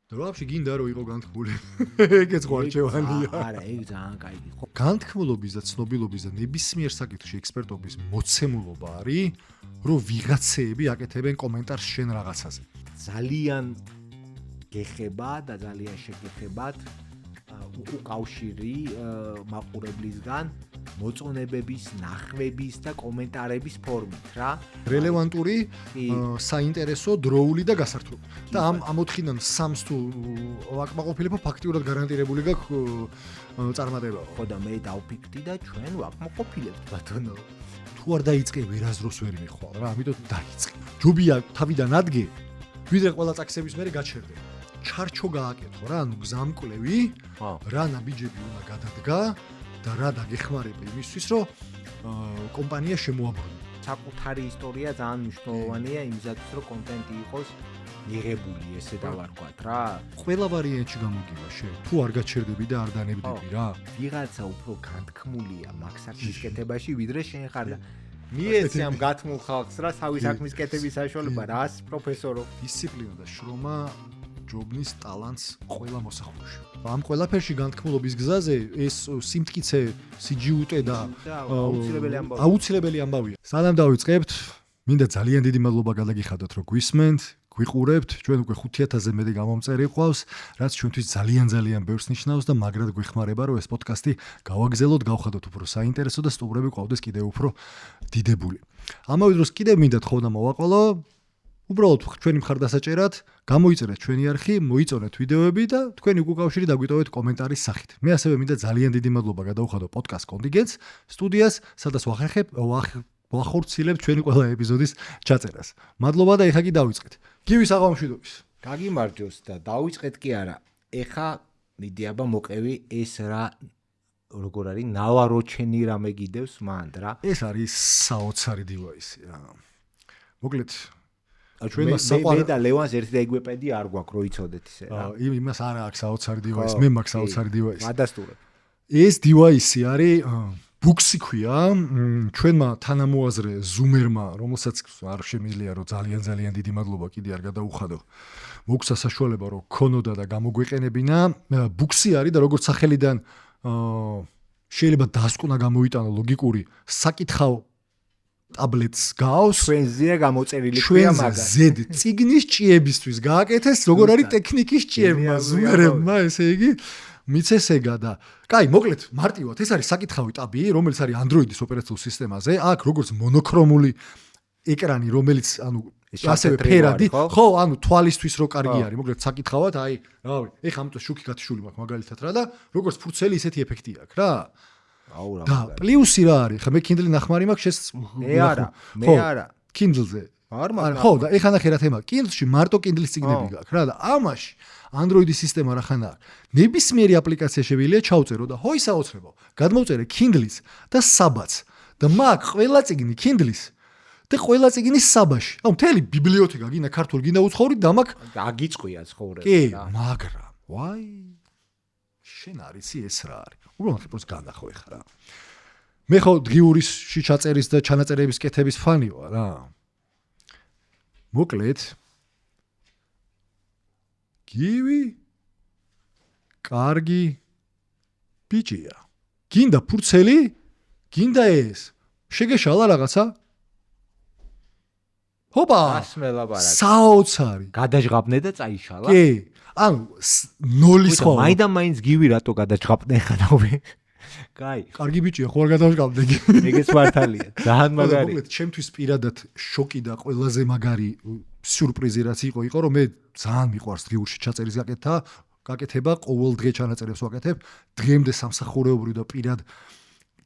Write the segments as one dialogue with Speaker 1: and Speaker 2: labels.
Speaker 1: და ვაფშე გინდა რომ იყო განთქმული. ეგეც ხوارჩევანია.
Speaker 2: არა, ეგ ძალიან კაიდი. ხო.
Speaker 1: განთქმულობის და ცნობილობის და ნებისმიერ საკითხში ექსპერტობის მოცემულობა არის, რომ ვიღაცეები აკეთებენ კომენტარს შენ რაღაცაზე.
Speaker 2: ძალიან გეხება და ძალიან შეგეხებათ უკავშირი მაყურებლისგან მოწონებების, ნახვების და კომენტარების ფორმით რა.
Speaker 1: რელევანტური, საინტერესო, დროული და გასართობი. და ამ ოთხიდან სამს თუ ვაკმაყოფილებო ფაქტიურად გარანტირებული გაქვს წარმატება.
Speaker 2: ხო და მე დავფიქრდი და ჩვენ ვაკმაყოფილებთ ბატონო.
Speaker 1: თუ არ დაიწყე ვერასდროს ვერ მიხვალ რა, ამიტომ დაიწყე. ჯობია თავიდან ადგე, ვიდრე ყველა წაქსების მერე გაჩერდე. ჩარჩო გააკეთო რა, ანუ გზამკვლევი, რა ნაბიჯები უნდა გადადგა და რა დაგეხმარება იმისთვის, რომ კომპანია შემოაბრუნო.
Speaker 2: საკუთარი ისტორია ძალიან მნიშვნელოვანია იმისათვის, რომ კონტენტი იყოს მიღებული, ესე დავარქვათ რა.
Speaker 1: ყველა ვარიანტში გამოგივა შენ. თუ არ გაჩერდები და არ დანებდები რა.
Speaker 2: ვიღაცა უფრო განთქმულია მაგ საქმის კეთებაში, ვიდრე შენ ხარ და მიეცი ამ გათმულ ხალხს რა, თავის საქმის კეთების საშუალება, რას პროფესორო.
Speaker 1: დისციპლინა და შრომა ჯობნის ტალანტს ყველა მოსახულში. ამ ყველაფერში განთქმულობის გზაზე ეს სიმტკიცე, სიჯიუტე და აუცილებელი ამბავია. სანამ დავიწყებთ, მინდა ძალიან დიდი მადლობა გადაგიხადოთ, რომ გვისმენთ, გვიყურებთ. ჩვენ უკვე 5000-ზე მეტი გამომწერი ყავს, რაც ჩვენთვის ძალიან ბევრს ნიშნავს და მაგრად გვეხმარება, რომ ეს პოდკასტი გავაგზელოთ, გავხადოთ უფრო საინტერესო და სტუმრები ყავდეს კიდევ უფრო დიდებული. ამავე დროს კიდევ მინდა თხოვნა მოვაყოლო, უბრალოდ ჩვენი მხარდასაჭერად გამოიწერეთ ჩვენი არხი, მოიწონეთ ვიდეოები და თქვენი უკავშირი დაგვიტოვეთ კომენტარის სახით. მე ასევე მინდა ძალიან დიდი მადლობა გადავხადო პოდკასტ კონტინგენტს, სტუდიას, სადაც ვახორციელებ ჩვენი ყველა ეპიზოდის ჩაწერას. მადლობა და ეხა კი დავიწყეთ. გივის აღამშვიდობის.
Speaker 2: გაგიმარჯოს და დავიწყეთ კი არა. ეხა მიდიაბა მოყევი ეს რა როგორ არის ნავაროჩენი რამე გიდევს მანდ რა.
Speaker 1: ეს არის საოცარი დივაისი რა. მოკლედ
Speaker 2: მე და ლევანს ერთი და იგივე პედი არ გვაქვს რო იცოდეთ ისე რა.
Speaker 1: იმას არა აქვს საოცარი დივაისი, მე მაქვს საოცარი დივაისი.
Speaker 2: გადასტურებ.
Speaker 1: ეს დივაისი არის ბუქსი ქვია, ჩვენმა თანამოაზრე ზუმერმა, რომელსაც არ შემიძლია რომ ძალიან დიდი მადლობა კიდე არ გადაუხადო. მოგცა საშუალება რომ ქონოდა და გამოგვეყენებინა. ბუქსი არის და როგორც სახელიდან შეიძლება დასკვნა გამოიტანო ლოგიკური საკითხავ ტაბლეტს გავს
Speaker 2: ჩვენზეა გამოწერილი ქვია მაგას.
Speaker 1: ზედ ციგნის ჭიებისთვის გააკეთეს როგორ არის ტექნიკის ჭიებმა ზუმერებმა ესე იგი მიცესეგა და კაი მოკლედ მარტივად ეს არის საკითხავი ტაბი რომელიც არის Android-ის ოპერაციულ სისტემაზე აქ როგორც მონოქრომული ეკრანი რომელიც ანუ ასევე ფერადი ხო ანუ თვალისთვის რო კარგი არის მოკლედ საკითხავად აი რავი ეხა ამიტომ შუქი გათიშული მაქვს მაგალითად რა და როგორც ფურცელი ისეთი ეფექტი აქვს რა და პლუსი რა არის ხა მე Kindle ნახმარი მაქვს შეს
Speaker 2: მე არა
Speaker 1: Kindle-ზე
Speaker 2: არ მაქვს
Speaker 1: ხო და ეხა ნახე რა თემა Kindle-ში მარტო Kindle-ის წიგნები გაქვს რა და ამაში Android-ის სისტემა რახანა ნებისმიერი აპლიკაცია შევიძლია ჩავწერო და ჰოი საოცრებო გადმოვწერე Kindle-ის და საბაც და მაგ ყველა წიგნი Kindle-ის და ყველა წიგნის საბაში აუ მთელი ბიბლიოთეკა გინდა ქართული გინდა უცხოური და მაგ
Speaker 2: აგიწყვია ცხოვრება
Speaker 1: კი მაგრამ ვაი შენ არიცი ეს რა არის უბრალოდ პროს განახო ეხა რა მე ხო დღიურისში ჩაწერის და ჩანაწერების კეთების ფანი ვარ რა მოკლედ გივი კარგი ბიჭია გინდა ფურცელი გინდა ეს შეგეშალა რაღაცა ჰოპა საოცარი
Speaker 2: გადაჟღაბნე და წაიშალა
Speaker 1: კი ანუ ნოლის ხო
Speaker 2: მაინდა-მაინც გივი რატო გადაჟღაბნე ხანავე კაი
Speaker 1: კარგი ბიჭია ხო არ გადავჟღაბნე
Speaker 2: ეგეც მართალია ძალიან მაგარი
Speaker 1: მოკლედ ჩემთვის პირადად შოკი და ყველაზე მაგარი სიურპრიზი რაც იყო რომ მე ძალიან მიყვარს დღიურში ჩაწერის გაკეთება ყოველ დღე ჩანაწერებს ვაკეთებ დღემდე სამსახურეობრივ და პირად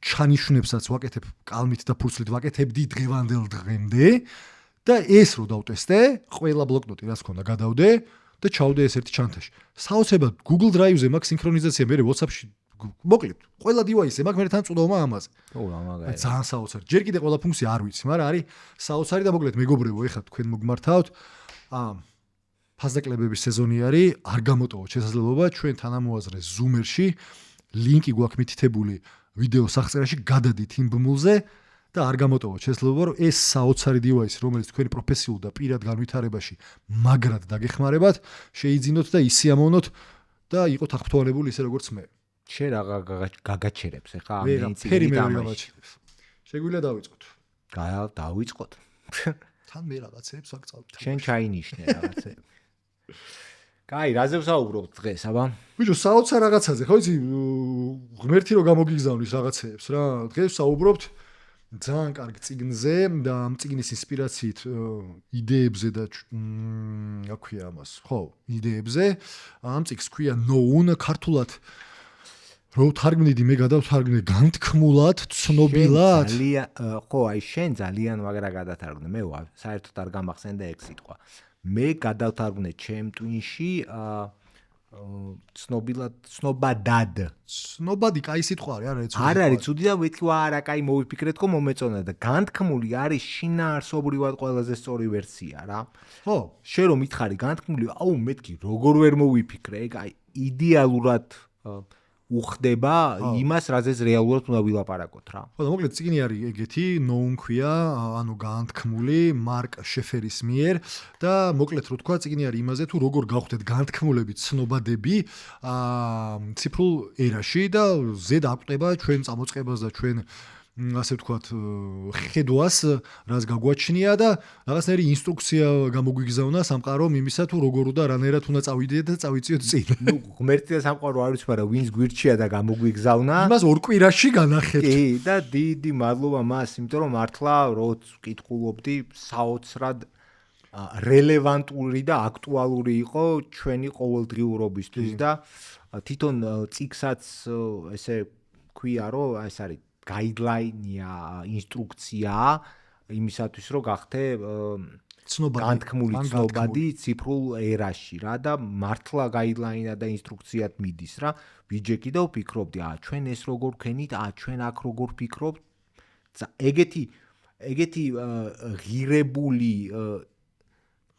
Speaker 1: ჩანიშნებსაც ვაკეთებ კალმით და ფურცლით ვაკეთებდი დღევანდელ დღემდე და ეს რო დავტესტე ყველა ბლოკნოტი რაც ქონდა გადავდე და ჩავდე ეს ერთი ჩანთაში საოცრად Google Drive-ზე მაქვს სინქრონიზაცია მე WhatsApp-ში მოკლედ ყველა დივაისზე მაქვს მე თან წვდომა ამაზე
Speaker 2: ო რა მაგარი
Speaker 1: ძალიან საოცარი ჯერ კიდე ყველა ფუნქცია არ ვიცი მაგრამ არის საოცარი და მოკლედ მეგობრებო ეხლა თქვენ მოგმართავთ ფასდაკლებების სეზონი არის არ გამოტოვოთ შესაძლებლობა ჩვენ თანამოაზრე Zoom-ში ლინკი გვაქვს მითითებული ვიდეო სახწერაში გადადით იმ ბმულზე და არ გამოტოვოთ შესაძლებლობა რომ ეს საოცარი დივაისი რომელიც თქვენი პროფესიულ და პირად განვითარებაში მაგრად დაგეხმარებათ შეიძინოთ და ისიამოვნოთ და იყოთ აღფრთოვანებული ისე როგორც მე
Speaker 2: შე რა გაგაჩერებს ახლა
Speaker 1: ამ ფერი მე გავაჩერებს შეგვიძლია დავიწყოთ
Speaker 2: დავიწყოთ
Speaker 1: თან მე რაღაცებს ვაკწავთ
Speaker 2: შენ ჩაინიშნე რაღაცები კაი რაზე ვსაუბრობთ დღეს აბა
Speaker 1: ბიჭო საოცარ რაღაცაზე ხო იცი ღმერთი რო გამოგიგზავნის რაღაცეებს რა დღეს ვსაუბრობთ ძალიან კარგ წიგნზე და ამ წიგნის ინსპირაციით იდეებზე და რა ქვია ამას ხო იდეებზე ამ წიგნს ქვია known ქართულად რო თარგმნიდი მე გადავთარგმნე განთქმულად ცნობილად
Speaker 2: ხო აი შენ ძალიან მაგრა გადათარგმნე მე საერთოდ არ გამახსენდა ეგ სიტყვა მე გადავთარგმნე ჩემ ტვინში ცნობადად
Speaker 1: ცნობადი კაი სიტყვა არის
Speaker 2: არ არის ცუდი და ვეთქვა არა კაი მოვიფიქრეთ რომ მომეწონა და განთქმული არის შინაარსობრივად ყველაზე სწორი ვერსია რა
Speaker 1: ხო
Speaker 2: შენ რომ მითხარი განთქმული აუ მეთქი როგორ ვერ მოვიფიქრე ეგ აი იდეალურად უხდება იმას რაზეც რეალურად უნდა ვილაპარაკოთ რა.
Speaker 1: ხო და მოკლედ წიგნი არის ეგეთი, known ქვია, ანუ განთქმული მარკ შეფერის მიერ და მოკლედ რო თქვა წიგნი არის იმაზე თუ როგორ გავხდეთ განთქმულები ცნობადები ციფრულ ერაში და ზედ აკვდება ჩვენ წამოწყებას და ჩვენ ასე ვთქვათ ხედვას რას გაგვაჩნია და რაღაცნაირი ინსტრუქცია გამოგვიგზავნა სამყარომ იმისა თუ როგორ და რანაირად უნდა წავიდეთ და წავიწიოთ წინ.
Speaker 2: ნუ ღმერთი და სამყარო არ ვიცი, მაგრამ ვინც გვირჩია და გამოგვიგზავნა.
Speaker 1: იმას ორ კვირაში განახებთ.
Speaker 2: კი და დიდი მადლობა მას, იმიტომ რომ მართლა როც ვკითხულობდი საოცრად რელევანტური და აქტუალური იყო ჩვენი ყოველდღიურობისთვის და თვითონ წიგნსაც ესე ქვია რომ ეს არის guideline-ია, ინსტრუქციაა იმისათვის რომ გახდე განთქმული ცნობადი ციფრულ ერაში რა და მართლა guideline-ა და ინსტრუქციად მიდის რა ვიჯექი და ვფიქრობდი ჩვენ ეს როგორ ვქენით ჩვენ აქ როგორ ვფიქრობთ ეგეთი ღირებული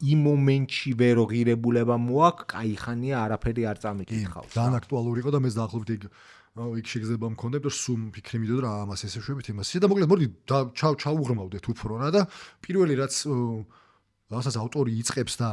Speaker 2: იმ მომენტში ვერო ღირებულება მოაქვს კაი ხანია არაფერი არ წამიკითხავს
Speaker 1: ძალიან აქტუალური იყო და მეც დაახლოებით იქ შეგზება მქონდა, რომ სულ ფიქრი მიდოდა რა ამას ესე შვებით იმას. და მოკლედ მოდი ჩაუღრმავდეთ უფრო რა და პირველი რაც რასაც ავტორი იწყებს და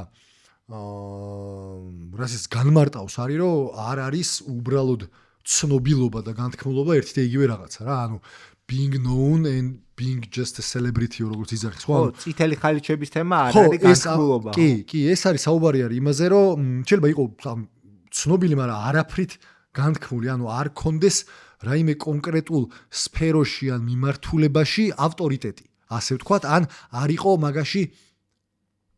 Speaker 1: რასაც განმარტავს არის რომ არ არის უბრალოდ ცნობილობა და განთქმულობა ერთი და იგივე რაღაცა რა. ანუ being known and being just a celebrity როგორც იძახის ხო?
Speaker 2: ხო, წითელი ხალიჩების თემა არ არის განთქმულობა.
Speaker 1: კი, ეს არის საუბარი არის იმაზე რომ შეიძლება იყოს ცნობილი, მაგრამ არაფრით განთქმული, ანუ არ კონდეს რაიმე კონკრეტულ სფეროში ან მიმართულებაში ავტორიტეტი. ასე ვთქვათ, ან არ იყო მაგაში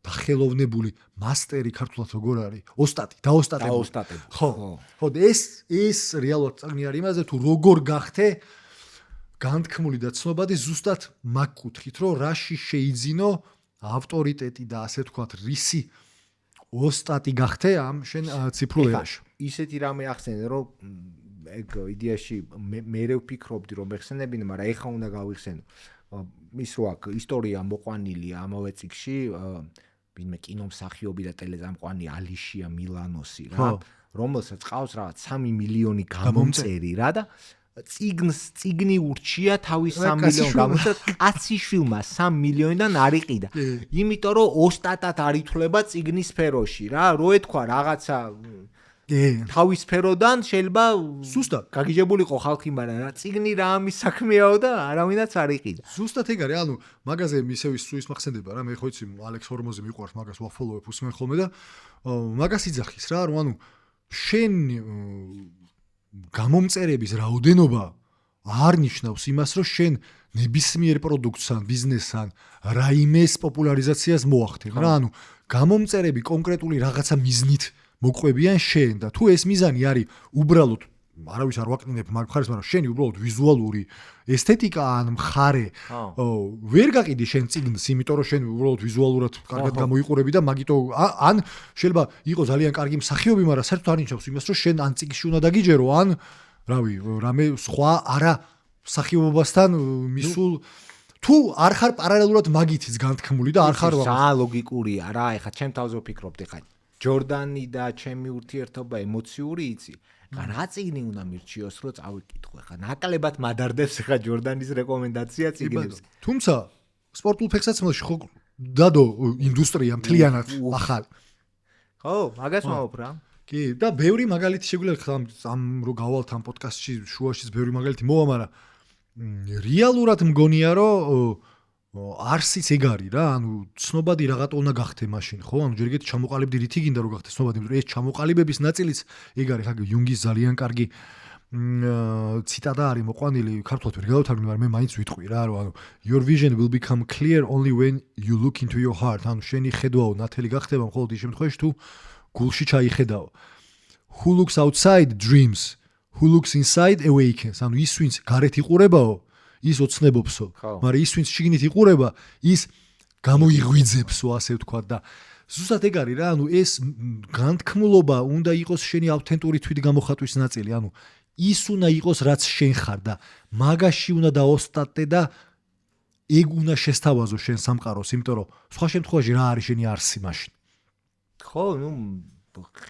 Speaker 1: დახელოვნებული მასტერი ქართულად როგორ არის? ოსტატი,
Speaker 2: დაოსტატებული.
Speaker 1: ხო. ხო, ეს რეალურად წიგნი არის იმაზე თუ როგორ გახდე განთქმული და ცნობადი ზუსტად მაგ კუთხით, რომ რაში შეიძინო ავტორიტეტი და ასე ვთქვათ, რისი ოსტატი გახდე ამ შენ ციფრულ ერაში.
Speaker 2: ისეთი რამე ახსენე რომ ეგ იდეაში მე ვფიქრობდი რომ ეხსენებინე, მაგრამ ეხა უნდა გავიხსენო. ის რო აქ ისტორია მოყვანილია ამავე წიგნში, ვინმე კინომსახიობი და ტელეზამყვანი ალიშია მილანოსი რა, რომელსაც ყავს რაღაც 3 მილიონი გამომწერი რა და წიგნი ურჩია თავის 3 მილიონ გამომწერ კაციშვილმა 3 მილიონიდან არ იყიდა. იმიტომ რომ ოსტატად არ ითვლება წიგნის სფეროში რა, რო ეთქვა რაღაცა თავის სფეროდან შეიძლება
Speaker 1: ზუსტად
Speaker 2: გაგიჟებულიყო ხალხი, მაგრამ რა წიგნი რა ამის საქმეაო და არავინაც არ იყიდა.
Speaker 1: ზუსტად ეგ არის, ანუ მაგაზე ისევ ის მახსენდება რა, მე ხო იცი ალექს ჰორმოზი მიყვარს მაგას ვაფოლოვებ უსმენ ხოლმე და მაგას იძახის რა, რომ ანუ შენ გამომწერების რაოდენობა არ ნიშნავს იმას, რომ შენ ნებისმიერ პროდუქტს ან ბიზნესს ან რაიმეს პოპულარიზაციას მოახდენ რა, ანუ გამომწერები კონკრეტული რაღაცა მიზნით მოყვებიან შენ და თუ ეს მიზანი არის უბრალოდ არავის არ ვაკნინებ მაგ მხარეს, მაგრამ შენი უბრალოდ ვიზუალური ესთეტიკა ან მხარე ვერ გაყიდი შენ წიგნს, იმიტომ რომ შენ უბრალოდ ვიზუალურად კარგად გამოიყურები და მაგიტო ან შეიძლება იყოს ძალიან კარგი მსახიობი, მაგრამ საერთოდ არ ნიშნავს იმას, რომ შენ ან წიგნში უნდა დაგიჯერო, ან რავი, რამე სხვა არა მსახიობობასთან მისულ თუ არ ხარ პარალელურად მაგითიც განთქმული და არ ხარ
Speaker 2: რა ლოგიკურია რა, ეხა ჩემ თავზე ვფიქრობდი ხა ჯორდანი და ჩემი ურთიერთობა ემოციური იცი. ხა რა წიგნი უნდა მირჩიოს, რომ წავიკითხო. ხა ნაკლებად მადარდებს ხა ჯორდანის რეკომენდაცია წიგნებს.
Speaker 1: თუმცა სპორტულ ფეხსაცმელში ხო დადო ინდუსტრია მთლიანად ახალი.
Speaker 2: ხო, მაგას ვამბობ რა.
Speaker 1: კი, და ბევრი მაგალითი შეგვიძლია ამ რო გავალთ ამ პოდკასტში, შუაშიც ბევრი მაგალითი მოვა, მაგრამ რეალურად მგონია, რომ არსიც ეგ არის რა, ანუ ცნობადი რაღაცა უნდა გახდე მაშინ, ხო? ანუ ჯერ ეგეთი ჩამოყალიბდი რითი გინდა რომ გახდე ცნობადი, მაგრამ ეს ჩამოყალიბების ნაწილიც ეგ არის, ხა იუნგის ძალიან კარგი ციტატა არის მოყვანილი, ქართულად ვერ გავთავაზობ, მაგრამ მე მაინც ვიტყვი რა, რომ ანუ your vision will become clear only when you look into your heart. ანუ შენი ხედვაო ნათელი გახდება მხოლოდ ის შემთხვევაში თუ გულში ჩაიხედაო. Who looks outside dreams, who looks inside awakens. ანუ ის ვინც გარეთ იყურებაო, ის ოცნებობსო, მაგრამ ის ვინც შიგნით იყურება, ის გამოიღვიძებსო, ასე ვთქვა და ზუსტად ეგ არის რა, ანუ ეს განთქმულობა უნდა იყოს შენი ავთენტური თვითგამოხატვის ნაწილი, ანუ ის უნდა იყოს რაც შენ ხარ და მაგაში უნდა დაოსტატე და ეგ უნდა შესთავაზო შენ სამყაროს, იმიტომ რომ სხვა შემთხვევაში რა არის შენი არსი მაშინ.
Speaker 2: ხო, ნუ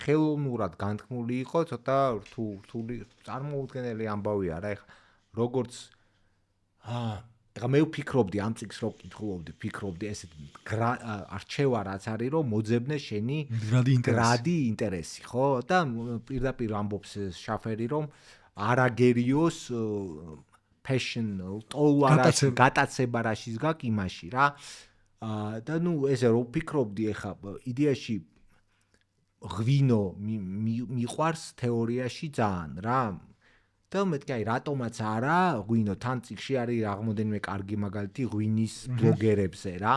Speaker 2: ხელოვნურად განთქმული იყო, ცოტა რთული წარმოუდგენელი ამბავია რა, ეხა როგორც ეხა მე ვფიქრობდი ამ წიგნს რო კითხულობდი, ფიქრობდი ესეთ არჩევა რაც არის, რომ მოძებნე შენი გრადი ინტერესი, ხო? და პირდაპირ ამბობს შაფერი, რომ არაგერიოს passion ტოლვარაში გატაცება რაშიც გაკ იმაში რა. და ნუ ესე რო ვფიქრობდი ეხა იდეაში ღვინო მიყვარს თეორიაში ძალიან რა. და მეთქი აი რატომაც არა ღვინო თან წიგში არის აღმოდენიმე კარგი მაგალითი ღვინის ბლოგერებზე რა.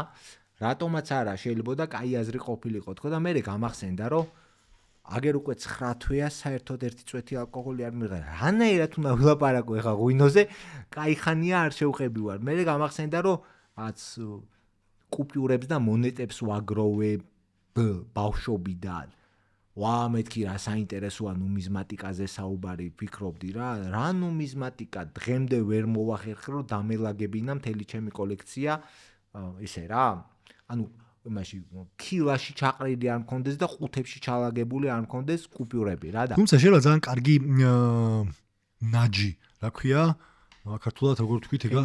Speaker 2: რატომაც არა შეიძლება კაი აზრი ყოფილიყო თქო და მე გამახსენდა რომ აგერ უკვე 9 თვეა საერთოდ ერთი წვეთი ალკოჰოლი არ მიღე. რანაირად უნდა ვილაპარაკო ეხა ღვინოზე, კაი ხანია არ შევყები ვარ. მე გამახსენდა რომ აც კუპიურებს და მონეტებს ვაგროვებ ბავშვობიდან. ვა მეთქი რა საინტერესოა ნუმიზმატიკაზე საუბარი ფიქრობდი რა ნუმიზმატიკა დღემდე ვერ მოვახერხე რომ დამელაგებინა მთელი ჩემი კოლექცია ისე რა ანუ იმაში ქილაში ჩაყრილი არ მქონდეს და ყუთებში ჩალაგებული არ მქონდეს კუპიურები რა და
Speaker 1: თუმცა შეიძლება ძალიან კარგი ნაჯი რა ქვია ქართულად როგორ თქვით ეგა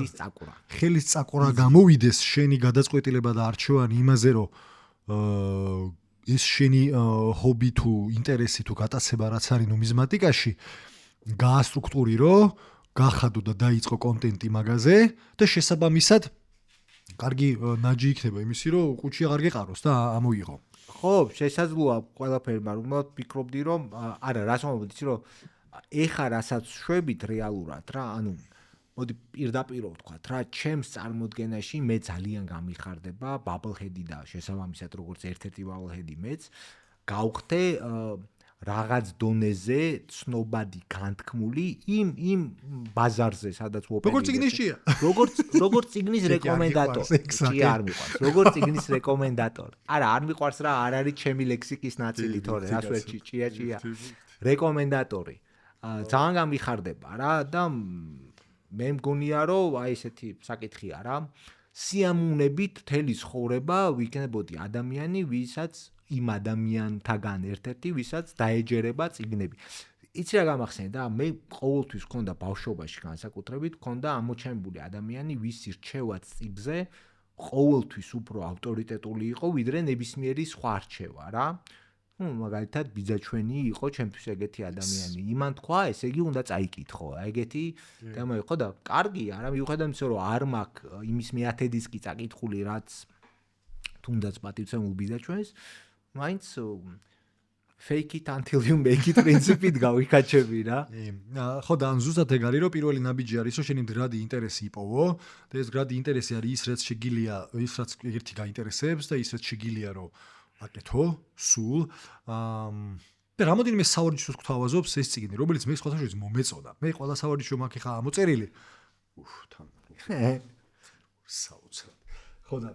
Speaker 1: ხელის წაკვრა გამოვიდეს შენი გადაწყვეტილება და არჩევანი იმაზე რომ ეს შენი ჰობი თუ ინტერესი თუ გატაცება რაც არის ნუმიზმატიკაში გაასტრუქტურირო, გახადო და დაიწყო კონტენტი მაგაზე და შესაბამისად კარგი ნაჯი იქნება იმისი რომ ყუთში აღარ გეყაროს და ამოიღო.
Speaker 2: ხო, შესაძლოა ყველაფერი, მაგრამ ვფიქრობდი რომ არა, რას მომბობთ იცი რომ ეხა რასაც შვებით რეალურად რა, ანუ მოდი პირდაპირ ვთქვათ რა, ჩემს წარმოდგენაში მე ძალიან გამიხარდება ბაბლჰედი და შესაბამისად როგორც ერთ-ერთი ბაბლჰედი მეც გავხდე რაღაც დონეზე ცნობადი განთქმული იმ ბაზარზე, სადაც ვოპერირებ.
Speaker 1: როგორც წიგნისია.
Speaker 2: როგორც წიგნის რეკომენდატორი. კი არ მიყვარს. როგორც წიგნის რეკომენდატორი. არა, არ მიყვარს რა, არ არის ჩემი ლექსიკის ნაწილი თორე, რას ვერ ჭია. რეკომენდატორი. ძალიან გამიხარდება რა და მე მგონია რომ აი ესეთი საკითხია რა. სიამოვნებით მთელი ცხოვრება ვიქნებოდი ადამიანი, ვისაც იმ ადამიანთაგან ერთ-ერთი, ვისაც დაეჯერება წიგნები. იცი რა გამახსენდა? მე ყოველთვის მქონდა ბავშვობაში განსაკუთრებით, მქონდა ამოჩენებული ადამიანი, ვისი რჩევაც წიგნზე ყოველთვის უფრო ავტორიტეტული იყო, ვიდრე ნებისმიერი სხვა რჩევა რა. მაგალითად ბიძაჩვენი იყო ჩემთვის ეგეთი ადამიანი. იმან თქვა, ესე იგი უნდა წაიკითხო. ეგეთი თემა იყო და კარგია რა, მიუხედავად იმისა, რომ არ მაქვს იმის მე-10 დისკი წაკითხული, რაც თუნდაც პატივცემულ ბიძაჩვენს, მაინც fake it until you make it პრინციპით გავიქაჩები რა.
Speaker 1: ხო და ან ზუსტად ეგ არის, რომ პირველი ნაბიჯი არის, რომ შენი მდგრადი ინტერესი იპოვო და ეს მდგრადი ინტერესი არის ის, რაც შეგილია, ის რაც ერთი გაინტერესებს და ის რაც შეგილია, რომ აკეთო, სულ. და რამოდენიმე სავარჯიშოს გვთავაზობს ეს წიგნი, რომელიც მე სხვათა შორის მომეწონა. მე ყველა სავარჯიშო მაქვს ხა ამოწერილი. თან. საოცრად. ხო და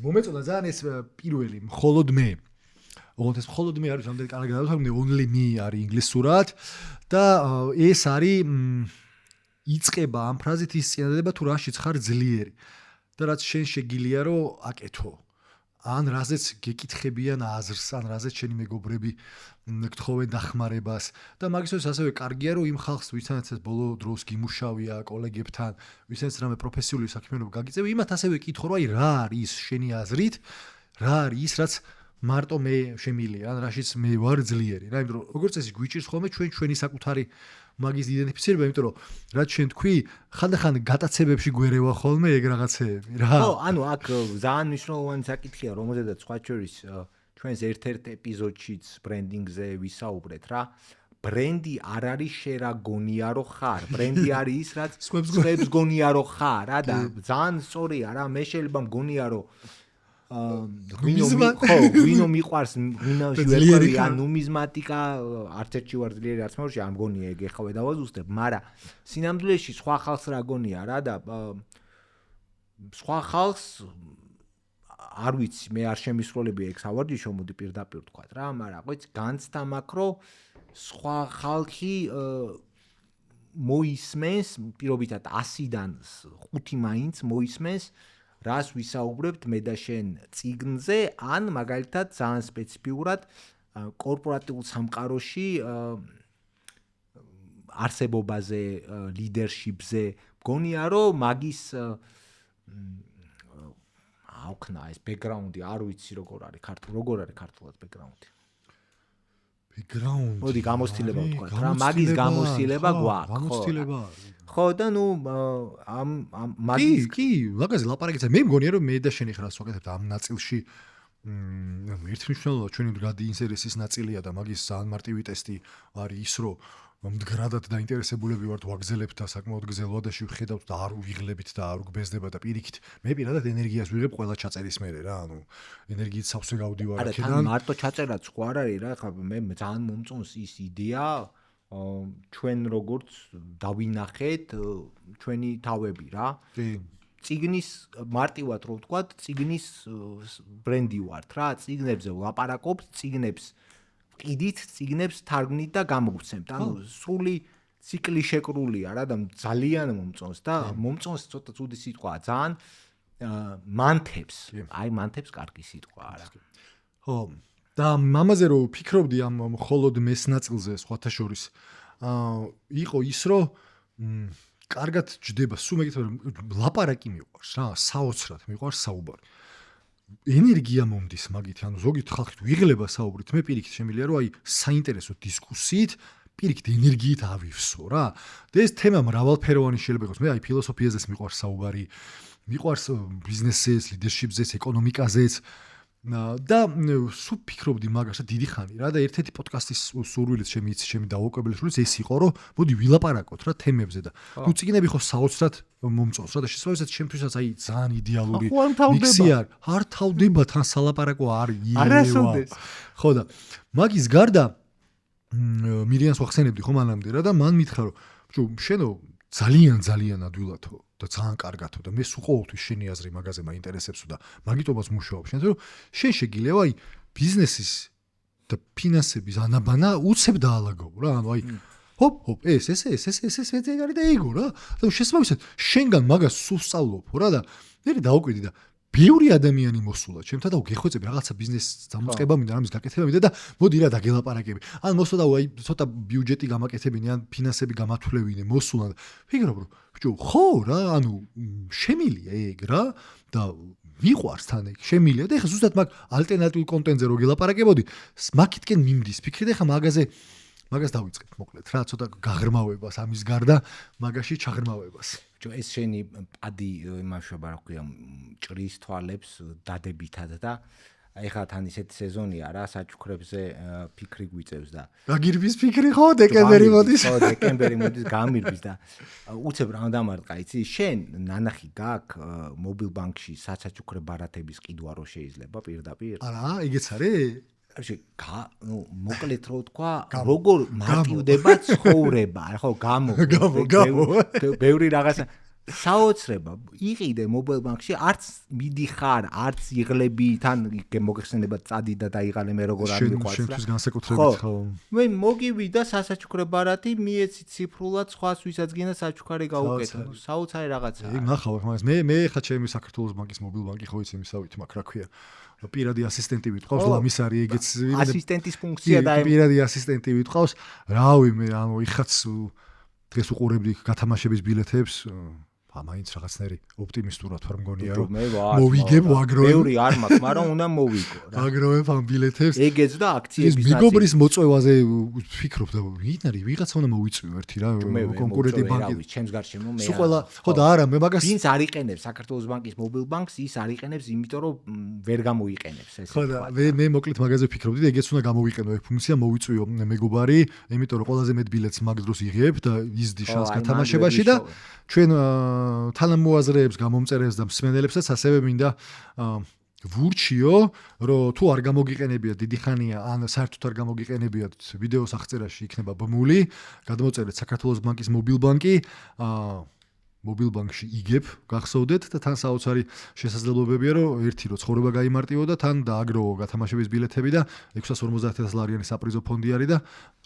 Speaker 1: მომეწონა ძალიან ეს პირველი, მხოლოდ მე. ოღონდ ეს მხოლოდ მე არის, რამდენი კარგი დავთვალე, only me არის ინგლისურად და ეს არის იწება ამ ფრაზით ის წინადადება თუ რაშიც ხარ ძლიერი და რაც შენ შეგილია რომ აკეთო. ან რაზეც გეკითხებიან აზრს, ან რაზეც შენი მეგობრები გთხოვენ დახმარებას და მაგისთვის ასევე კარგია რომ იმ ხალხს ვისაც ეს ბოლო დროს გიმუშავია კოლეგებთან, ვისაც რამე პროფესიული საქმიანობა გაგიწევი, იმათ ასევე კითხო რომ აი რა არის შენი აზრით, რა არის ის რაც მარტო მე შემილია, ან რაშიც მე ვარ ძლიერი, რა, იმიტომ რომ როგორც წესი გვიჭირს ხოლმე ჩვენი საკუთარი მაგის იდენტიფიცირება, იმიტომ რომ რაც შენ თქვი, ხანდახან გატაცებებში გვერევა ხოლმე ეგ რაღაცეები, რა.
Speaker 2: ხო, ანუ აქ ძალიან მნიშვნელოვანი საკითხია, რომელზედაც სხვა შორის ჩვენს ერთ-ერთ ეპიზოდშიც ბრენდინგზე ვისაუბრეთ რა. ბრენდი არ არის შე რა გონია რომ ხარ, ბრენდი არის ის რაც სხვებს გონია რომ ხარ რა და ძალიან სწორია რა, მე შეიძლება მგონია რომ ვინო მიყვარს, ვინოში ვერკვევი, ან ნუმიზმატიკა, არც ერთში ვარ ძლიერი, არც მეორში არ მგონია ეგ ეხავე დავაზუსტებ, მაგრამ სინამდვილეში სხვა ხალხს რა გონია რა და სხვა ხალხს არ ვიცი, მე არ შემისროლები ეგ სავარჯიშო, მოდი პირდაპირ ვთქვათ რა, მაგრამ ყოიც განცდა მაქვს, რომ სხვა ხალხი მოისმენს, პირობითად 100-დან 5 მაინც მოისმენს რას ვისაუბრებთ მე და შენ წიგნზე, ან მაგალითად ძალიან სპეციფიურად კორპორატიულ სამყაროში არსებობაზე, ლიდერშიპზე, მგონია რომ მაგის აუქნა ეს ბექგრაუნდი, არ ვიცი როგორ არის ქართულად ბექგრაუნდი.
Speaker 1: ბექგრაუნდი.
Speaker 2: მოდი გამოცდილება ვთქვათ რა, მაგის გამოცდილება გვაქვს.
Speaker 1: გამოცდილება.
Speaker 2: ხო და ნუ ამ მაგის
Speaker 1: კი, მაგაზე ლაპარაკიც მე მგონია რომ მე და შენი ხრას ვაკეთებთ ამ ნაწილში ერთმნიშვნელოვნად ჩვენი მდგრადი ინტერესის ნაწილია და მაგის ძალიან მარტივი ტესტი არის ის რომ მდგრადად დაინტერესებულები ვართ ვაგზელებთ და საკმაოდ გზელვადაში ვხედავთ და არ ვიღლებით და არ ვგბეზდება და პირიქით მე პირადად ენერგიას ვიღებ ყველა ჩაწერის მერე რა, ანუ ენერგიით სავსე გავდივარ აქედან.
Speaker 2: არა, თან მარტო ჩაწერაც ხო არ არის რა, ხა მე ძალიან მომწონს ის იდეა ჩვენ როგორც დავინახეთ ჩვენი თავები რა.
Speaker 1: კი.
Speaker 2: წიგნის მარტივად რო ვთქვათ, წიგნის ბრენდი ვართ რა, წიგნებზე ვლაპარაკობთ, წიგნებს ყიდით, წიგნებს თარგმნით და გამოგცემთ. ანუ სრული ციკლი შეკრულია რა და ძალიან მომწონს და მომწონს ცოტა ცუდი სიტყვაა, ძალიან მანთებს. აი მანთებს კარგი სიტყვაა რა.
Speaker 1: ხო. და ამაზე რო ვფიქრობდი ამ მხოლოდ მეს ნაწილზე სხვათა შორის იყო ის რომ კარგად ჯდება სულ მეკითხა რომ ლაპარაკი მიყვარს რა, საოცრად მიყვარს საუბარი. ენერგია მომდის მაგით, ანუ ზოგით ხალხით ვიღლება საუბრით, მე პირიქით შემიძლია რომ აი საინტერესო დისკუსიით პირიქით ენერგიით ავივსო რა. და ეს თემა მრავალფეროვანი შეიძლება იყოს. მე აი ფილოსოფიაზეც მიყვარს საუბარი, მიყვარს ბიზნესზეც, ლიდერშიპზეც, ეკონომიკაზეც. და სულ ფიქრობდი მაგას დიდი ხანი რა და ერთ-ერთი პოდკასტის სურვილიც ჩემი დაუკვებელიშვილიც ეს იყო რომ მოდი ვილაპარაკოთ რა თემებზე და ნუ წიგნები ხო საოცრად მომწონს რა და შესაძლოა ჩემთვისაც აი ძალიან იდეალური მიქსია არ თავდება თან სალაპარაკო არ იერევა ხო და მაგის გარდა მირიანს ვახსენებდი ხო მანამდე რა და მან მითხრა რომ შენო ძალიან ადვილათო და ძალიან კარგათო და მე სულ ყოველთვის შენი აზრი მაგაზე მაინტერესებსო და მაგიტომაც მუშაობ შენ რომ შენ შეგიძლია აი ბიზნესის და ფინანსების ანაბანა უცებ დაალაგო რა ანუ აი ჰოპ ეს ეგ არის და ეგო რა და შესაბამისად შენგან მაგას სულ სწავლობ რა და მე დავკვირდი და ბევრი ადამიანი მოსულა ჩემთან და გეხვეწები რაღაცა ბიზნესის დამოწყება მინდა რამის გაკეთება მინდა და მოდი რა დაგელაპარაკები ან მოსულა აი ცოტა ბიუჯეტი გამაკეთებინე ან ფინანსები გამათვლევინე მოსულა და ვფიქრობ რომ ბიჭო ხო რა ანუ შემილია ეგ რა და მიყვარს თან ეგ შემილია და ეხლა ზუსტად მაგ ალტერნატიულ კონტენტზე რო გელაპარაკებოდი მაგითკენ მიმდის ფიქრი და ეხლა მაგას დავიწყებ მოკლედ რა ცოტა გაღრმავებას ამის გარდა მაგაში ჩაღრმავებას
Speaker 2: ეს შენი პადი იმაშობა რა ქვია ჭრის თვალებს დადებითად და ეხლა თან ისეთი სეზონია რა საჩუქრებზე ფიქრი გვიწევს და
Speaker 1: გაგირბის ფიქრი ხო დეკემბერი მოდის
Speaker 2: ხო დეკემბერი მოდის გამირბის და უცებ რა დამარტყა იცი შენ ნანახი გაქვს მობილ ბანკში საჩუქრე ბარათების ყიდვა რო შეიძლება პირდაპირ
Speaker 1: არა ეგეც არის
Speaker 2: ნუ მოკლედ რო თქვა როგორ მარტივდება ცხოვრება ხო გამო ბევრი რაღაცა საოცრება იყიდე მობილ ბანკში არც მიდიხარ არც იღლები თან მოგეხსენება წადი და დაიღალე მე როგორ არ მიყვარს რა
Speaker 1: შენთვის განსაკუთრებით ხო
Speaker 2: მე მოგივიდა სასაჩუქრე ბარათი მიეცი ციფრულად სხვას ვისაც გინდა საჩუქარი გაუკეთო საოცარი რაღაცაა
Speaker 1: ეგ ნახავ მაგას მე ხა ჩემი საქართველოს ბანკის მობილ ბანკი ხო იცი მისავით მაგ რა ქვია პირადი ასისტენტი ვიტყავს, ლამის არის ეგეც
Speaker 2: ასისტენტის ფუნქცია და
Speaker 1: პირადი ასისტენტი ვიტყავს. რავი მე იხაც დღეს უყურებდი გათამაშების ბილეთებს მაინც რაღაცნაირი ოპტიმისტურად ვარ მგონია რომ მოვიგებ ვაგროვებ.
Speaker 2: ბევრი არ მაქვს, მაგრამ უნდა მოვიგო რა.
Speaker 1: ვაგროვებ ამ ბილეთებს.
Speaker 2: ეგეც და აქციების
Speaker 1: ნაწილი. მეგობრის მოწვევაზე ვფიქრობ და ვიღაცა უნდა მოვიწვიო ერთი რა კონკურენტი ბანკი.
Speaker 2: ჩემს გარშემო მე.
Speaker 1: სულ ყველა ხო და არა მე მაგას
Speaker 2: ვინც არ იყენებს საქართველოს ბანკის მობილ ბანკს, ის არ იყენებს, იმიტომ რომ ვერ გამოიყენებს ეს.
Speaker 1: ხო და მე მოკლედ მაგაზე ვფიქრობდი და ეგეც უნდა გამოვიყენო ეს ფუნქცია მოვიწვიო მეგობარი, იმიტომ რომ ყველაზე მეტ ბილეთს მაგ დროს იღებ და იზდი შანსს გათამაშებაში და ჩვენ თანამოაზრეებს, გამომწერებს და მსმენელებსაც ასევე მინდა ვურჩიო, რომ თუ არ გამოგიყენებიათ დიდი ხანია, ან საერთოდ არ გამოგიყენებიათ ვიდეოს აღწერაში იქნება ბმული, გადმოწერეთ საქართველოს ბანკის მობილბანკი, მობილბანკში იგებ, გახსოვდეთ და თან საოცარი შესაძლებლობებია, რომ ერთი რომ ცხოვრება გაიმარტივო და თან დააგროვო გათამაშების ბილეთები და 650,000 ლარიანი საპრიზო ფონდი არის და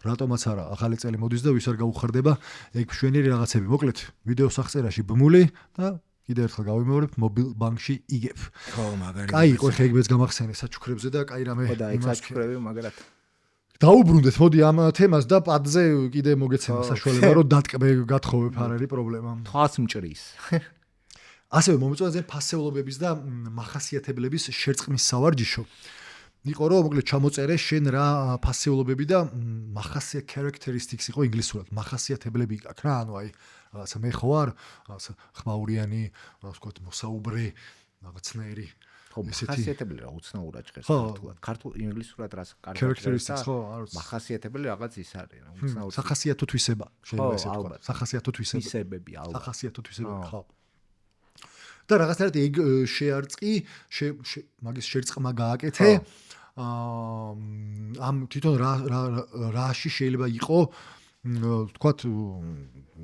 Speaker 1: რატომაც არა, ახალი წელი მოდის და ვის არ გაუხარდება ეგ მშვენიერი რაღაცები. მოკლედ, ვიდეოს აღწერაში ბმული და კიდევ ერთხელ გავიმეორებ, მობილბანკში იგებ.
Speaker 2: ხო, მაგარი.
Speaker 1: კაი, იყო ხე ეგ მეც გამახსენე საჩუქრებზე და კაი რამე.
Speaker 2: ხო და ეგ საჩუქრები მაგრად.
Speaker 1: დაუბრუნდეთ, მოდი ამ თემას და პადზე კიდე მოგეცემა საშუალება, რომ დატკბე გათხოვებ, არ არის პრობლემა.
Speaker 2: თვალს მჭრის.
Speaker 1: ასევე მომწონს ფასეულობების და მახასიათებლების შერწყმის სავარჯიშო. იყო რომ მოკლედ ჩამოწერე შენ რა ფასეულობები და მახასიათებლები characteristics იყო ინგლისურად, მახასიათებლები გაქვს რა, ანუ აი რაღაცა მე ხო არ ხმაურიანი, ასე ვთქვათ, მოსაუბრე, რაღაცნაირი
Speaker 2: მახასიათებელი რა უცნაურად ჭერს ქართულად. ქართულ ინგლისურად რას კარგად
Speaker 1: characteristics ხო, არ ვიცი.
Speaker 2: მახასიათებელი რაღაც ის არის რა, უცნაური.
Speaker 1: სახასიათო თვისება, შეიძლება ესე ვთქვა. სახასიათო
Speaker 2: თვისებები ალბათ.
Speaker 1: სახასიათო თვისებები, ხო. და რაღაცნაირად ეგ შეარწყი, მაგის შერწყმა გააკეთე. ამ თვითონ რაში შეიძლება იყო ვთქვათ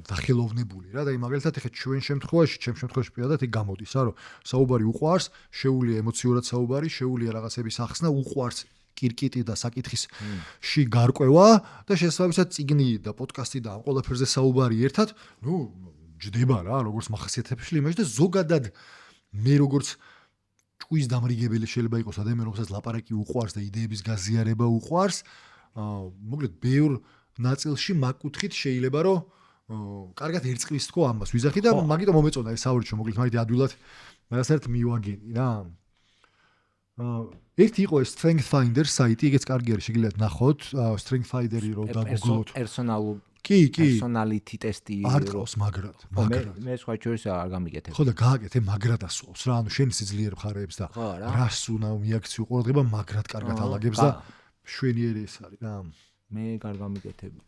Speaker 1: დახელოვნებული რა და მაგალითად ეხლა ჩვენ შემთხვევაში პირადად ეგ გამოდის რა რომ საუბარი უყვარს, შეუულია ემოციურად საუბარი, შეუულია რაღაცების ახსნა, უყვარს კირკიტი და საკითხისში გარკვევა და შესაბამისად წიგნი და პოდკასტი და ამ ყველაფერზე საუბარი ერთად, ნუ ჯდება რა, როგორც მახასიათებლებში იმაში და ზოგადად მე როგორც ჭუის დამრიგებელი შეიძლება იყოს ადამიანი, რომელსაც ლაპარაკი უყვარს და იდეების გაზიარება უყვარს, მოკლედ ბევრ ნაწილში მაგკუთხით შეიძლება რომ კარგად ერწყმის თქო ამას ვიზახი და მაგიტომ მომეწონა ეს საუბრიჩო მოკლედ მაგით ადვილად მაგასერთ მივაგენი რა. ერთი იყო ეს Strength Finder საიტი, ეგეც კარგი არის, შეგიძლიათ ნახოთ, Strength Finder-ი რო დაგუგლოთ.
Speaker 2: პერსონალურ
Speaker 1: კი.
Speaker 2: personality test-ი
Speaker 1: აკრავს მაგრად.
Speaker 2: მე სხვა შორის არ გამიგეთებ.
Speaker 1: ხო და გააკეთე მაგრად ასვავს რა, ანუ შენი სიძლიერე მხარეებს და რას უნდა მიაქციო ყურადღება მაგრად კარგად ალაგებს და შვენიერი ეს არის რა.
Speaker 2: მე კარგ გამიგეთები.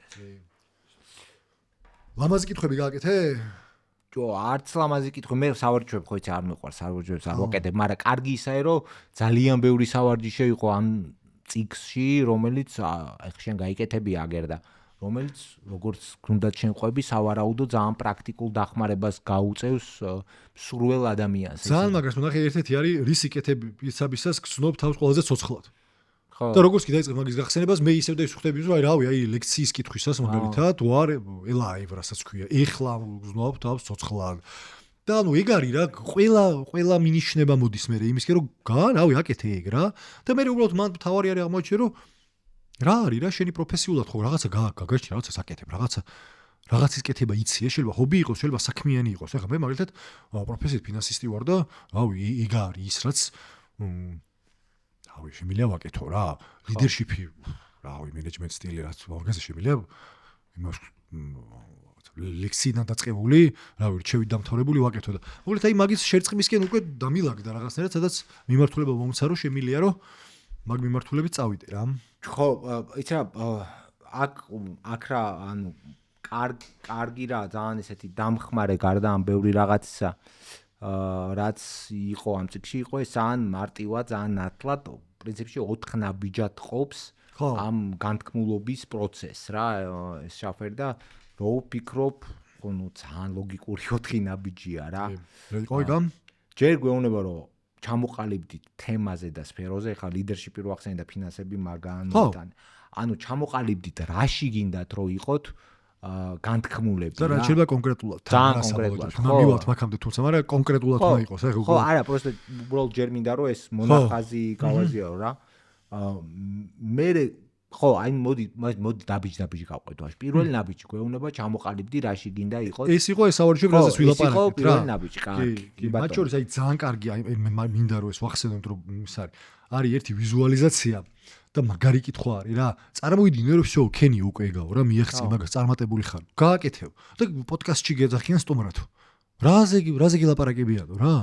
Speaker 1: ლამაზი კითხვები გააკეთე?
Speaker 2: ჯო, არც ლამაზი კითხვა, მე სავარჯიშოებ ხო იცი არ მიყვარს, სავარჯიშოებს არ ვაკეთებ, მაგრამ კარგი ისაა, რომ ძალიან ბევრი სავარჯიშო იყო ამ წიგნში, რომელიც ეხლა შენ გაიკეთები აგერ და რომელიც როგორც გუნდაც შენყვები სავარაუდო ძალიან პრაქტიკულ დახმარებას გაუწევს სრულ ადამიანს.
Speaker 1: ძალიან მაგრას მონახე ერთ-ერთი არის რის იკეთები ისაბისას გცნობ თავს ყველაზე ცოცხლად. და როგორც კი დაიწყე მაგის გახსენებას, მე ისევ და ის ხვდები, რომ აი ლექციის კითხვისას მაგალითად, ვარ live რასაც ქვია, ეხლა გზნობ თავს ცოცხლად. და ანუ ეგ არის რა, ყველა მინიშნება მოდის მე იმისკენ რომ რავი აკეთე ეგ რა. და მე უბრალოდ მან თავარი არის აღმოჩნე რომ რა არის რა შენი პროფესიულად ხო რაღაცა გაგარჩი რაღაცას აკეთებ რაღაცის კეთება იცი შეიძლება ჰობი იყოს შეიძლება საქმიანი იყოს ეხლა მე მაგალითად პროფესიით ფინანსისტი ვარ და რავი ეგ არის ის რაც რავი შემიძლია ვაკეთო რა ლიდერშიპი რავი მენეჯმენტ სტილი რაც მაგაზე შემიძლია იმას ლექსიდან დაწყებული რავი რჩევით დამთავრებული ვაკეთო და მოკლედ აი მაგის შერწყმისკენ უკვე დამილაგდა რაღაცნაირად სადაც მიმართულება მომცა რომ შემიძლია რომ მაგ მიმართულებით წავიდე რა
Speaker 2: ხო, იცი რა, აქ რა, ანუ კარგი რა, ძალიან ესეთი დამხმარე გარდა ამ ბევრი რაღაცისა, რაც იყო ამ წიგნში, იყო ეს ძალიან მარტივად, ძალიან ნათლად, პრინციპში 4 ნაბიჯად ყოფს ამ განთქმულობის პროცესს რა, ეს შაფერი და რო ვფიქრობ, ხო, ნუ ძალიან ლოგიკური 4 ნაბიჯია რა.
Speaker 1: იყო ეგამ?
Speaker 2: ჯერ გვეუბნება რომ ჩამოყალიბდით თემაზე და სფეროზე, ეხლა ლიდერშიპი რო ახსენე და ფინანსები მაგანთან. ანუ ჩამოყალიბდით რაში გინდათ რომ იყოთ, განთქმულები
Speaker 1: და რა შეიძლება კონკრეტულად
Speaker 2: ძალიან კონკრეტულად
Speaker 1: მივიღოთ მაგამდე თუმცა მაგრამ კონკრეტულად უნდა იყოს ეხლა
Speaker 2: ხო არა პროსტო უბრალოდ ჯერ მინდა რომ ეს მონახაზი გავაზიარო რა მე ხო აი მოდი დაბიჯი გავყვეთ ვაშ პირველი ნაბიჯი გვეუბნება ჩამოყალიბდი რაში გინდა იყოს
Speaker 1: ეს იყო ეს სავარჯიშო რაზეც ვილაპარაკეთ რა
Speaker 2: პირველი ნაბიჯი კარგი
Speaker 1: მათ შორის აი ძალიან კარგი აი მე მინდა რომ ეს ვახსენოთ რომ ის არის ერთი ვიზუალიზაცია და მაგარი კითხვა არის რა წარმოვიდინე რომ всё ქენი უკვე ეგაო რა მიაღწი მაგას წარმატებული ხარ გააკეთებ და პოდკასტში გეძახიან სტუმრათო რაზე გილაპარაკებიანო რა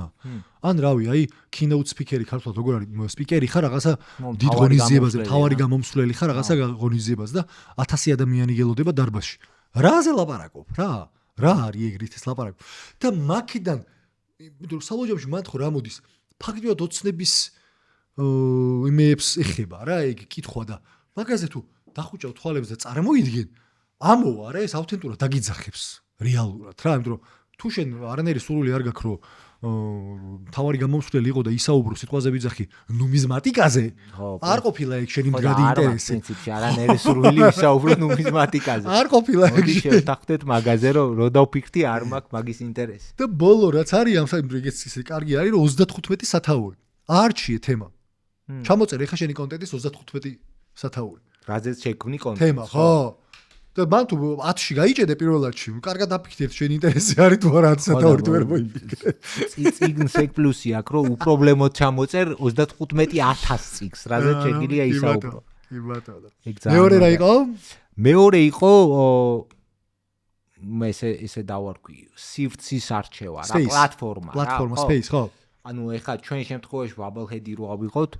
Speaker 1: ან რავი აი keynote speaker-ი ქართულად როგორ არის სპიკერი ხარ რაღაცა დიდ ღონისძიებაზე მთავარი გამომსვლელი ხარ რაღაცა ღონისძიებაზე და 1000 ადამიანი გელოდება დარბაზში რაზე ლაპარაკობ რა არის ეგრით ეს ლაპარაკობ და მაქედან სალოჯამში მათ ხო რა მოდის ფაქტობრივად ოცნების იმეებს ეხება რა ეგ კითხვა და მაგაზე თუ დახუჭავ თვალებს და წარმოიდგენ ამოვა რა ეს ავთენტურად დაგიძახებს რეალურად რა იმიტომ რომ თუ შენ არანაირი სურვილი არ გაქვს რომ თავარი გამომსვლელი იყო და ისაუბრო სიტყვაზე ვიძახი ნუმიზმატიკაზე არ ყოფილა ეგ შენი მდგრადი ინტერესი
Speaker 2: პრინციპში არანაირი სურვილი ისაუბრო ნუმიზმატიკაზე
Speaker 1: არ ყოფილა ეგ
Speaker 2: შევთანხმდეთ მაგაზე რომ დავფიქრდი არ მაქვს მაგის ინტერესი
Speaker 1: და ბოლო რაც არის ამ ეგეც ისე კარგი არის რომ 35 სათაური არჩიე თემა ჩამოწერე ხა შენი კონტენტის 35 სათაური
Speaker 2: რაზეც შექმნი კონტენტი
Speaker 1: თემა ხო და მან თუ 10-ში გაიჭედე პირველ რიგში კარგად აფიქრეთ შენი ინტერესი არის თუ არა 10 სათაური თუ ვერ მოიფიქრე
Speaker 2: წიგნს ეგ პლუსი აქვს რომ უპრობლემოდ ჩამოწერ 35000 წიგს რაზეც შეგიძლია ისაუბრო
Speaker 1: კი ბატონო
Speaker 2: მეორე
Speaker 1: რა იყო
Speaker 2: მეორე იყო მე ესე დავარქვი სივრცის არჩევა რა
Speaker 1: პლატფორმა space ხო
Speaker 2: ანუ ეხლა ჩვენ შემთხვევაში Bubblehead-ი რო ავიღოთ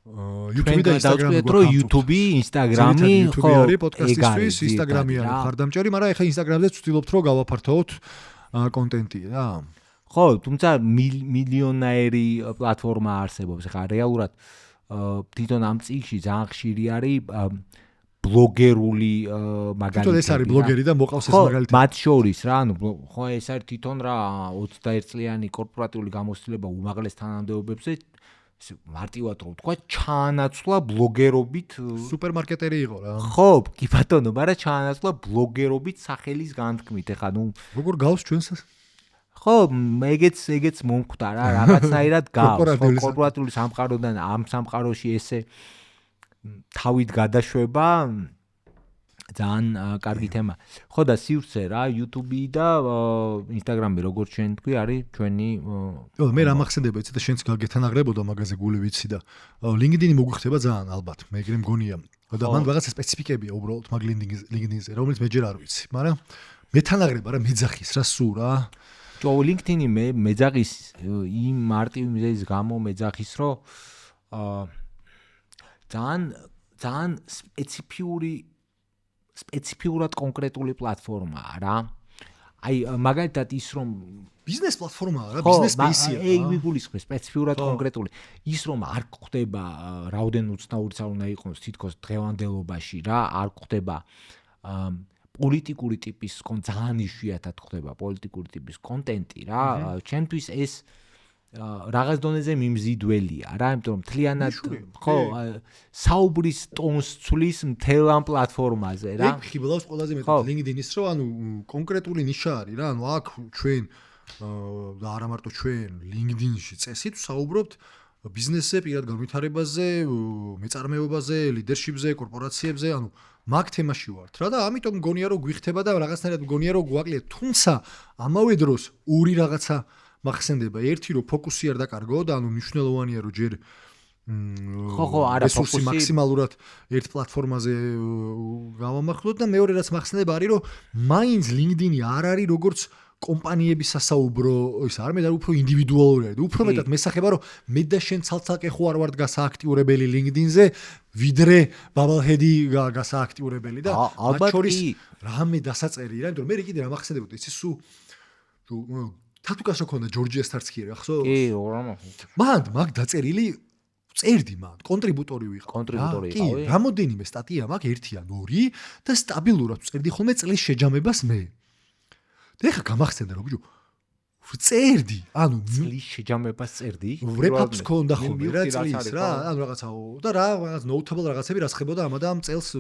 Speaker 1: YouTube და Instagram-ი
Speaker 2: გვაქვს YouTube-ი, Instagram-ი,
Speaker 1: ხო, არის პოდკასტისთვის, Instagram-ი არის ხარდამჭერი, მაგრამ ეხლა Instagram-ზე ვცდილობთ რომ გავაფართოვოთ კონტენტი რა.
Speaker 2: ხო, თუმცა მილიონაერი პლატფორმა არსებობს. ეხლა რეალურად თვითონ ამ წიგნში ძალიან ხშირი არის ბლოგერული მაგალითები.
Speaker 1: თვითონ ეს არის ბლოგერი და მოყავს ეს მაგალითი.
Speaker 2: მათ შორის რა, ანუ ხო ეს არის თვითონ რა 21 წლიანი კორპორატიული გამოცდილება უმაღლეს თანამდებობებზე მარტივად რო ვთქვა, ჩაანაცვლა ბლოგერობით
Speaker 1: სუპერმარკეტერი იყო რა.
Speaker 2: ხო, კი ბატონო, მაგრამ ჩაანაცვლა ბლოგერობით სახელის განთქმით. ეხლა ნუ
Speaker 1: როგორ გავს ჩვენს
Speaker 2: ხო, ეგეც მომხვდა რა, რაღაცნაირად გავს კორპორატიული სამყაროდან ამ სამყაროში ესე თავით გადაშვება ძალიან კარგი თემა. ხო და სივრცე რა, YouTube-ი და Instagram-ი როგორც ჩვენ თქვი არის ჩვენი
Speaker 1: მე რა მახსენდება იცი და შენც გაგეთანაღრებოდა მაგაზე გული ვიცი და LinkedIn-ი მოგვიხდება ძალიან ალბათ. მე ეგრე მგონია. და მან რაღაცა სპეციფიკებია უბრალოდ მაგ LinkedIn-ზე, რომელიც მე ჯერ არ ვიცი, მაგრამ მეთანაღრება რა მეძახის რა სულ რა.
Speaker 2: LinkedIn-ი მეძახის იმ მარტივი მიზეზის გამო მეძახის რომ ძალიან სპეციფიურად კონკრეტული პლატფორმაა რა. აი მაგალითად ის რომ
Speaker 1: ბიზნეს პლატფორმაა რა, ბიზნეს სპეისია.
Speaker 2: ეგ მიგულისხმე სპეციფიურად კონკრეტული. ის რომ არ გვხდება რაოდენ უცნაურიც არ უნდა იყოს თითქოს დღევანდელობაში რა, არ გვხდება პოლიტიკური ტიპის ძალიან იშვიათად ხდება პოლიტიკური ტიპის კონტენტი რა. ჩვენთვის ეს რაღაც დონეზე მიმზიდველია რა, იმიტომ რომ მთლიანად ხო საუბრის ტონს ცვლის მთელ ამ პლატფორმაზე რა.
Speaker 1: ეგ ხიბლავს ყველაზე მეტად LinkedIn-ის რომ ანუ კონკრეტული ნიშა არის რა, ანუ აქ ჩვენ და არა მარტო ჩვენ LinkedIn-ში წესით საუბრობთ ბიზნესზე, პირად განვითარებაზე, მეწარმეობაზე, ლიდერშიპზე, კორპორაციებზე, ანუ მაგ თემაში ვართ რა და ამიტომ მგონია რომ გვიხდება და რაღაცნაირად მგონია რომ გვაკლია, თუმცა ამავე დროს ორი რაღაცა მახსენდება. ერთი რომ ფოკუსი არ დაკარგო და ანუ მნიშვნელოვანია რომ ჯერ
Speaker 2: ხო არა
Speaker 1: რესურსი მაქსიმალურად ერთ პლატფორმაზე გავამახვილოთ და მეორე რაც მახსენდება არის რომ მაინც LinkedIn-ი არ არის როგორც კომპანიების სასაუბრო ის არ მე და უფრო ინდივიდუალური არის. უფრო მეტად მესახება რომ მე და შენ ცალ-ცალკე ხო არ ვართ გასააქტიურებელი LinkedIn-ზე, ვიდრე Bubblehead-ი გასააქტიურებელი და მათ შორის რამე დასაწერი რა, იმიტომ რომ მე კიდე რა მახსენდებოდა იცი სულ თათუკას რო ქონდა ჯორჯია სტარცკი რა ხო?
Speaker 2: კი, რა
Speaker 1: მან მაგ დაწერილი წერდი მან, კონტრიბუტორი ვიყავ.
Speaker 2: კონტრიბუტორი
Speaker 1: კი, რამოდენიმე სტატია მაგ 1 ან 2 და სტაბილურად წერდი ხოლმე წლის შეჯამებას მე. და ეხა გამახსენდა რომ ბიჭო წერდი, ანუ
Speaker 2: წლის შეჯამებას წერდი.
Speaker 1: რეპაპს ქონდა ხოლმე რა წლის რა, ანუ რაღაცა და რაღაც notable რაღაცები რა ხებოდა ამ წელს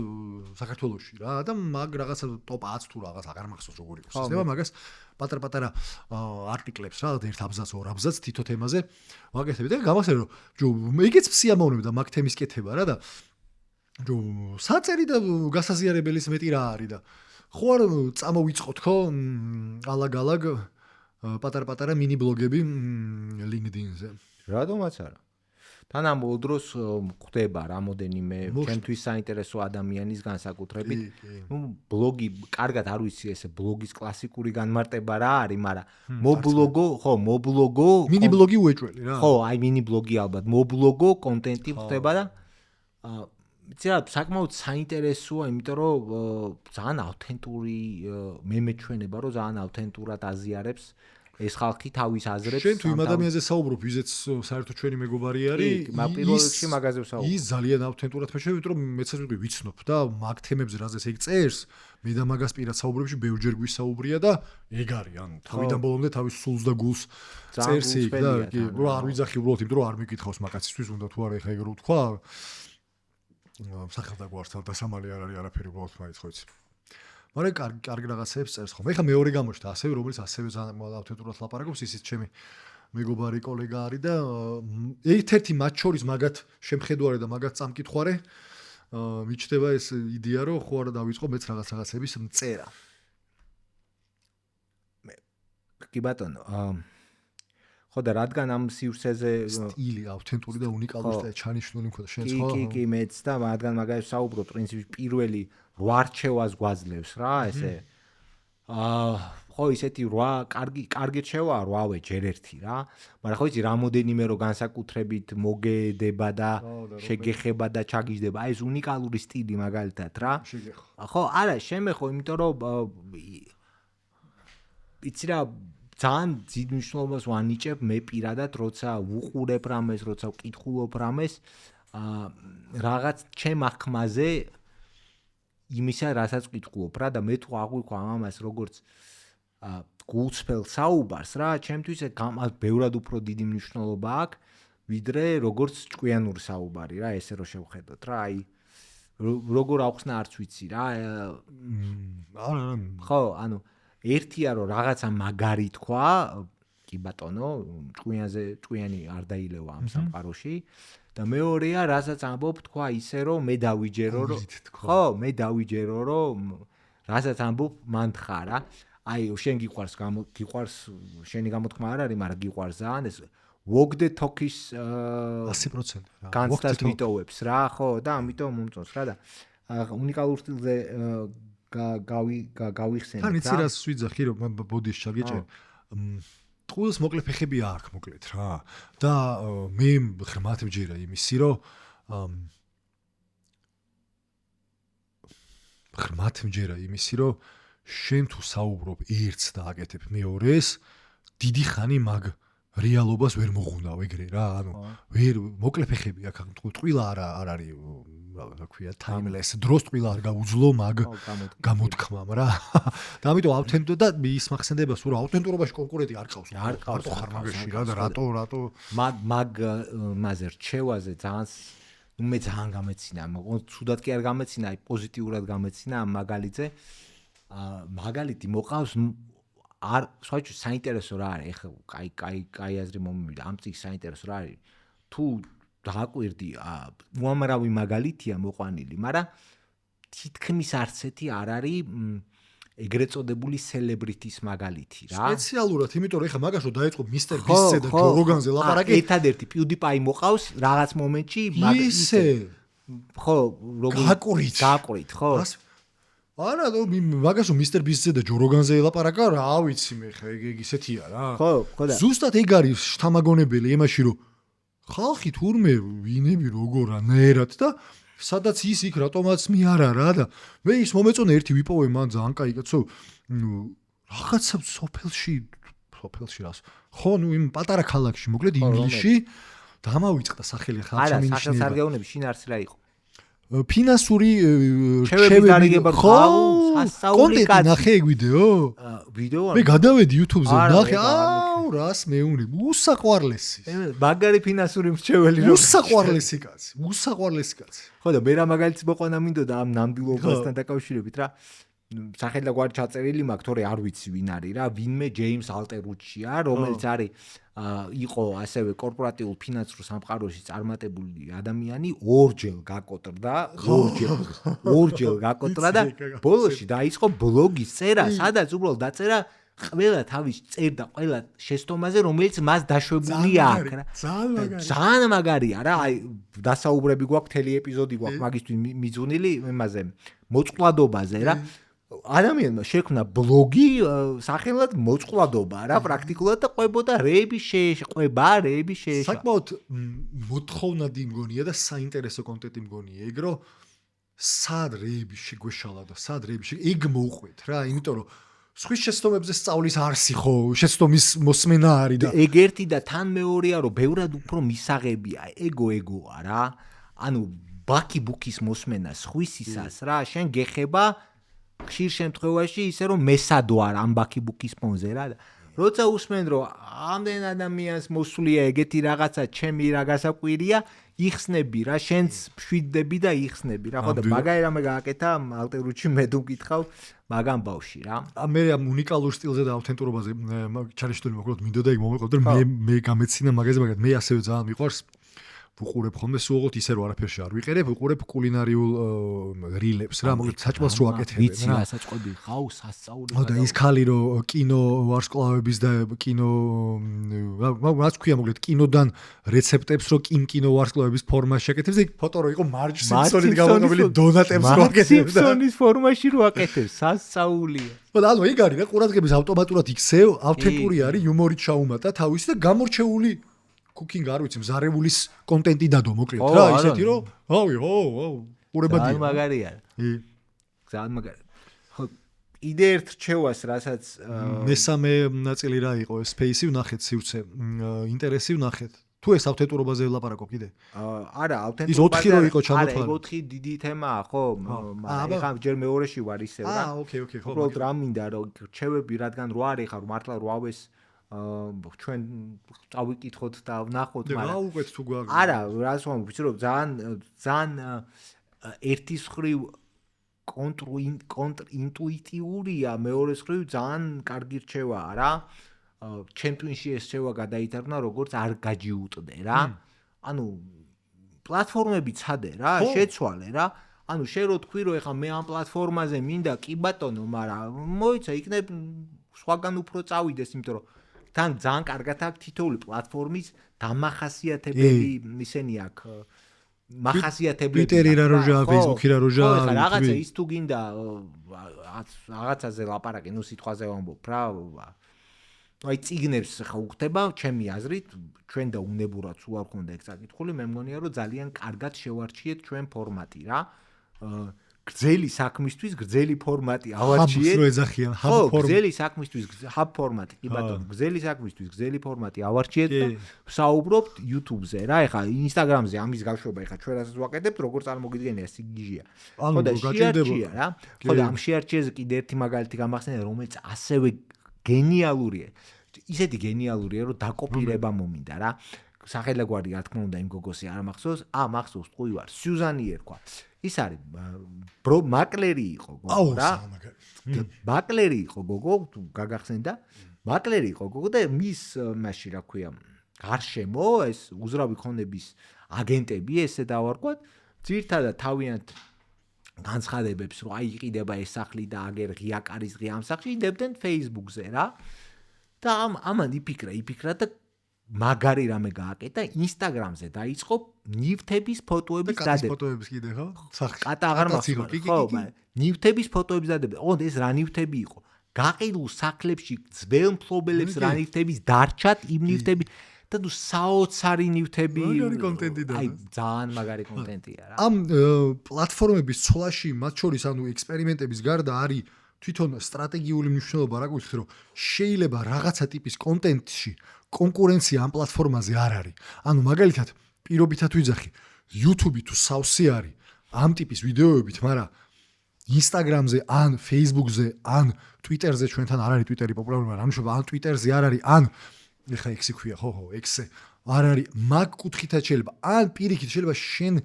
Speaker 1: საქართველოში რა და მაგ რაღაცა top 10 თუ რაღაც აღარ მახსოვს როგორი იყო სისტემა, მაგას პატარ-პატარა არტიკლებს რა ერთ აბზაც, ორ აბზაც თითო თემაზე ვაკეთებ და გამახსენე რომ ეგეც სიამოვნებდა მაგ თემის კეთება რა და საწერი და გასაზიარებელის მეტი რა არის და ხო არ წამოვიწყოთ ხო ალაგ-ალაგ პატარ-პატარა მინი ბლოგები LinkedIn-ზე.
Speaker 2: რატომაც არა. თან ამ ბოლო დროს ხდება რამოდენიმე ჩემთვის საინტერესო ადამიანის განსაკუთრებით. ბლოგი, კარგად არ ვიცი ესე ბლოგის კლასიკური განმარტება რა არის, მაგრამ მობლოგო,
Speaker 1: მინი ბლოგი უეჭველი რა.
Speaker 2: ხო, აი მინი ბლოგი ალბათ, მობლოგო კონტენტი ხდება და იცი რა, საკმაოდ საინტერესოა, იმიტომ რომ ძალიან ავთენტური მე მეჩვენება, რომ ძალიან ავთენტურად აზიარებს ეს ხალხი თავის აზრებს.
Speaker 1: შენ თუ იმ ადამიანზე საუბრობ, ვიზეც საერთოდ ჩვენი მეგობარი არის,
Speaker 2: პირველ რიგში მაგაზე ვსაუბრობ.
Speaker 1: ის ძალიან ავთენტურად მეჩვენებს, რომ მეც ვიყვი ვიცნობ და მაგ თემებზე რაზეც ეგ წერს, მე და მაგას პირად საუბრებში ბევრჯერ გვისაუბრია და ეგ არის, ანუ თავიდან ბოლომდე თავის სულს და გულს წერს იქ და კი, რა არ ვიძახი უბრალოდ იმიტომ რომ არ მეკითხავს მაგაცისთვის, უნდა თუ არა ეხა ეგ რო თქვა. სახელდაგვართან დასამალი არ არის არაფერი უბრალოდ მაინც ხო იცი. მაგრამ კარგი რაღაცებს წერს ხოლმე. ეხლა მეორე გამოჩნდა ასევე, რომელიც ასევე ძალიან ავთენტურად ლაპარაკობს, ისიც ჩემი მეგობარი კოლეგა არის და ერთ-ერთი მათ შორის მაგათ შემხედვარე და მაგათ წამკითხვარე მიჩნდება ეს იდეა, რომ ხო არა დავიწყო მეც რაღაცების მწერა.
Speaker 2: კი ბატონო, ხო და რადგან ამ სივრცეზე
Speaker 1: სტილი ავთენტური და უნიკალური და ჩანიშნული მქონდა შენც ხო?
Speaker 2: კი, მეც და რადგან მაგას საუბრობ, პრინციპში პირველი 8 არჩევას გვაძლევს რა, ესე. ხო, ისეთი 8 კარგი რჩევა 8-ვე ჯერ ერთი რა. მაგრამ ხო იცი, რამოდენიმე რო განსაკუთრებით მოგედება და შეგეხება და ჩაგიждდება. აი ეს უნიკალური სტილი მაგალითად რა. ხო, არა, შემეხო, იმიტომ რომ იცი რა ძალიან დიდ მნიშვნელობას ვანიჭებ მე პირადად, როცა ვუყურებ რამეს, როცა ვკითხულობ რამეს, რაღაც ჩემ ახმაზე იმისა, რასაც ვკითხულობ რა და მე თუ აღვიქვა ამას როგორც გულწრფელ საუბარს რა, ჩემთვის ამას ბევრად უფრო დიდი მნიშვნელობა აქვს, ვიდრე როგორც ჭკვიანური საუბარი რა, ესე რო შევხედოთ რა, აი როგორ აუხსნა არც ვიცი რა.
Speaker 1: არა,
Speaker 2: ხო, ანუ ერთია რომ რაღაცა მაგარი თქვა, კი ბატონო, ჭკვიანი არ დაილევა ამ სამყაროში და მეორეა, რასაც ამბობ თქვა ისე რომ მე დავიჯერო რომ ხო, მე დავიჯერო რომ რასაც ამბობ მან თხა რა. აი შენ გიყვარს შენი გამოთქმა არ არის, მაგრამ გიყვარს ძალიან ეს walk the talk-ის
Speaker 1: 100% რა.
Speaker 2: განცდას მიტოვებს რა, ხო და ამიტომ მომწონს რა და უნიკალურ სტილზე გავიხსენებ რა.
Speaker 1: თან იცი რას ვიძახი რომ ბოდიში ჩაგეჭერ. ტყუილს მოკლე ფეხები აქვს მოკლედ რა. და მე ღრმად მჯერა იმისი რომ შენ თუ საუბრობ ერთს და აკეთებ მეორეს, დიდი ხანი მაგ რეალობას ვერ მოღუნავ ეგრე რა, ანუ ვერ მოკლე ფეხები აქვს, ტყუილა არ არის, რა ქვია, timeless, დროს ტყუილა არ გაუძლო მაგ გამოთქმამ რა. და ამიტომ ავთენტო და ის მახსენდება სულ ავთენტურობაში კონკურენტი არ ყავს. არ ხარ მაგაში რა და რატო
Speaker 2: მაზე რჩევაზე ძალიან მე ძალიან გამეცინა, ცუდად კი არ გამეცინა, აი პოზიტიურად გამეცინა ამ მაგალითზე. მაგალითი მოყავს არ სხვაჩუ საინტერესო რა არის, ეხლა კაი აზრი მომივიდა, ამ წიგს საინტერესო რა არის. თუ დააკვირდი, უამრავი მაგალითია მოყვანილი, მაგრამ თითქმის არც ერთი არ არის ეგრეთ წოდებული celebrity-ის მაგალითი რა.
Speaker 1: სპეციალურად, იმიტომ რომ ეხლა მაგას რო დაიწყო Mr. Beast-ზე და Joe Rogan-ზე ლაპარაკი,
Speaker 2: ერთადერთი PewDiePie მოყავს რაღაც მომენტში,
Speaker 1: ისე
Speaker 2: ხო, როგორ გააკვირით, ხო?
Speaker 1: არა, მაგას რომ Mr. Beast-ზე და Joe Rogan-ზე ლაპარაკა, რა ვიცი მე ხა ეგ ისეთია რა.
Speaker 2: ხო და
Speaker 1: ზუსტად ეგ არის შთამაგონებელი იმაში რომ ხალხი თურმე ვინები როგორ ანერად და სადაც ის იქ რატომაც მე არა რა და მე ის მომეწონა ერთი ვიპოვე მან ძალიან კაი კაცო რაღაცა სოფელში რას ხო ნუ იმ პატარა ქალაქში მოკლედ ინგლისში დამავიწყდა სახელი ხალხი
Speaker 2: არა სახელსარგეუნები შინ არც რა იყო
Speaker 1: ფინანსური
Speaker 2: რჩევები ხო
Speaker 1: კონტენტი ნახე ეგ ვიდეო?
Speaker 2: ვიდეო
Speaker 1: მე გადავედი YouTube-ზე, ნახე, რას მეუნი, უსაყვარლესი.
Speaker 2: მაგარი ფინანსური მრჩეველი რო.
Speaker 1: უსაყვარლესი კაცი.
Speaker 2: ხო და მე რა მაგალითს მოყვანა მინდოდა ამ ნამდვილობასთან დაკავშირებით რა. სახელი და გვარი ჩაწერილი მაქვს, თორე არ ვიცი ვინ არის რა, ვინმე ჯეიმს ალტერუჩია, რომელიც არის იყო ასევე კორპორატიულ ფინანსურ სამყაროში წარმატებული ადამიანი, ორჯერ გაკოტრა და ბოლოში დაიწყო ბლოგის წერა, სადაც უბრალოდ დაწერა ყველა თავის წერდა ყველა შეცდომაზე, რომელიც მას დაშვებული აქვს რა. ძალიან მაგარია რა, აი დასაუბრები გვაქვს, მთელი ეპიზოდი გვაქვს მაგისთვის მიძღვნილი იმაზე, მოწყვლადობაზე რა. ადამიანმა შექმნა ბლოგი სახელად მოწყვლადობა რა პრაქტიკულად და ყვებოდა რეების შეეშვა.
Speaker 1: საკმაოდ მოთხოვნადი მგონია და საინტერესო კონტენტი მგონია ეგ რომ სად რეები შეგვეშალა და სად რეები ეგ მოუყვეთ რა იმიტომ რომ სხვის შეცდომებზე სწავლის არსი ხო შეცდომის მოსმენა არის და
Speaker 2: ეგ ერთი და თან მეორეა რომ ბევრად უფრო მისაღებია ეგოა რა ანუ ბაკი ბუკის მოსმენა სხვისისას რა შენ გეხება ხშირ შემთხვევაში ისე რომ მესადვარ ამ ბაკი ბუკის ფონზე რა და როცა უსმენ რომ ამდენ ადამიანს მოსულია ეგეთი რაღაცა ჩემი რა გასაკვირია იხსნები რა შენც მშვიდდები და იხსნები რა ხო და მაგარი რამე გააკეთა ალტერუჩი მე თუ მკითხავ მაგამ ბავში რა
Speaker 1: მე ამ უნიკალურ სტილზე და ავთენტურობაზე ჩარიშტული მოკლედ მინდოდა იქ მომეყოთ რომ მე გამეცინა მაგაზე მაგრამ მე ასევე ძალიან მიყვარს ვუყურებ ხოლმე სულღოთ ისე რომ არაფერში არ ვიყერებ ვუყურებ კულინარიულ რილებს რა მოკლედ საჭმელს რო აკეთებენ რა
Speaker 2: ვიცი რა საჭყვები ხავს სასწაული
Speaker 1: და ის ხალი რომ კინო ვარსკვლავების და კინო რაც ქვია მოკლედ კინოდან რეცეპტებს რო კინო ვარსკვლავების ფორმაში აკეთებს და ფოტო რო იყო მარჯ სიმპსონის გამოყენებული დონატებს რო აკეთებს
Speaker 2: სიმპსონის ფორმაში რო აკეთებს სასწაულია
Speaker 1: და ანუ ეგ არის რა ყურადღების ავტომატურად იქცევ ავთენტური არის იუმორით ჩაუმატა თავისი და გამორჩეული cooking არ ვიცი მზარეულის კონტენტი დადო მოკლედ რა ისეთი რომ ავი ყურებადია
Speaker 2: ძალიან მაგარია ძალიან მაგარი ხო იდე ერთ რჩევას რასაც
Speaker 1: მესამე ნაწილი რა იყო space-ი ვნახეთ სივრცე ინტერესი ვნახეთ თუ ეს ავთენტურობაზე ვლაპარაკობ კიდე
Speaker 2: არა
Speaker 1: ავთენტურობაზე ის 4 რო იყო ჩამოთვალე
Speaker 2: არა 4 დიდი თემაა ხო მაგრამ ეხლა ჯერ მეორეში ვარ ისევ რა
Speaker 1: ოკეი ხო
Speaker 2: უბრალოდ რა მინდა რომ რჩევები რადგან რო არის ხარ მართლა რო ავეს ჩვენ წავიკითხოთ და ვნახოთ
Speaker 1: მაგრამ რა უყვეთ თუ გვაქვს
Speaker 2: არა რას ვამბობ ვიცი რომ ძალიან ერთის ხრივ კონტრინტუიტიურია მეორეს ხრივ ძალიან კარგი რჩევაა რა ჩემპიონში ეს რჩევა გადაითარგმნა როგორც არ გაჯიუტდე რა ანუ პლატფორმები ცადე რა შეცვალე რა ანუ შენ რო თქვი რომ ეხლა მე ამ პლატფორმაზე მინდა კი ბატონო მაგრამ მოიცა იქნებ სხვაგან უფრო წავიდეს იმიტომ რომ თან ძალიან კარგად აქვს თითოეული პლატფორმის დამახასიათებელი ისენი აქვს მახასიათებლები
Speaker 1: Twitter-ი რა როჟა, Facebook-ი რა როჟა
Speaker 2: რაღაცა ის თუ გინდა რაღაცაზე ლაპარაკი ნუ სიტყვაზე ვამბობ რა აი ციგნებს ხა უხდება ჩემი აზრით ჩვენ და უნებურად სულ არ ხონდა ეგ საკითხული მე მგონია რომ ძალიან კარგად შევარჩიეთ ჩვენ ფორმატი რა გრძელი საქმისთვის გრძელი ფორმატი ავარჩიეთ.
Speaker 1: ხო,
Speaker 2: გრძელი საქმისთვის ჰაბ ფორმატი, კი ბატონო, გრძელი საქმისთვის გრძელი ფორმატი ავარჩიეთ და ვსაუბრობთ YouTube-ზე რა, ეხლა Instagram-ზე ამის გავშვება, ეხლა ჩვენ რასაც ვაკეთებთ, როგორ წარმოგიდგენია სიგიჟია. ხო და შეარჩია რა. ხო და ამ შეარჩიეზე კიდე ერთი მაგალითი გამახსენე, რომელიც ასევე გენიალურია. ისეთი გენიალურია, რომ დაკოპირება მომინდა რა. სახელაგვარი რა თქმა უნდა იმ გოგოსი არ მახსოვს, მახსოვს თქვი ვარ, სიუზანი ერქვა. ის არის მაკლერი იყო გოგო რა. მაკლერი იყო გოგო, თუ გაგახსენდა. მაკლერი იყო გოგო და მის მასში რა ქვია, გარშემო ეს უზრავი ქონების აგენტები ესე დავარქვათ, ძირთადად თავიანთ განცხადებებს, რომ აი იყიდება ეს სახლი და აგერ ღია კარის ღია ამ სახლში იდებდნენ Facebook-ზე რა. და ამან იფიქრა და მაგარი რამე გააკეთა Instagram-ზე დაიწყო ნივთების ფოტოების დადება.
Speaker 1: ფოტოების კიდე ხო? სახში.
Speaker 2: კატა აღარ მახსოვს. ხო, ნივთების ფოტოების დადება. ო, ეს რა ნივთები იყო? გაყიდულ სახლებში ძველ მფლობელებს რა ნივთების დარჩათ იმ ნივთები და თუ საოცარი ნივთები.
Speaker 1: მაგარი კონტენტი და.
Speaker 2: აი, ძალიან მაგარი კონტენტია რა.
Speaker 1: ამ პლატფორმების ცვლაში მათ შორის ანუ ექსპერიმენტების გარდა არის თვითონ სტრატეგიული მნიშვნელობა რა გვიქით რომ შეიძლება რაღაცა ტიპის კონტენტში კონკურენცია ამ პლატფორმაზე არ არის. ანუ მაგალითად პირობითად ვიძახი YouTube-ი თუ სავსე არის ამ ტიპის ვიდეოებით, მაგრამ Instagram-ზე, ან Facebook-ზე, ან Twitter-ზე ჩვენთან არ არის Twitter-ი პოპულარული, მაგრამ რამშობა ან Twitter-ზე არ არის, ან ეხლა X-ი ქვია, ხო, X-ზე არ არის, მაგ კუთხითაც შეიძლება, ან პირიქით შეიძლება შენ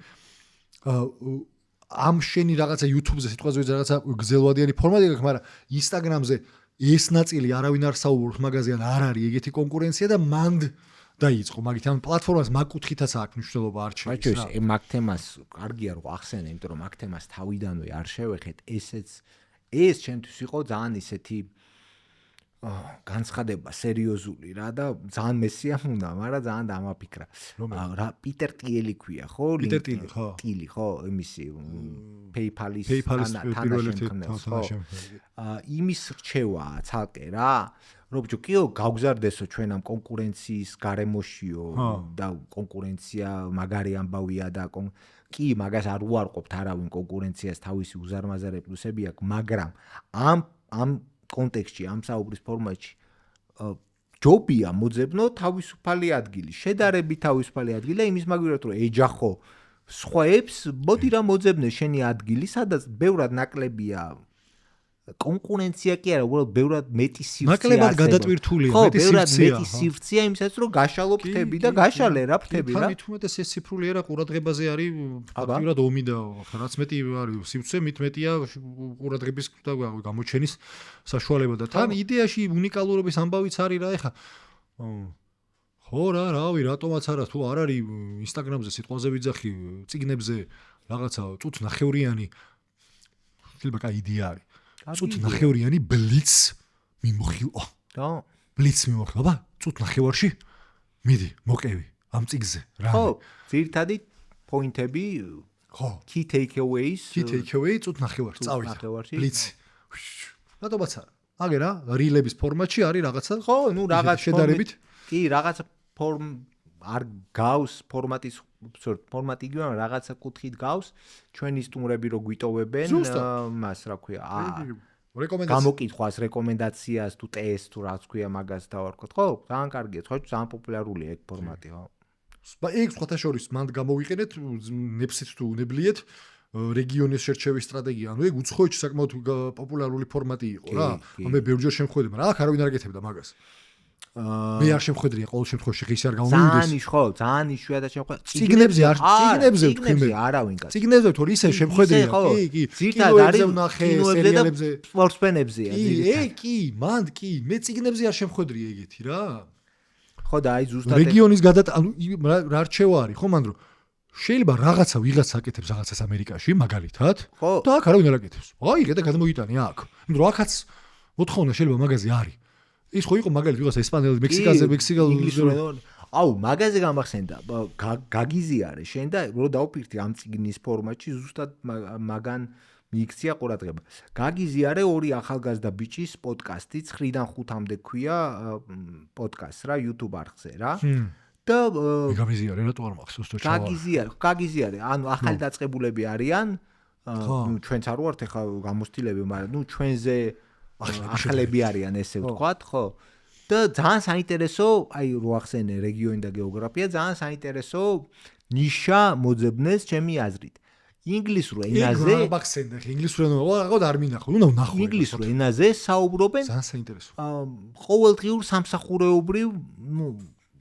Speaker 1: ამ შენი რაღაცა YouTube-ზე სიტყვაზე რაღაცა გზელვადიანი ფორმატი გაქვს, მაგრამ Instagram-ზე ეს ნაწილი არავინ არ საუბრობს მაგაზე, ან არ არის ეგეთი კონკურენცია და მანდ დაიწყო. მაგით ამ პლატფორმას მაგ კუთხითაც აქვს მნიშვნელობა არჩევის.
Speaker 2: აჩვენებს მაგ თემას კარგია რომ ახსენე, იმიტომ რომ მაგ თემას თავიდანვე არ შევეხეთ, ეს ჩემთვის იყო ძალიან ისეთი განცხადება სერიოზული რა და ძალიან მესიამუნა, მაგრამ ძალიან დამაფიქრა. რა პიტერ ტიელი ქვია, ხო?
Speaker 1: პიტერ ტილი, ხო.
Speaker 2: ტილი, ხო, იმისი PayPal-ის
Speaker 1: თანაშემქმნელს, ხო?
Speaker 2: იმის რჩევაა ცალკე რა. რომ ჯოკიო გავგზარდესო ჩვენ ამ კონკურენციის გარემოშიო და კონკურენცია მაგარი ამბავია და კი მაგას არ უარყოფთ არავინ კონკურენციას თავისი უზარმაზარი პლუსები აქვს, მაგრამ ამ კონტექსტში, ამ საუბრის ფორმატში ჯობია მოძებნო თავისუფალი ადგილი, შედარებით თავისუფალი ადგილი და იმის მაგალითად რომ ეჯახო სხვაებს, მოდი რა მოძებნე შენი ადგილი, სადაც ბევრად ნაკლებია კონკურენცია კი არა, უბრალოდ ბევრად მეტი სივრცე არსებობს.
Speaker 1: ნაკლებად გადატვირთულია, მეტი სივრცეა.
Speaker 2: ბევრად მეტი სივრცეა იმისათვის, რომ გაშალო ფრთები და გაშალე რა ფრთები რა.
Speaker 1: თუმცა ეს ციფრული ერა ყურადღებაზე არის ფაქტიურად ომი და რაც მეტი არის სივრცე, მით მეტია ყურადღების და გამოჩენის საშუალება და თან იდეაში უნიკალურობის ამბავიც არის რა ეხა. ხო რა, რავი, რატომაც არა, თუ არ არის Instagram-ზე სიტყვაზე ვიძახი, წიგნებზე რაღაცა წუთ ნახევრიანი შეიძლება კაი იდეა არის. წუთ ნახევრიანი ბლიც მიმოხილო. და ბლიც მიმოხილო, აბა, წუთ ნახევარში მიდი, მოყევი ამ წიგზე რა.
Speaker 2: ხო, ძირითადი პოინტები,
Speaker 1: ხო,
Speaker 2: key takeaways,
Speaker 1: წუთ ნახევარში წავიდა. ბლიცი. რატომაც არა. აგე რა, რილების ფორმატში არის რაღაცა.
Speaker 2: ხო, ნუ რაღაც
Speaker 1: შედარებით.
Speaker 2: კი, რაღაცა არ გავს ფორმატი იგივე, რაღაცა კუთხით გავს, ჩვენი სტუმრები რო გვიტოვებენ, მას რა ქვია, გამოკითხვას, რეკომენდაციას თუ ტესტ თუ რაც ქვია მაგას დავარქოთ, ხო? ძალიან კარგია, ხო, ძალიან პოპულარულია ეგ ფორმატი, ხო.
Speaker 1: ეგ სხვათა შორის მანდ გამოვიყენეთ, ნებსით თუ უნებლიეთ რეგიონის შერჩევის სტრატეგია. ანუ ეგ უცხოეთში საკმაოდ პოპულარული ფორმატი იყო რა. მე ბევრჯერ შემხვედი, მაგრამ აქ არავინ არ აკეთებდა მაგას. მე არ შემხვედრია ყოველ შემთხვევაში ხის არ გამომივიდეს.
Speaker 2: ძალიან იშვიათად შემხვედი.
Speaker 1: წიგნებზე
Speaker 2: არავინ კაც.
Speaker 1: წიგნებზე თუ ისე შემხვედრია, კი.
Speaker 2: ძირთადად არის კინოებზე და სპორტსმენებზეა
Speaker 1: ძირითადად. კი, მანდ კი, მე წიგნებზე არ შემხვედრია ეგეთი რა.
Speaker 2: ხო და აი ზუსტად
Speaker 1: რეგიონის ანუ რა რჩევა არის, ხო მანდ რომ შეიძლება რაღაცა ვიღაც აკეთებს რაღაცას ამერიკაში, მაგალითად, და აქ არავინ არ აკეთებს. აი, და გადმოიტანე აქ. იმიტომ რომ აქაც მოთხოვნა შეიძლება მაგაზე არის. ის ხო იყო მაგალითად ვიღაც ესპანელი, მექსიკაზე,
Speaker 2: ინგლისურად. აუ, მაგაზე გამახსენდა. გაგიზი არის შენ და რო დავფიქრდი ამ წიგნის ფორმატში ზუსტად მაგან მიიქცია ყურადღება. გაგიზი არის ორი ახალგაზრდა ბიჭის პოდკასტი 9-დან 5-მდე ქვია პოდკასტს რა YouTube არხზე რა. და
Speaker 1: გაგიზი არის რატო არ მახსოვს თუ
Speaker 2: გაგიზი არის. ანუ ახალი დაწყებულები არიან. ნუ ჩვენც არ ვართ ეხა გამოცდილები, მაგრამ ნუ ჩვენზე ახალები არიან ესე ვთქვათ, ხო? და ძალიან საინტერესო, აი რო ახსენე რეგიონი და გეოგრაფია, ძალიან საინტერესო ნიშა მოძებნეს ჩემი აზრით. ინგლისურ ენაზე
Speaker 1: ინგლისურ ენაზე არ მინახო, უნდა ვნახო.
Speaker 2: ინგლისურ ენაზე საუბრობენ
Speaker 1: ძალიან საინტერესო.
Speaker 2: ყოველდღიურ სამსახურეობრივ, ნუ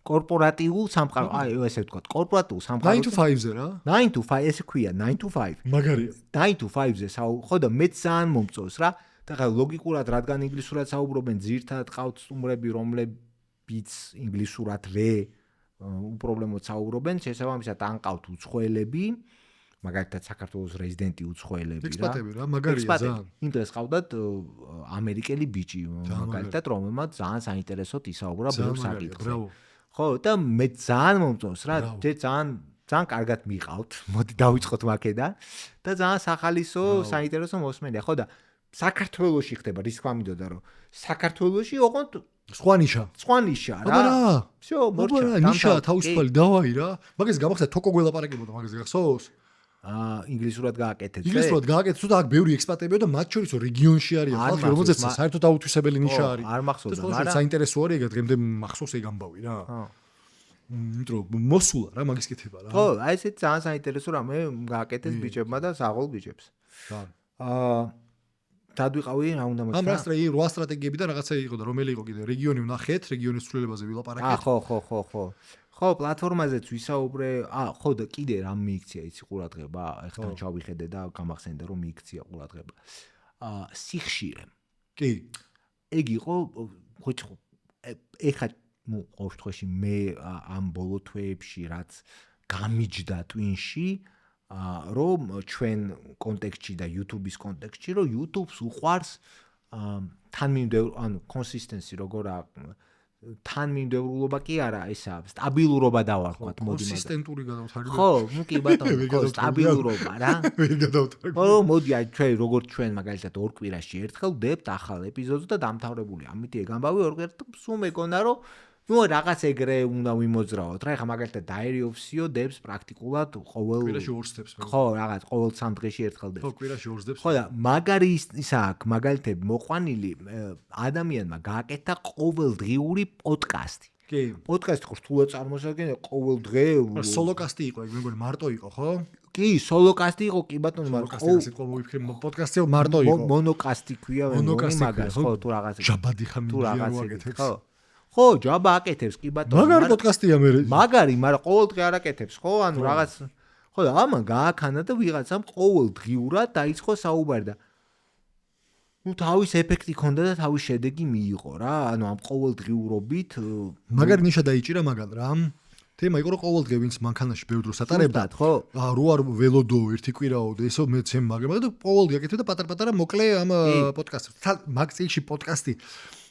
Speaker 2: კორპორატიულ სამყაროს, აი ესე ვთქვათ, კორპორატიულ სამყაროს
Speaker 1: 9 to 5-ზე რა.
Speaker 2: 9 to 5 ესე ქვია, 9 to 5.
Speaker 1: მაგარია.
Speaker 2: 9 to 5-ზე ხო და მეც ძალიან მომწონს რა. და ხა ლოგიკურად რადგან ინგლისურად საუბრობენ, ძირთადად ყავთ სტუმრები, რომლებიც ინგლისურადვე უპრობლემოდ საუბრობენ, შესაბამისად ან ყავთ უცხოელები, მაგალითად საქართველოს რეზიდენტი უცხოელები რა.
Speaker 1: ექსპატები რა, მაგარია ძალიან.
Speaker 2: იმდროს ყავდათ ამერიკელი ბიჭი, მაგალითად, რომელმაც ძალიან საინტერესოდ ისაუბრა ბევრ საკითხზე. ხო, და მე ძალიან მომწონს რა, ძალიან კარგად მიყავთ, მოდი დავიწყოთ მაქედან და ძალიან სახალისო, საინტერესო მოსმენია, ხო და საქართველოში ხდება, რის თქმა მინდოდა რომ საქართველოში ოღონდ
Speaker 1: სხვა ნიშა რა. აბა,
Speaker 2: всё, მორჩა.
Speaker 1: ნიშა თავისუფალი დავაი რა. მაგას გამახსენე თოკო გველაპარაკებოდა მაგას გახსოვს?
Speaker 2: ინგლისურად გააკეთეთ.
Speaker 1: ინგლისურად გააკეთეთ და აქ ბევრი ექსპატებია და მათ შორის რეგიონში არიან ხალხი, რომელზეც საერთოდ აუთვისებელი ნიშა არის.
Speaker 2: არ მახსოვს,
Speaker 1: მაგრამ საინტერესო არის ეგ დღემდე მახსოვს ეგ ამბავი რა. იმიტომ მოსულა რა მაგის კეთება რა.
Speaker 2: ხო, აი ესეც ძალიან საინტერესო რამე გააკეთეს ბიჭებმა და საღოლ ბიჭებს. დადვიყავი რა უნდა
Speaker 1: ამ რა 8 სტრატეგიებიდან რაღაცა იყო და რომელი იყო კიდე რეგიონი ვნახეთ, რეგიონის ცვლილებაზე ვილაპარაკეთ.
Speaker 2: ხო, პლატფორმაზეც ვისაუბრე. ხო და კიდე რამ მიიქცია იცი ყურადღება, ეხლა ჩავიხედე და გამახსენდა რომ მიიქცია ყურადღება. სიხშირე.
Speaker 1: კი.
Speaker 2: ეგ იყო ხო ეხლა ყოველ შემთხვევაში მე ამ ბოლო თვეებში რაც გამიჯდა ტვინში რომ ჩვენ კონტექსტში და YouTube-ის კონტექსტში რომ YouTube-ს უყვარს ანუ კონსისტენსი როგორ თანმიმდევრულობა კი არა ესა სტაბილურობა დავარქვათ მოდი
Speaker 1: კონსისტენტური გადავთარგმნო
Speaker 2: ხო ნუ კი ბატონო სტაბილურობა რა
Speaker 1: ვერ გადავთარგმნო
Speaker 2: ხო მოდი აი ჩვენ როგორც ჩვენ მაგალითად ორ კვირაში ერთხელ ვდებთ ახალ ეპიზოდს და დამთავრებული ამით ეგ ამბავი ორ კვირას სულ მეკონა რომ ნუ რაღაც ეგრე უნდა ვიმოძრავოთ რა ეხლა მაგალითად Diary of CEO დებს პრაქტიკულად ყოველ
Speaker 1: კვირაში 2 წუთს
Speaker 2: ხო რაღაც ყოველ 3 დღეში ერთხელ დებს
Speaker 1: ხო კვირაში 2 წუთს
Speaker 2: ხო და მაგარი ისა აქვს მაგალითები მოყვანილი ადამიანმა გააკეთა ყოველდღიური პოდკასტი
Speaker 1: კი
Speaker 2: პოდკასტი ხო რთულად წარმოსაგენ ყოველ დღე
Speaker 1: სოლოკასტი იყო ეგ მეგონი მარტო იყო ხო
Speaker 2: კი სოლოკასტი იყო კი ბატონო
Speaker 1: მაგრამ პოდკასტი მარტო იყო
Speaker 2: მონოკასტი ქვია მეგონი მაგას ხო თუ რაღაც
Speaker 1: ჯაბადი ხამი
Speaker 2: ხო ხო ჯაბა აკეთებს კი ბატონო
Speaker 1: მაგარი პოდკასტია მე
Speaker 2: მაგარი მაგრამ ყოველ დღე არ აკეთებს ხო ანუ რაღაც ხო და ამან გააქანა და ვიღაცამ ყოველდღიურად დაიწყო საუბარი და ნუ თავის ეფექტი ქონდა და თავის შედეგი მიიღო რა ანუ ამ ყოველდღიურობით
Speaker 1: მაგარი ნიშა დაიჭირა მაგალ რა თემა იყო რომ ყოველდღე ვინც მანქანაში ბევრ დროს ატარებდა
Speaker 2: ხო
Speaker 1: რო არ ველოდო ერთი კვირაო და ესო მე ცემ მაგრამ და ყოველდღე აკეთებდა პატარ-პატარა მოკლე ამ პოდკასტს მაგ წილში პოდკასტი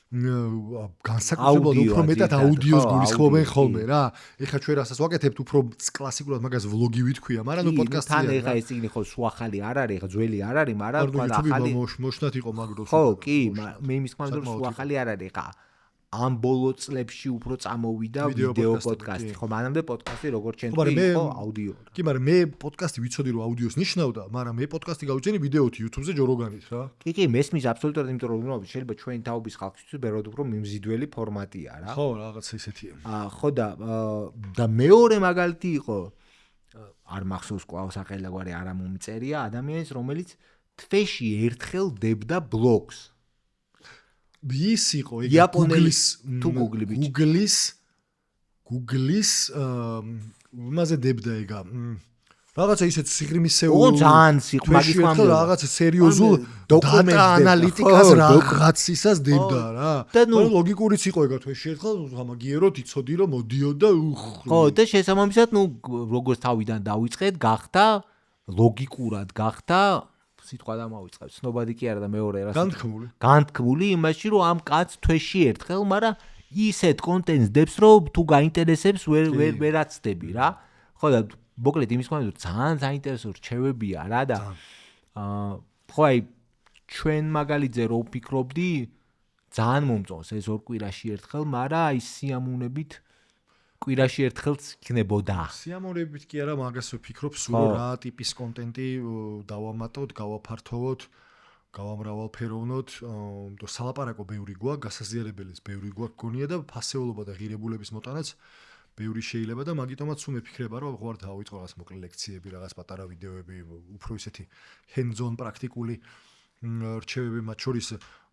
Speaker 1: განსაკუთრებულად უფრო მეტად აუდიოს გულისხმობენ ხოლმე რა. ეხლა ჩვენ რასაც ვაკეთებთ უფრო კლასიკურად მაგას ვლოგი ვთქვია, მაგრამ ნუ პოდკასტია.
Speaker 2: თან ეხლა ეს წიგნი ხო სულ ახალი არ არის, ეხლა ძველი არ არის, მაგრამ თქვა ახალი.
Speaker 1: მოშნათ იყო მაგდროს.
Speaker 2: ხო, კი, მე იმის თქმა უნდა სულ ახალი არ არის, ეხლა ამ ბოლო წლებში უფრო წამოვიდა ვიდეო პოდკასტი. ხო, მანამდე პოდკასტი როგორც ჩვენ იყო აუდიო.
Speaker 1: კი, მაგრამ მე პოდკასტი ვიცოდი რომ აუდიოს ნიშნავდა, მაგრამ მე პოდკასტი გავიჩენი ვიდეოთ YouTube-ზე ჯოროგანით რა.
Speaker 2: კი, მესმის აბსოლუტურად იმიტომ რომ შეიძლება ჩვენი თაობის ხალხისთვის ბევრად უფრო მიმზიდველი ფორმატია რა.
Speaker 1: ხო, რაღაც ესეთია.
Speaker 2: ხო და მეორე მაგალითი იყო არ მახსოვს კვლავ სახელგვარი არა მომწერია ადამიანის რომელიც თვეში ერთხელ დებდა ბლოგს.
Speaker 1: ის იყო ეგ Google-ის მასე დებდა ეგა რაღაცა ისეთ სიღრმისეულ
Speaker 2: ძალიან მაგის მამდე
Speaker 1: რაღაცა სერიოზულ დატა ანალიტიკას რაღაცისას დებდა რა მაგრამ ლოგიკურიც იყო ეგა თვეში ერთხელ გამაგიეროთ იცოდი რომ მოდიოდა
Speaker 2: ხო და შესაბამისად ნუ როგორც თავიდან დავიწყეთ გახდა ლოგიკურად გახდა სიტყვა დამავიწყებ ცნობადი კი არა და მეორე რა განთქმული იმაში რომ ამ კაც თვეში ერთხელ მაგრამ ისეთ კონტენტს დებს რომ თუ გაინტერესებს ვერაცდები რა ხო და მოკლედ იმის თქმა უნდა ძალიან საინტერესო რჩევებია რა და ხო აი ჩვენ მაგალითზე რო ვფიქრობდი ძალიან მომწონს ეს ორ კვირაში ერთხელ მაგრამ აი სიამოვნებით კვირაში ერთხელც იქნებოდა.
Speaker 1: სიამოვნებით კი არა, მაგას ვფიქრობ, სულ რა ტიპის კონტენტი დავამატოთ, გავაფართოვოთ, გავამრავალფეროვნოთ, და სალაპარაკო ბევრი გვაქვს, გასაზიარებელიც ბევრი გვაქვს გონია და ფასეულობა და ღირებულების მოტანაც ბევრი შეიძლება და მაგიტომაც სულ მეფიქრება, რომ ვარ დავიწყო რაღაც მოკლე ლექციები, რაღაც პატარა ვიდეოები, უფრო ისეთი hands-on პრაქტიკული რჩევები, მათ შორის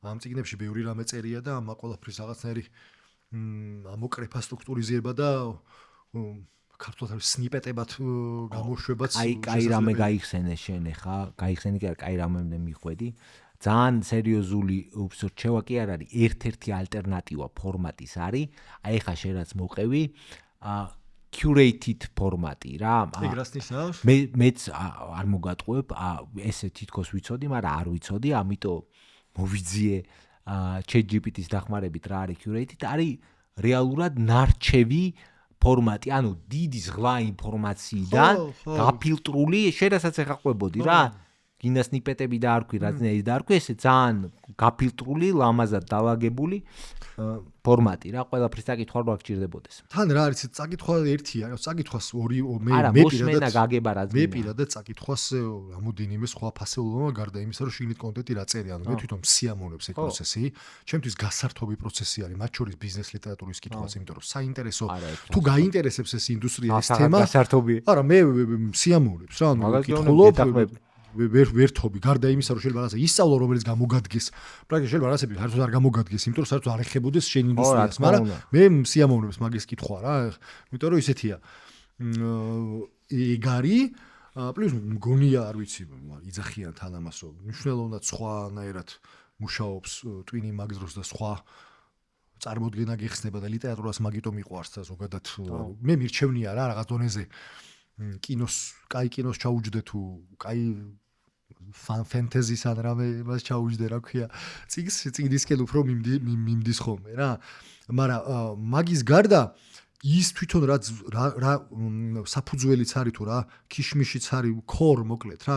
Speaker 1: ამ წიგნებში ბევრი რამე წერია და ამ ყველაფრის რაღაცნაირი ამოკრეფა სტრუქტურიზება და ქართულად სნიპეტებად გამოშვებაც
Speaker 2: აი რამე გაიხსენე შენ ხა გაიხსენი კი არა კაი რამემდე მიხვედი ძალიან სერიოზული რჩევა კი არ არის ერთ-ერთი ალტერნატივა ფორმატის არის აი ხა შენ რაც მოყევი curated ფორმატი რა
Speaker 1: ეგ რას ნიშნავს
Speaker 2: მეც არ მოგატყუებ ესე თითქოს ვიცოდი მაგრამ არ ვიცოდი ამიტომ მოვიძიე ChatGPT-ის დახმარებით რა არის curated არის რეალურად ნარჩევი ფორმატი ანუ დიდი ზღვა ინფორმაციიდან გაფილტრული შედასაც ეხაყვებოდი რა გინდა სნიპეტები და არქვი რაზნეის და არქვი ესე ძალიან გაფილტრული ლამაზად დაალაგებული ფორმატი რა ყველაფრის წაკითხვა რო აღჭირდებოდეს
Speaker 1: თან რა არის წაკითხვა ერთია წაკითხვას ორი
Speaker 2: მე
Speaker 1: პირადად წაკითხვას რამოდენიმე სხვა ფასეულობა გარდა იმისა რომ შიგნით კონტენტი რა წერია ანუ მე თვითონ სიამოვნებს ეგ პროცესი ჩემთვის გასართობი პროცესი არის მათ შორის ბიზნეს ლიტერატურის კითხვაც იმიტომ რომ საინტერესო თუ გაინტერესებს ეს ინდუსტრია ეს თემა
Speaker 2: გასართობი
Speaker 1: არა მე სიამოვნებს რა ანუ კითხულობ ვერთობი, გარდა იმისა, რომ შეიძლება რაღაცა ისწავლო, რომელიც გამოგადგეს. პრაქტიკულად შეიძლება რაღაცები საერთოდ არ გამოგადგეს, იმიტომ რომ საერთოდ არ ეხებოდეს შენ ინდუსტრიას, მაგრამ მე სიამოვნებს მაგის კითხვა რა, იმიტომ რომ ისეთია. ეგარი პლუს მგონია, არ ვიცი, იძახიან თან ამას, რომ მნიშვნელოვნად სხვანაირად მუშაობს ტვინი მაგ დროს და სხვა წარმოდგენა გეხსნება და ლიტერატურას მაგიტომ მიყვარს და ზოგადად მე მირჩევნია რა რაღაც დონეზე კაი კინოს ჩაუჯდე თუ კაი ფანტეზის ან რამე მას ჩაუჯდე რა ქვია წიგნისკენ უფრო მიმდის ხოლმე რა მაგრამ მაგის გარდა ის თვითონ რა საფუძველიც არის თუ რა ქიშმიშიც არის ქორ მოკლედ რა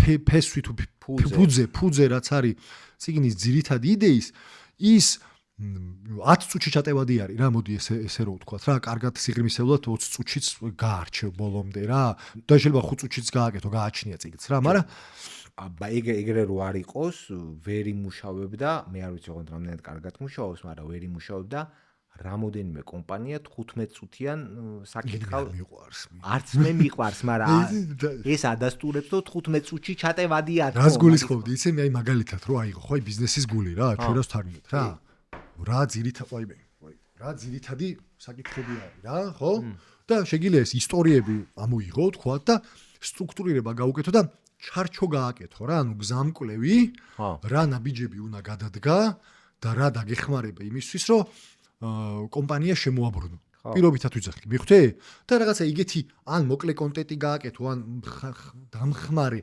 Speaker 1: ფესვი თუ ფუძე რაც არის ციგნის ძირითადი იდეის ის 10 წუთში ჩატევადი არის რა მოდი ესე რო ვთქვა რა კარგად სიღრმისეულად 20 წუთშიც გაარჩევ ბოლომდე რა და შეიძლება 5 წუთშიც გააკეთო გააჩნია ციგნს რა მაგრამ
Speaker 2: ეგრე რო არ იყოს ვერ იმუშავებდა მე არ ვიცი ოღონდ რამდენად კარგად მუშაობს მაგრამ ვერ იმუშავებდა რამოდენიმე კომპანია 15 წუთიან საკითხავ
Speaker 1: მიყვარს
Speaker 2: არც მე მიყვარს მაგრამ ეს ადასტურებს რომ 15 წუთში ჩატევადია თქო
Speaker 1: რას გულისხმობდი იცი მე აი მაგალითად რო აიღო ხო აი ბიზნესის გული რა ჩვენას თარგმნით რა ძირითადი საკითხები არის რა ხო და შეგიძლია ეს ისტორიები ამოიღო თქვა და სტრუქტურირება გაუკეთო და ჩარჩო გააკეთო რა ანუ გზამკვლევი რა ნაბიჯები უნდა გადადგა და რა დაგეხმარება იმისთვის რომ კომპანია შემოაბრუნო. პირობითად ვიძახი, მიხვდი? და რაღაცა იგეთი ან მოკლე კონტენტი გააკეთო, ან დამხმარე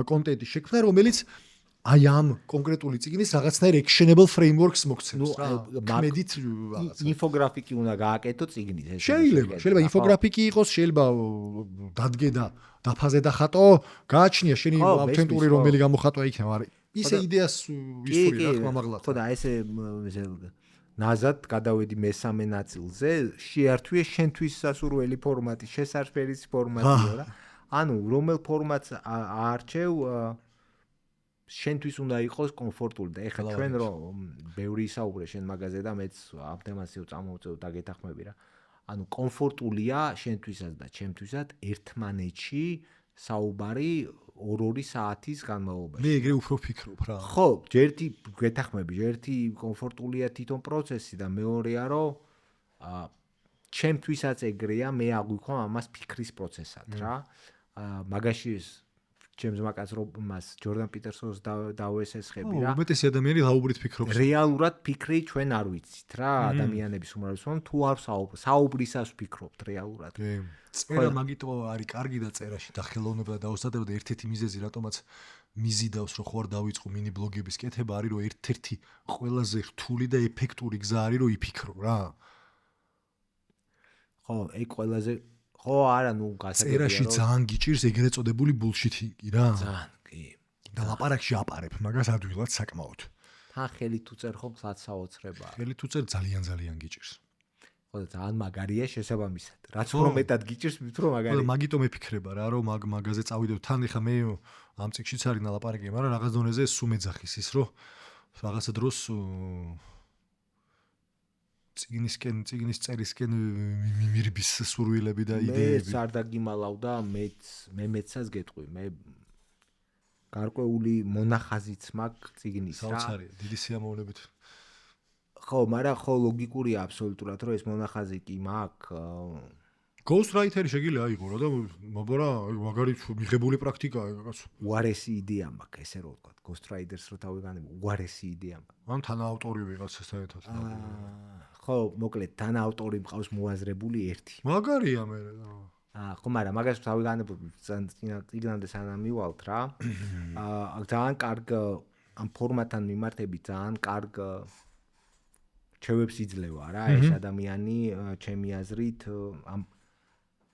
Speaker 1: კონტენტი შექმნა, რომელიც აი ამ კონკრეტული ციგნის რაღაცნაირ actionable frameworks მოგცემს რა. კმედით
Speaker 2: ინფოგრაფიკი უნდა გააკეთო ციგნის ეს.
Speaker 1: შეიძლება ინფოგრაფიკი იყოს, შეიძლება დადგე და დაფაზე დახატო, გააჩნია შენი ავთენტური რომელი გამოხატვა იქნება, მაგრამ ისე იდეას ისწორი რა თქმა მაგლა.
Speaker 2: ხო და ესე ნაზად გადავედი მესამე ნაწილზე, შეართვიე შენთვის სასურველი ფორმატი, შესარჩევის ფორმატიო რა. ანუ რომელ ფორმატს აარჩევ შენთვის უნდა იყოს კომფორტული და ეხლა ჩვენ რომ ბევრი ისაუბრე შენ მაგაზე და მეც ამ თემასიო წამოვწევ და გეთახმები რა. ანუ კომფორტულია შენთვისაც და ჩემთვისაც ერთმანეთში საუბარი 2 საათის განმავლობაში.
Speaker 1: მე ეგრე უფრო ვფიქრობ რა.
Speaker 2: ხო, ერთი გეთახმები, ერთი კომფორტულია თვითონ პროცესი და მეორეა რომ ჩემთვისაც ეგრეა, მე აღვიქვამ ამას ფიქრის პროცესად რა. მაგაში ჩემს მაკაც რომ მას ჯორდან პიტერსონს დავესესხები რა.
Speaker 1: უმეტესი ადამიანი ლაუბრით ფიქრობს.
Speaker 2: რეალურად ფიქრი ჩვენ არ ვიცით რა, ადამიანების უმრავლესობამ თუ არ საუბრისას ვფიქრობთ რეალურად.
Speaker 1: წერა მაგიტო არის კარგი და წერაში და ხელოვნება და დაუსადება და ერთ-ერთი მიზეზი რატომაც მიზიდავს რომ ხო არ დავიწყო მინი ბლოგების კეთება არის რომ ერთ-ერთი ყველაზე რთული და ეფექტური გზა არის რომ იფიქრო რა.
Speaker 2: ხო, ეგ ყველაზე ხო არა ნუ გასაგებია
Speaker 1: წერაში ძალიან გიჭირს ეგრეთ წოდებული ბულშიტი რა.
Speaker 2: ძალიან კი.
Speaker 1: და ლაპარაკში აპარებ მაგას ადვილად საკმაოდ.
Speaker 2: თან ხელი თუ წერ ხომ საცაოცრება.
Speaker 1: ხელი თუ წერ ძალიან გიჭირს.
Speaker 2: ხო და ძალიან მაგარია შესაბამისად. რაც უფრო მეტად გიჭირს, უფრო მაგარია.
Speaker 1: ხო, მაგიტომ ეფიქრება რა, რომ მაგაზე წავიდებ. თან ეხა მე ამ წიგნშიც არის ნალაპარაკი, მაგრამ რაღაც დონეზე სულ მეძახის ის, რომ რაღაცა დროს ციგნის წერისკენ მიმირბის სურვილები და იდეები.
Speaker 2: მეც არ დაგიმალავ და მეცაც გეტყვი. მე გარკვეული მონახაზიც მაქვს ციგნის რა.
Speaker 1: საოცარია, დიდი სიამოვნებით.
Speaker 2: ხო, მაგრამ ხო ლოგიკურია აბსოლუტურად, რომ ეს მონახაზი კი მაქვს.
Speaker 1: Ghostwriter-ი შეგიძლია აიღო რა და მაბარა მაგარი მიღებული პრაქტიკაა რაღაც.
Speaker 2: უარესი იდეა მაქვს ესე რო ვთქვა. Ghostwriters რო თავიგანებ უარესი იდეა მაქვს.
Speaker 1: ან თანაავტორი ვიღაცასთან ერთად.
Speaker 2: ხო, მოკლედ თანაავტორი მყავს მოაზრებული ერთი.
Speaker 1: მაგარია მე.
Speaker 2: ხო, მაგრამ მაგას თავიგანებ წიგნამდე სანამ მივალთ რა. ძალიან კარგ ამ ფორმატთან მიმართებით ძალიან კარგ რჩევებს იძლევა რა ეს ადამიანი ჩემი აზრით ამ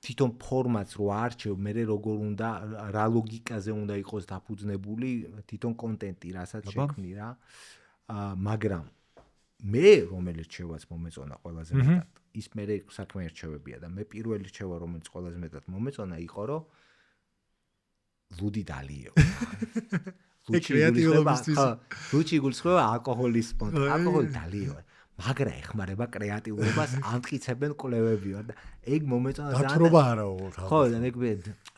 Speaker 2: თვითონ ფორმატს რო არჩევ მე როგორ უნდა რა ლოგიკაზე უნდა იყოს დაფუძნებული თვითონ კონტენტი რასაც შექმნი რა მაგრამ მე რომელიც რჩევაც მომეწონა ყველაზე მეტად ის მე საქმე რჩევებია და მე პირველი რჩევა რომელიც ყველაზე მეტად მომეწონა იყო რომ ლუდი დალიო ლუჩი გულისხმობა ალკოჰოლის სპონტ ალკოჰოლი დალიო მაგრა ეხმარება კრეატიულობას, ამტკიცებენ კვლევებიო და ეგ მომეწონა ძალიან.
Speaker 1: დათრობა არა უბრალოდ.
Speaker 2: ხო, და მე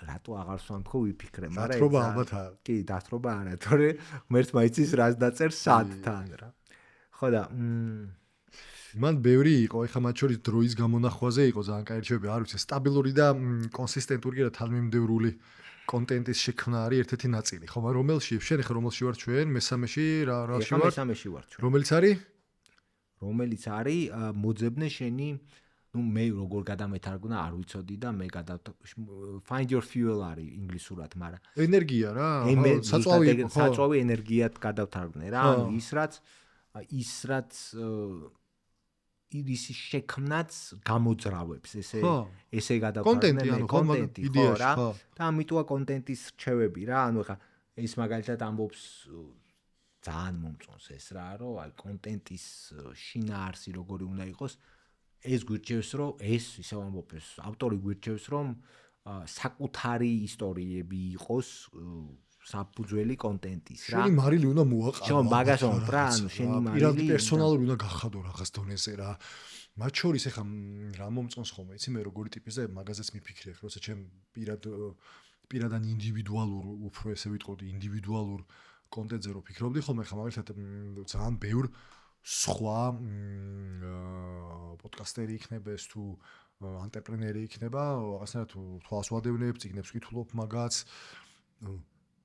Speaker 2: რატო აღარ სვამქო ვიფიქრე, მაგრამ
Speaker 1: დათრობა ალბათ არა.
Speaker 2: კი, დათრობა არა, თორე ღმერთს მაიცის რას დაწერს სადთან რა. ხო და
Speaker 1: მან ბევრი იყო, ეხლა მათ შორის დროის გამონახვაზე იყო ძალიან კაი რჩევები, არ ვიცი, სტაბილური და კონსისტენტური და თანმიმდევრული კონტენტის შექმნა არის ერთ-ერთი ნაწილი. ხო, მაგრამ რომელში შენ ეხლა რომელში ვარ ჩვენ? მესამეში რა შევარ?
Speaker 2: მესამეში ვარ ჩვენ.
Speaker 1: რომელიც არის?
Speaker 2: რომელიც არის მოძებნე შენი, ნუ მე როგორ გადამეთარგმნა, არ ვიცოდი და მე find your fuel არის ინგლისურად, მაგრამ
Speaker 1: ენერგია რა,
Speaker 2: საწვავი ენერგიად გადავთარგმნე რა, ანუ ის რაც ის შექმნაც გამოძრავებს, ესე გადავთარგმნე მე კონტენტი, ხო რა, და ამიტომა კონტენტის რჩევები რა, ანუ ხა ეს მაგალითად ამბობს ძალიან მომწონს ეს რა, რომ აი კონტენტის შინაარსი როგორი უნდა იყოს, ეს გვირჩევს, რომ ეს ისევ ამბობს, ავტორი გვირჩევს, რომ საკუთარი ისტორიები იყოს საფუძველი კონტენტის რა.
Speaker 1: შენი მარილი უნდა მოაყარო.
Speaker 2: შენ მაგას ვამბობ რა, ანუ შენი მარილი
Speaker 1: პერსონალური უნდა გახადო რაღაც დონეზე რა. მათ შორის ეხა რა მომწონს ხოლმე, იცი მე როგორი ტიპის და მაგაზეც მიფიქრე, როცა ჩემ პირადან ინდივიდუალურ, უფრო ესე ვიტყოდი, ინდივიდუალურ კონტენტზე რო ფიქრობდი ხოლმე, ხა მაგალითად ძალიან ბევრ სხვა პოდკასტერი იქნებეს თუ ანტრეპრენერი იქნება, რაღაცნაირად თვალს ვადევნებ, წიგნებს ვკითხულობ მაგაც.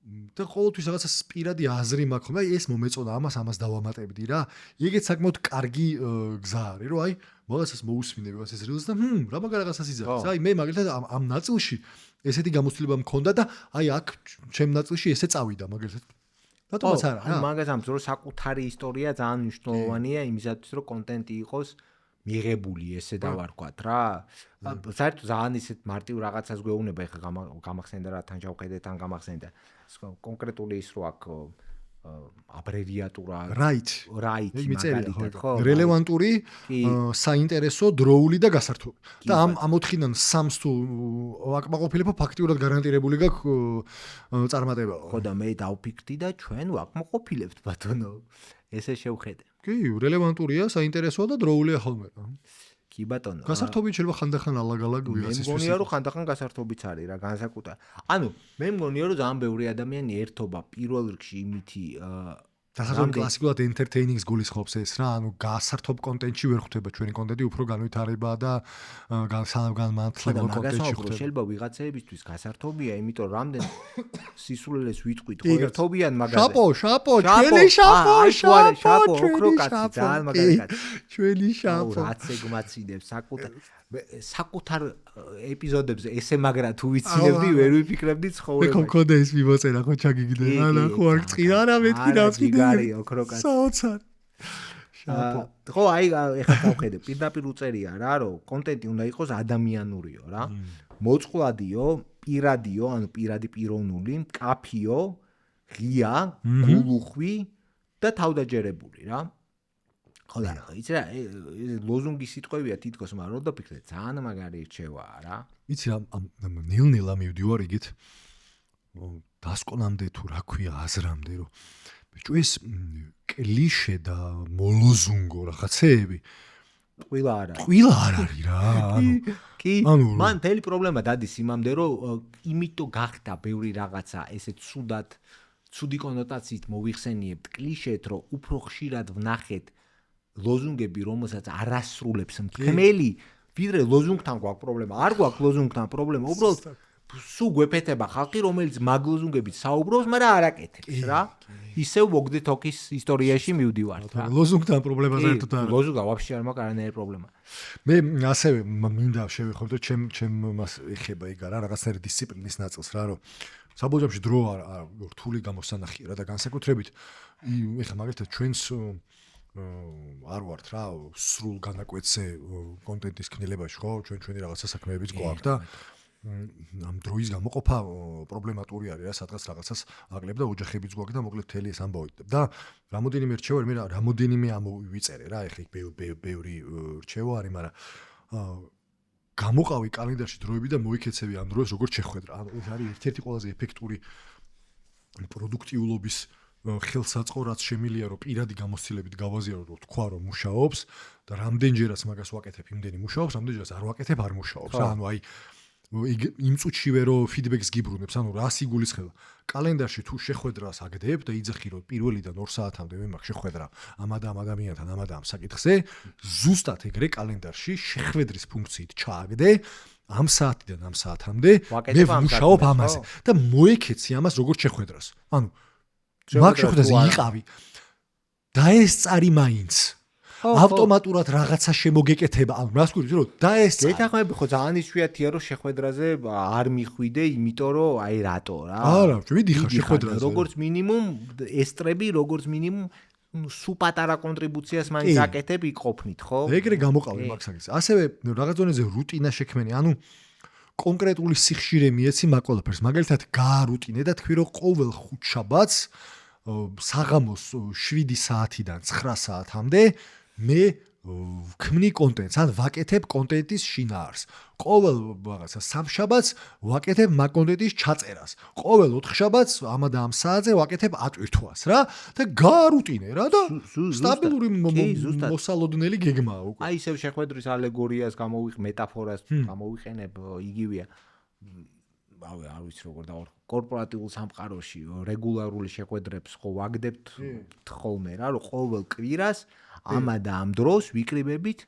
Speaker 1: და ყოველთვის რაღაცა პირადი აზრი მაქვს ხოლმე, აი ეს მომეწონა, ამას დავამატებდი რა. ეგეც საკმაოდ კარგი გზა არის, რომ აი რაღაცას მოусმინე რაღაცას რილს და რა მაგარ რაღაცას იძახის. აი მე მაგალითად ამ ნაწილში ესეთი გამოცდილება მქონდა და აი აქ ჩემ ნაწილში ესე წავიდა მაგალითად. რატომაც არა რა.
Speaker 2: ანუ მაგას ამბობს, რომ საკუთარი ისტორია ძალიან მნიშვნელოვანია იმისათვის, რომ კონტენტი იყოს მიღებული, ესე დავარქვათ რა. საერთოდ ძალიან ისეთ მარტივ რაღაცას გვეუბნება, ეხლა გამახსენდა რა თან ჩავხედეთ, თან გამახსენდა. კონკრეტული ის რო აქ აბრევიატურა
Speaker 1: right
Speaker 2: მაგალითად ხო
Speaker 1: რელევანტური საინტერესო დროული და გასართობი და ამ ოთხიდან სამს თუ ვაკმაყოფილებო ფაქტიურად გარანტირებული გაქვს წარმატება
Speaker 2: ხო და მე დავფიქრდი და ჩვენ ვაკმაყოფილებთ ბატონო ესე შევხედე
Speaker 1: კი რელევანტურია საინტერესოა და დროულია ხოლმე
Speaker 2: კი ბატონო
Speaker 1: გასართობი შეიძლება ხანდახან ალაგ-ალაგ ვიღაცის
Speaker 2: მე მგონია რომ ხანდახან გასართობიც არის რა განსაკუთარ ანუ მე მგონია რომ ძალიან ბევრი ადამიანი ერთობა პირველ რიგში იმითი
Speaker 1: დასაწყისად კლასიკურად entertaining-ს გულისხმობს ეს რა ანუ გასართობ კონტენტში ვერ ხვდება ჩვენი კონტენტი უფრო განვითარება და განმანათლებლო კონტენტში ხვდება
Speaker 2: შეიძლება ვიღაცეებისთვის გასართობია იმიტომ რომ რამდენ სისულელეს ვიტყვით ხო ერთობიან მაგაზე
Speaker 1: შაპო ჩვენი შაპო
Speaker 2: ოქროკაცი ძალიან მაგარი კაცი
Speaker 1: ჩვენი შაპო
Speaker 2: რაც ეგმაცინებს საკუთარ ეპიზოდებზე ესე მაგრა თუ ვიცინებდი ვერ ვიფიქრებდი ცხოვრება
Speaker 1: მე მქონდა ეს მიმოწერა ხო ჩაგიგდე ანა ხო არ წირა არა მეთქი დავწიდე
Speaker 2: ოქროკაცი
Speaker 1: საოცარ
Speaker 2: შაპო ხო აი ეხლა გავხედე პირდაპირ უწერია რა რომ კონტენტი უნდა იყოს ადამიანურიო რა მოწყვლადიო პირადიო ანუ პირადი პიროვნული მკაფიო ღია გულუხვი და თავდაჯერებული რა ხო და იცი რა ლოზუნგი სიტყვებია თითქოს მაგრამ რო დაფიქრე ძალიან მაგარი რჩევაა რა
Speaker 1: იცი რა ნელ-ნელა მივდივარ იგით დასკვნამდე თუ რა ქვია აზრამდე რომ ბიჭო ეს კლიშე და მოლოზუნგო რაღაცეები
Speaker 2: ტყუილა არ
Speaker 1: არის რა ანუ
Speaker 2: კი მან თელი პრობლემა დადის იმამდე რომ იმიტომ გახდა ბევრი რაღაცა ესე ცუდი კონოტაციით მოვიხსენიებთ კლიშეთ რომ უფრო ხშირად ვნახეთ ლოზუნგები რომელსაც არასრულებს მთქმელი ვიდრე ლოზუნგთან გვაქვს პრობლემა არ გვაქვს ლოზუნგთან პრობლემა უბრალოდ სულ გვეფეთება ხალხი რომელიც მაგ ლოზუნგებით საუბრობს მაგრამ არ აკეთებს რა ისევ მოგდე თოკის ისტორიაში მივდივართ რა
Speaker 1: ლოზუნგთან პრობლემა საერთოდ არ
Speaker 2: ლოზუნგა ვაფშე არ მაქვს არანაირი პრობლემა
Speaker 1: მე ასევე მინდა შევეხო და ჩემ მას ეხება ეგ რა რაღაცნაირი დისციპლინის ნაწილს რა რომ საბოლოოში დრო არ რთული გამოსანახია რა და განსაკუთრებით ეხლა მაგალითად ჩვენს არ ვართ რა სრულ განაკვეთზე კონტენტის კნილებაში ხო ჩვენი რაღაცა საქმეებიც გვაქვს და ამ დროის გამოყოფა პრობლემატური არის რა სადღაც რაღაცას აკლებ და ოჯახებიც გვაქვს და მოკლედ თელი ეს ამბავით და რამოდენიმე რჩევა მე რამოდენიმე ამოვიწერე რა ეხლა ბევრი რჩევა არის მაგრამ გამოყავი კალენდარში დროები და მოიქეცები ამ დროს როგორც შეხვედრა ანუ ეს არის ერთ-ერთი ყველაზე ეფექტური პროდუქტიულობის ხელსაწყო რაც შემილია რომ პირადი გამოცდილებით გავაზიარო რომ თქვა რომ მუშაობს და რამდენჯერაც მაგას ვაკეთებ იმდენი მუშაობს რამდენჯერაც არ ვაკეთებ არ მუშაობს რა ანუ აი იმ წუთშივე რომ ფიდბექს გიბრუნებს ანუ რას იგულისხმება კალენდარში თუ შეხვედრას აგდებ და იძახი რომ პირველიდან 2 საათამდე მე მაქვს შეხვედრა ამ ადამიანთან ამ საკითხზე ზუსტად ეგრე კალენდარში შეხვედრის ფუნქციით ჩააგდე ამ საათიდან ამ საათამდე მე ვმუშაობ ამაზე და მოეკეცი ამას როგორც შეხვედრას ანუ მაგ შეხვედრაზე იყავი და ეს წარი მაინც ავტომატურად რაღაცა შემოგეკეთება ანუ რას გვირდი რომ და ეს
Speaker 2: გეთახმები ხო ძალიან იშვიათია რომ შეხვედრაზე არ მიხვიდე იმიტომ რომ აი რატო რა
Speaker 1: არა ვიდიხარ შეხვედრაზე
Speaker 2: როგორც მინიმუმ ესტრები როგორც მინიმუმ სუ პატარა კონტრიბუციას მაინც აკეთებ იყოფნით ხო
Speaker 1: ეგრე გამოყავი მაგ საკითხს ასევე რაღაც დონეზე რუტინა შექმენი ანუ კონკრეტული სიხშირე მიეცი მაგ ყველაფერს მაგალითად გაარუტინე და თქვი რომ ყოველ ხუთშაბათს საღამოს 7 საათიდან 9 საათამდე მე ვქმნი კონტენტს, ან ვაკეთებ კონტენტის შინაარს. ყოველ რაღაცა სამშაბათს ვაკეთებ მაგ კონტენტის ჩაწერას. ყოველ ოთხშაბათს ამ და ამ საათზე ვაკეთებ ატვირთვას, რა? და გაარუტინე რა და სტაბილური მოსალოდნელი გეგმაა უკვე.
Speaker 2: აი ისევ შეხვედრის ალეგორიას მეტაფორას გამოვიყენებ, იგივეა. არ ვიცი როგორ დავარ კორპორატიულ სამყაროში რეგულარული შეხვედრებს ხო ვაგდებთ ხოლმე რა რომ ყოველ კვირას ამა და ამ დროს ვიკრიბებით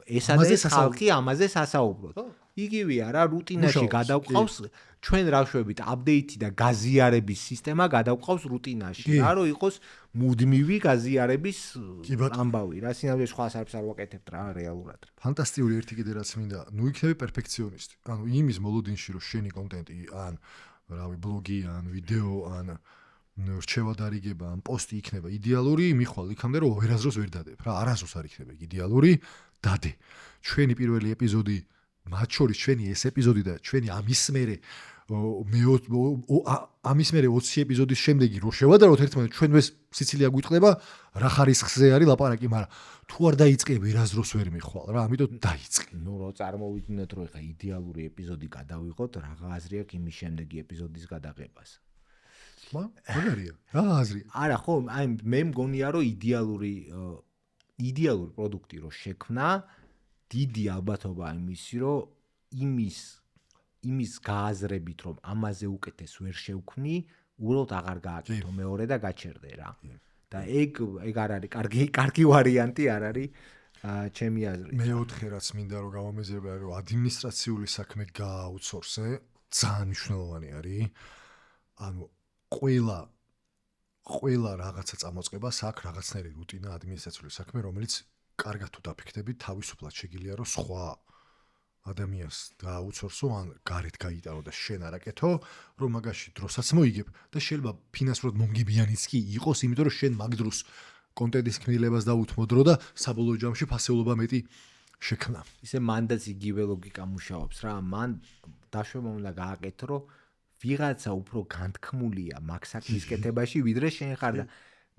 Speaker 2: ესა და ეს ხალხი ამაზე სასაუბროთ. იგივეა რა რუტინაში გადავყავს ჩვენ რავშვებით აპდეიტი და გაზიარების სისტემა გადავყავს რუტინაში რა რომ იყოს მუდმივი გაზიარების ამბავი რა სინამდვილე სხვას არც არ ვაკეთებთ რა რეალურად.
Speaker 1: ფანტასტიკური ერთი კიდე რაც მინდა ნუ იქნები პერფექციონისტი. ანუ იმის მოლოდინში რომ შენი კონტენტი ან რავი ბლოგი ან ვიდეო ან რჩევა დარიგება ან პოსტი იქნება idеალური მიხვალ იქამდე რომ ვერასდროს ვერ დადებ რა არასდროს არ იქნება idеალური დადე. ჩვენი პირველი ეპიზოდი მათ შორის ჩვენი ეს ეპიზოდი და ჩვენი ამის მერე 20 ეპიზოდის შემდეგი რო შევადაროთ ერთმანეთს ჩვენ ეს სიცილია გვიტყდება რა ხარისხზე არის ლაპარაკი მაგრამ თუ არ დაიწყე ვერასდროს ვერ მიხვალ რა ამიტომ დაიწყე.
Speaker 2: ნუ რო წარმოვიდგინოთ რომ ეხა idеალური ეპიზოდი გადავიღოთ რა აზრი აქვს იმის შემდეგი ეპიზოდის გადაღებას.
Speaker 1: მაგარია რა აზრია?
Speaker 2: არა ხო აი მე მგონია რომ idеალური პროდუქტი რო შექმნა დიდი ალბათობა იმისი რომ იმის გააზრებით რომ ამაზე უკეთეს ვერ შევქმნი უბრალოდ აღარ გააკეთო მეორე და გაჩერდე რა და ეგ არ არის კარგი ვარიანტი არ არის ჩემი აზრით.
Speaker 1: მეოთხე რაც მინდა რომ გავამეზრება რომ ადმინისტრაციული საქმე გააუთსორსე ძალიან მნიშვნელოვანი არის ანუ ყველა რაღაცა წამოწყებას აქვს რაღაცნაირი რუტინა ადმინისტრაციული საქმე რომელიც კარგად თუ დაფიქრდებით თავისუფლად შეგიძლია რომ სხვა ადამიანს დააუთსორსო ან გარეთ გაიტანო და შენ არაკეთო რომ მაგაში დროსაც მოიგებ და შეიძლება ფინანსურად მომგებიანიც კი იყოს იმიტომ რომ შენ მაგ დროს კონტენტის ქმნილებას დაუთმო დრო და საბოლოო ჯამში ფასეულობა მეტი შექმნა.
Speaker 2: ისე მანდაც იგივე ლოგიკა მუშაობს რა მან დაშვება უნდა გააკეთო რომ ვიღაცა უფრო განთქმულია მაგ საქმის კეთებაში ვიდრე შენ ხარ და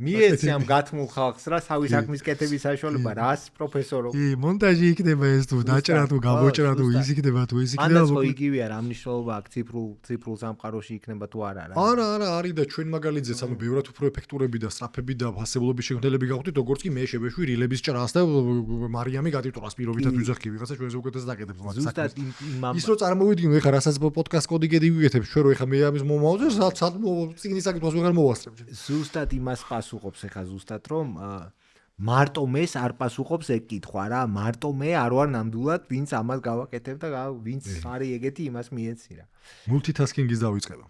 Speaker 2: მიეცი ამ გათმულ ხალხს რა თავის საქმის კეთების საშუალება რას პროფესორო
Speaker 1: მონტაჟი იქნება ეს თუ დაჭრა თუ გამოჭრა თუ ის იქნება თუ ეს იქნება
Speaker 2: ანუ იგივეა რა მნიშვნელობა აქვს ციფრულ სამყაროში იქნება თუ არა რა
Speaker 1: არა არის და ჩვენ მაგალითზეც ანუ ბევრად უფრო ეფექტურები და სწრაფები და ფასებლობის შექმნელები გავხდით როგორც კი მე შევეშვი rilebis ჭრას და მარიამი გადიტყვას პირობითად ვიძახი ვიღაცა ჩვენზე უკეთეს დაკეთებს მაგ საქმეს ის რო წარმოვიდგინო ეხა რასაც პოდკასტ კოდი გიგეთებ ჩვენ რო ეხა მე ამის მომავალზე სად წიგნის საკითხს ვეღარ მოვასწრებ
Speaker 2: ზუსტად იმას პასუხობს ეხა ზუსტად რომ მარტო მეს არ პასუხობს ეგ კითხვა რა მარტო მე არ ვარ ნამდვილად ვინც ამას გავაკეთებ და ვინც არის ეგეთი იმას მიეცი რა
Speaker 1: მულტიტასკინგის დავიწყება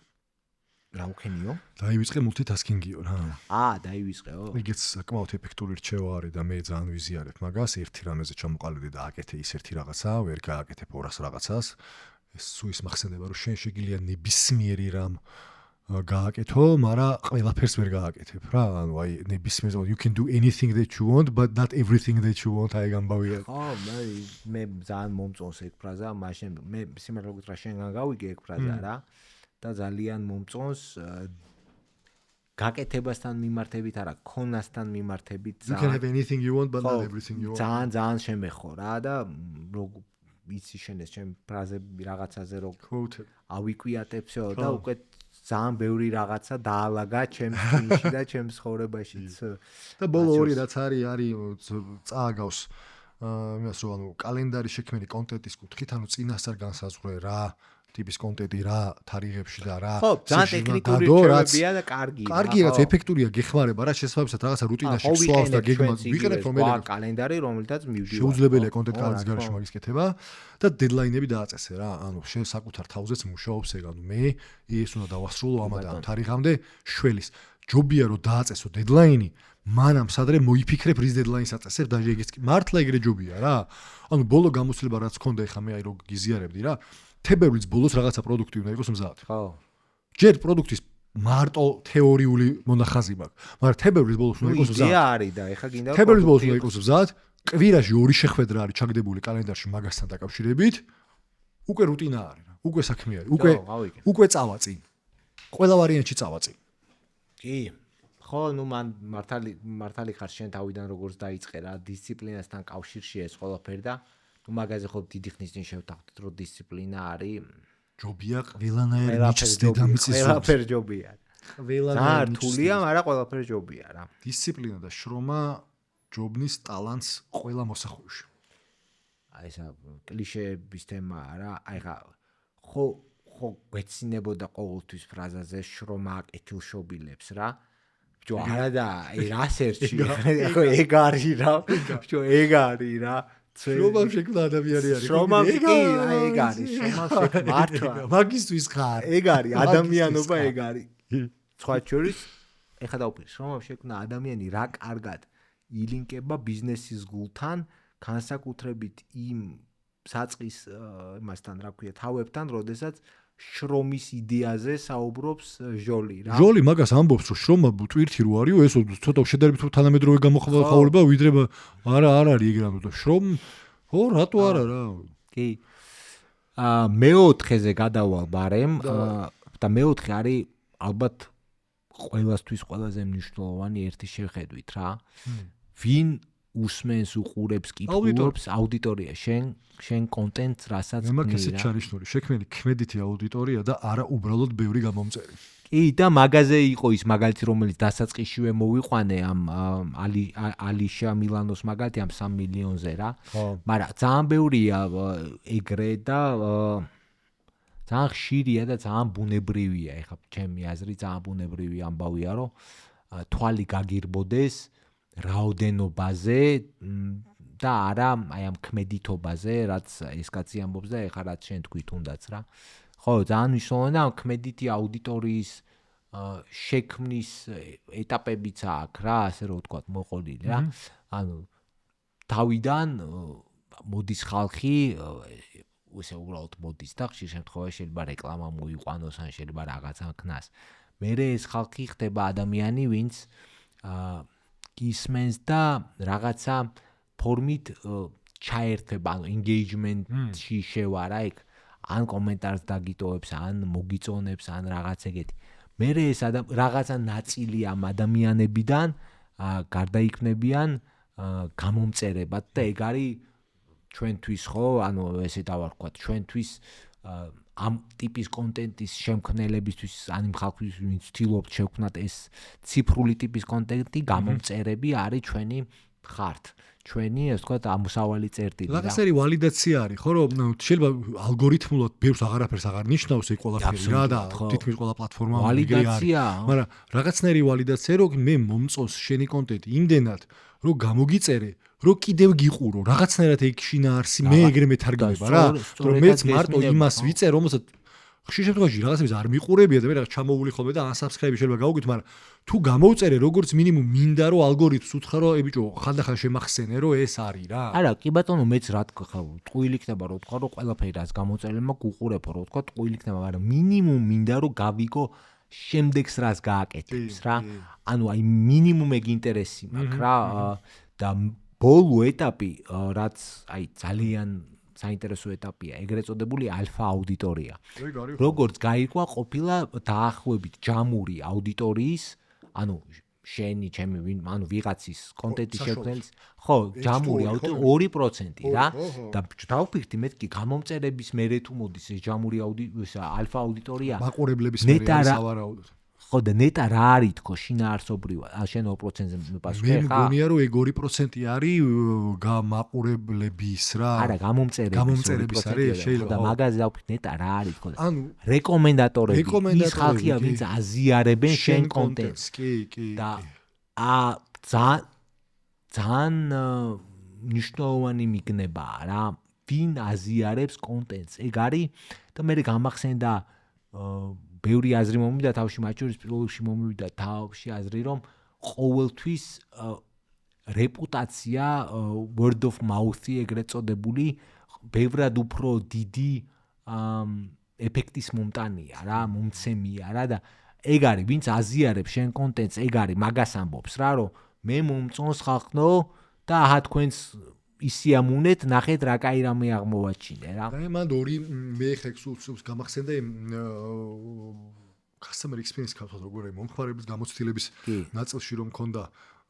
Speaker 2: რა უქენიო
Speaker 1: დაივიწყე მულტიტასკინგიო რა
Speaker 2: დაივიწყეო
Speaker 1: ეგეც საკმაოდ ეფექტური რჩევა არის და მე ძალიან ვიზიარებ მაგას ერთი რამეზე ჩამოყალიბდი და აკეთე ის ერთი რაღაცა ვერ გააკეთებ 200 რაღაცას ეს სუის მახსენდება რომ შენ შეგიძლია ნებისმიერი რამ გააკეთო, მაგრამ ყველაფერს ვერ გააკეთებ რა. ანუ აი ნებისმიერ you can do anything that you want but not everything that you want აი გამბავია.
Speaker 2: ხო, მე ძალიან მომწონს ეგ ფრაზა, მაშინ მე სიმართლე გითხრა შენგან გავიგე ეგ ფრაზა რა და ძალიან momწონს გაკეთებასთან მიმართებით არა, ქონასთან მიმართებით
Speaker 1: You can have anything you want but not everything you want.
Speaker 2: ძალიან შემეხო რა და ვიცი შენ ეს ჩემ ფრაზები რაღაცაზე რო ავიკვიატებსო და უკვე ძალიან ბევრი რაღაცა დაალაგა ჩემს თვინში და ჩემს ცხოვრებაშიც.
Speaker 1: და ბოლო ორი რაც არის წააგავს იმას რომ ანუ კალენდარი შექმნილი კონტენტის კუთხით, ანუ წინასწარ განსაზღვრე რა ტიპის კონტენტი რა თარიღებში და რა.
Speaker 2: ხო, ძალიან ტექნიკური რჩევებია და კარგია.
Speaker 1: კარგია, რაც ეფექტურია, გეხმარება რა შესაძლებლობებსა რაღაცა რუტინაში სვავს და გეგმას ვიყენებ რომელიც
Speaker 2: კალენდარი რომელთაც მივდივარ.
Speaker 1: შეუძლებელია კონტენტ კარგის გარეშე მაგის კეთება და დედლაინები დააწესე რა. ანუ შენ საკუთარ თავზეც მუშაობს ეგ, ანუ მე ეს უნდა დავასრულო ამადა თარიღამდე შველის. ჯობია რომ დააწესო დედლაინი, მანამ სადრე მოიფიქრებ რის დედლაინს აწესებ და ეგეც მართლა ეგრე ჯობია რა. ანუ ბოლო გამოცდილება რაც ქონდა ეხა მე აი რო გიზიარებდი რა. თებერვლის ბოლოს რაღაცა პროდუქტი უნდა იყოს მზად.
Speaker 2: ხო.
Speaker 1: ჯერ პროდუქტის მარტო თეორიული მონახაზი მაქვს, მაგრამ თებერვლის ბოლოს უნდა იყოს მზად.
Speaker 2: იდეა არის და ეხა გინდა
Speaker 1: თებერვლის ბოლოს უნდა იყოს მზად. კვირაში ორი შეხვედრა არის ჩაგდებული კალენდარში მაგასთან დაკავშირებით. უკვე რუტინა არის რა. უკვე საქმე არის. უკვე წავა წინ. ყველა ვარიანტში წავა წინ.
Speaker 2: კი. ხო, ნუ მან მართალი ხარ შენ თავიდან როგორც დაიწყე რა, დისციპლინასთან კავშირში ეს ყველაფერი და თუ მაგაზე ხო დიდი ხნის წინ შევთანხმდით რომ დისციპლინა არის
Speaker 1: ჯობია ყველანაირი ნიჩს დედამიწის
Speaker 2: ყველაფერი ჯობია.
Speaker 1: ყველანაირი
Speaker 2: რთულია, მაგრამ ყველაფერი ჯობია რა.
Speaker 1: დისციპლინა და შრომა ჯობნის ტალანტს ყველა მოსახურში.
Speaker 2: აი ესა კლიშეების თემაა რა. აი ხო გვეცინებოდა ყოველთვის ფრაზაზე შრომა აკეთილშობილებს რა. ბიჭო არა და რასერჩი ხო ეგ არის რა. ბიჭო ეგ არის რა.
Speaker 1: შრომამ შექმნა ადამიანი არის.
Speaker 2: შრომამ კი ეგ არის. შრომამ შექმნა მართლა.
Speaker 1: მაგისტვის ხარ.
Speaker 2: ეგ არის ადამიანობა ეგ არის. სხვა შორის ეხა დავფიქრე შრომამ შექმნა ადამიანი რა კარგად ილინკება ბიზნესის გულთან, განსაკუთრებით იმ საწყის იმასთან რა ქვია თავებთან, როდესაც შრომის იდეაზე საუბრობს ჟოლი რა.
Speaker 1: ჟოლი მაგას ამბობს რომ შრომა ტვირთი რო არისო ეს ცოტა შედარებით თანამედროვე გამოხმაურება ვიდრე არა არ არის ეგ რამე და შრომ ო რატო არა რა.
Speaker 2: კი. მეოთხეზე გადავალ ბარემ და მეოთხე არის ალბათ ყველასთვის ყველაზე მნიშვნელოვანი ერთი შეხედვით რა. ვინ უსმენს უყურებს კითხულობს აუდიტორია შენ კონტენტს რასაც
Speaker 1: მე მაქვს ესეც ჩანიშნული შექმნილი ქმედითი აუდიტორია და არა უბრალოდ ბევრი გამომწერი.
Speaker 2: კი და მაგაზე იყო ის მაგალითი რომელიც დასაწყისშივე მოვიყვანე ამ ალიშა მილანოს მაგალითი ამ 3 მილიონზე რა. მაგრამ ძალიან ბევრია ეგრე და ძალიან ხშირია და ძალიან ბუნებრივია ეხლა ჩემი აზრით ძალიან ბუნებრივი ამბავია რომ თვალი გაგირბოდეს რაოდენობაზე და არა აი ამ ქმედითობაზე, რაც ეს კაცი ამბობს და ეხლა რაც შენ თქვით თუნდაც რა. ხო, ძალიან მნიშვნელოვანია ამ ქმედითი აუდიტორიის შექმნის ეტაპებიც აქვს რა, ასე რომ ვთქვათ, მოყოლილი რა. ანუ თავიდან მოდის ხალხი, ესე უბრალოდ მოდის და ხშირ შემთხვევაში შეიძლება რეკლამა მოიყვანოს ან შეიძლება რაღაცა ქნას. მერე ეს ხალხი ხდება ადამიანი, ვინც ისმენს და რაღაცა ფორმით ჩაერთება, ანუ engagement-ში შევა რა იქ, ან კომენტარს დაგიტოვებს, ან მოგიწონებს, ან რაღაც ეგეთი. მერე ეს რაღაცა ნაწილი ამ ადამიანებიდან გარდაიქმნებიან გამომწერებად და ეგ არის ჩვენთვის ხო, ანუ ესე დავარქვათ, ჩვენთვის ამ ტიპის კონტენტის შემქმნელებისთვის, ან იმ ხალხისთვის, ვინც ცდილობთ შევქმნათ ეს ციფრული ტიპის კონტენტი, გამომწერები არის ჩვენი ხართ. ჩვენი, ასე ვთქვათ, ამოსავალი წერტილი რა.
Speaker 1: რაღაცერი ვალიდაცია არის, ხო, რომ შეიძლება ალგორითმულად ბევრს აღარაფერს აღარ ნიშნავს ეს ყველაფერი რა და თითქმის ყველა პლატფორმა
Speaker 2: ვალიდაცია,
Speaker 1: მაგრამ რაღაცნაირი ვალიდაცია, რომ მე მომწონს შენი კონტენტი იმდენად, რომ გამოგიწერე, რომ კიდევ გიყურო, რაღაცნაირად ეგ შინაარსი მე ეგრე მეთარგმნება რა, რომ მეც მარტო იმას ვიწერ, რომელსაც ხშირ შემთხვევაში რაღაცებს არ მიყურებია და მე რაღაც ჩამოვული ხოლმე და unsubscribe შეიძლება გავუგით, მაგრამ თუ გამოვწერე როგორც მინიმუმ მინდა რომ ალგორითმს უთხრა რომ ე ბიჭო ხანდახან შემახსენე რომ ეს არის რა.
Speaker 2: არა, კი ბატონო, მეც რა თქვა, ტყუილი იქნება რომ თქვა რომ ყველაფერი რაც გამოწერილი მაქვს უყურებო რომ თქვა ტყუილი იქნება, მაგრამ მინიმუმ მინდა რომ გავიგო შემდეგს რას გააკეთებს რა. ანუ აი მინიმუმ ეგ ინტერესი მაქვს რა და ბოლო ეტაპი რაც აი ძალიან საინტერესო ეტაპია, ეგრეთ წოდებული ალფა აუდიტორია. როგორც გაირკვა ყოფილა დაახლოებით ჯამური აუდიტორიის, ანუ შენი, ჩემი, ანუ ვიღაცის კონტენტის შექმნელის, ხო, ჯამური 2% რა. და დავფიქრდი მეთქი გამომწერების მერე თუ მოდის ეს ჯამური ალფა აუდიტორია.
Speaker 1: მაყურებლების მერე არის სავარაუდოდ.
Speaker 2: ხო და ნეტა რა არის თქო შინაარსობრივად შენ 2%-ზე პასუხი
Speaker 1: მე მგონია რომ ეგ 2% არის მაყურებლების რა
Speaker 2: არა გამომწერების
Speaker 1: არის შეიძლება
Speaker 2: და მაგაზე დავფიქრდი ნეტა რა არის თქო ანუ რეკომენდატორები ის ხალხია ვინც აზიარებენ შენ კონტენტს
Speaker 1: კი
Speaker 2: და ძალიან მნიშვნელოვანი მიგნებაა რა ვინ აზიარებს კონტენტს ეგ არის და მე გამახსენდა ბევრი აზრი მომივიდა თავში მათ შორის პირველ რიგში მომივიდა თავში აზრი რომ ყოველთვის რეპუტაცია word of mouth-ი ეგრეთ წოდებული ბევრად უფრო დიდი ეფექტის მომტანია რა მომცემია რა და ეგ არის ვინც აზიარებს შენ კონტენტს ეგ არის მაგას ამბობს რა რომ მე მომწონს ხალხო და აჰა თქვენს ისიამუნეთ ნახეთ რა კაი რამე აღმოვაჩინე რა.
Speaker 1: და მან ორი მე ხექსულს გამახსენდა customer experience ქართულად როგორ მომხმარებლის გამოცდილების ნაწილში რომ მქონდა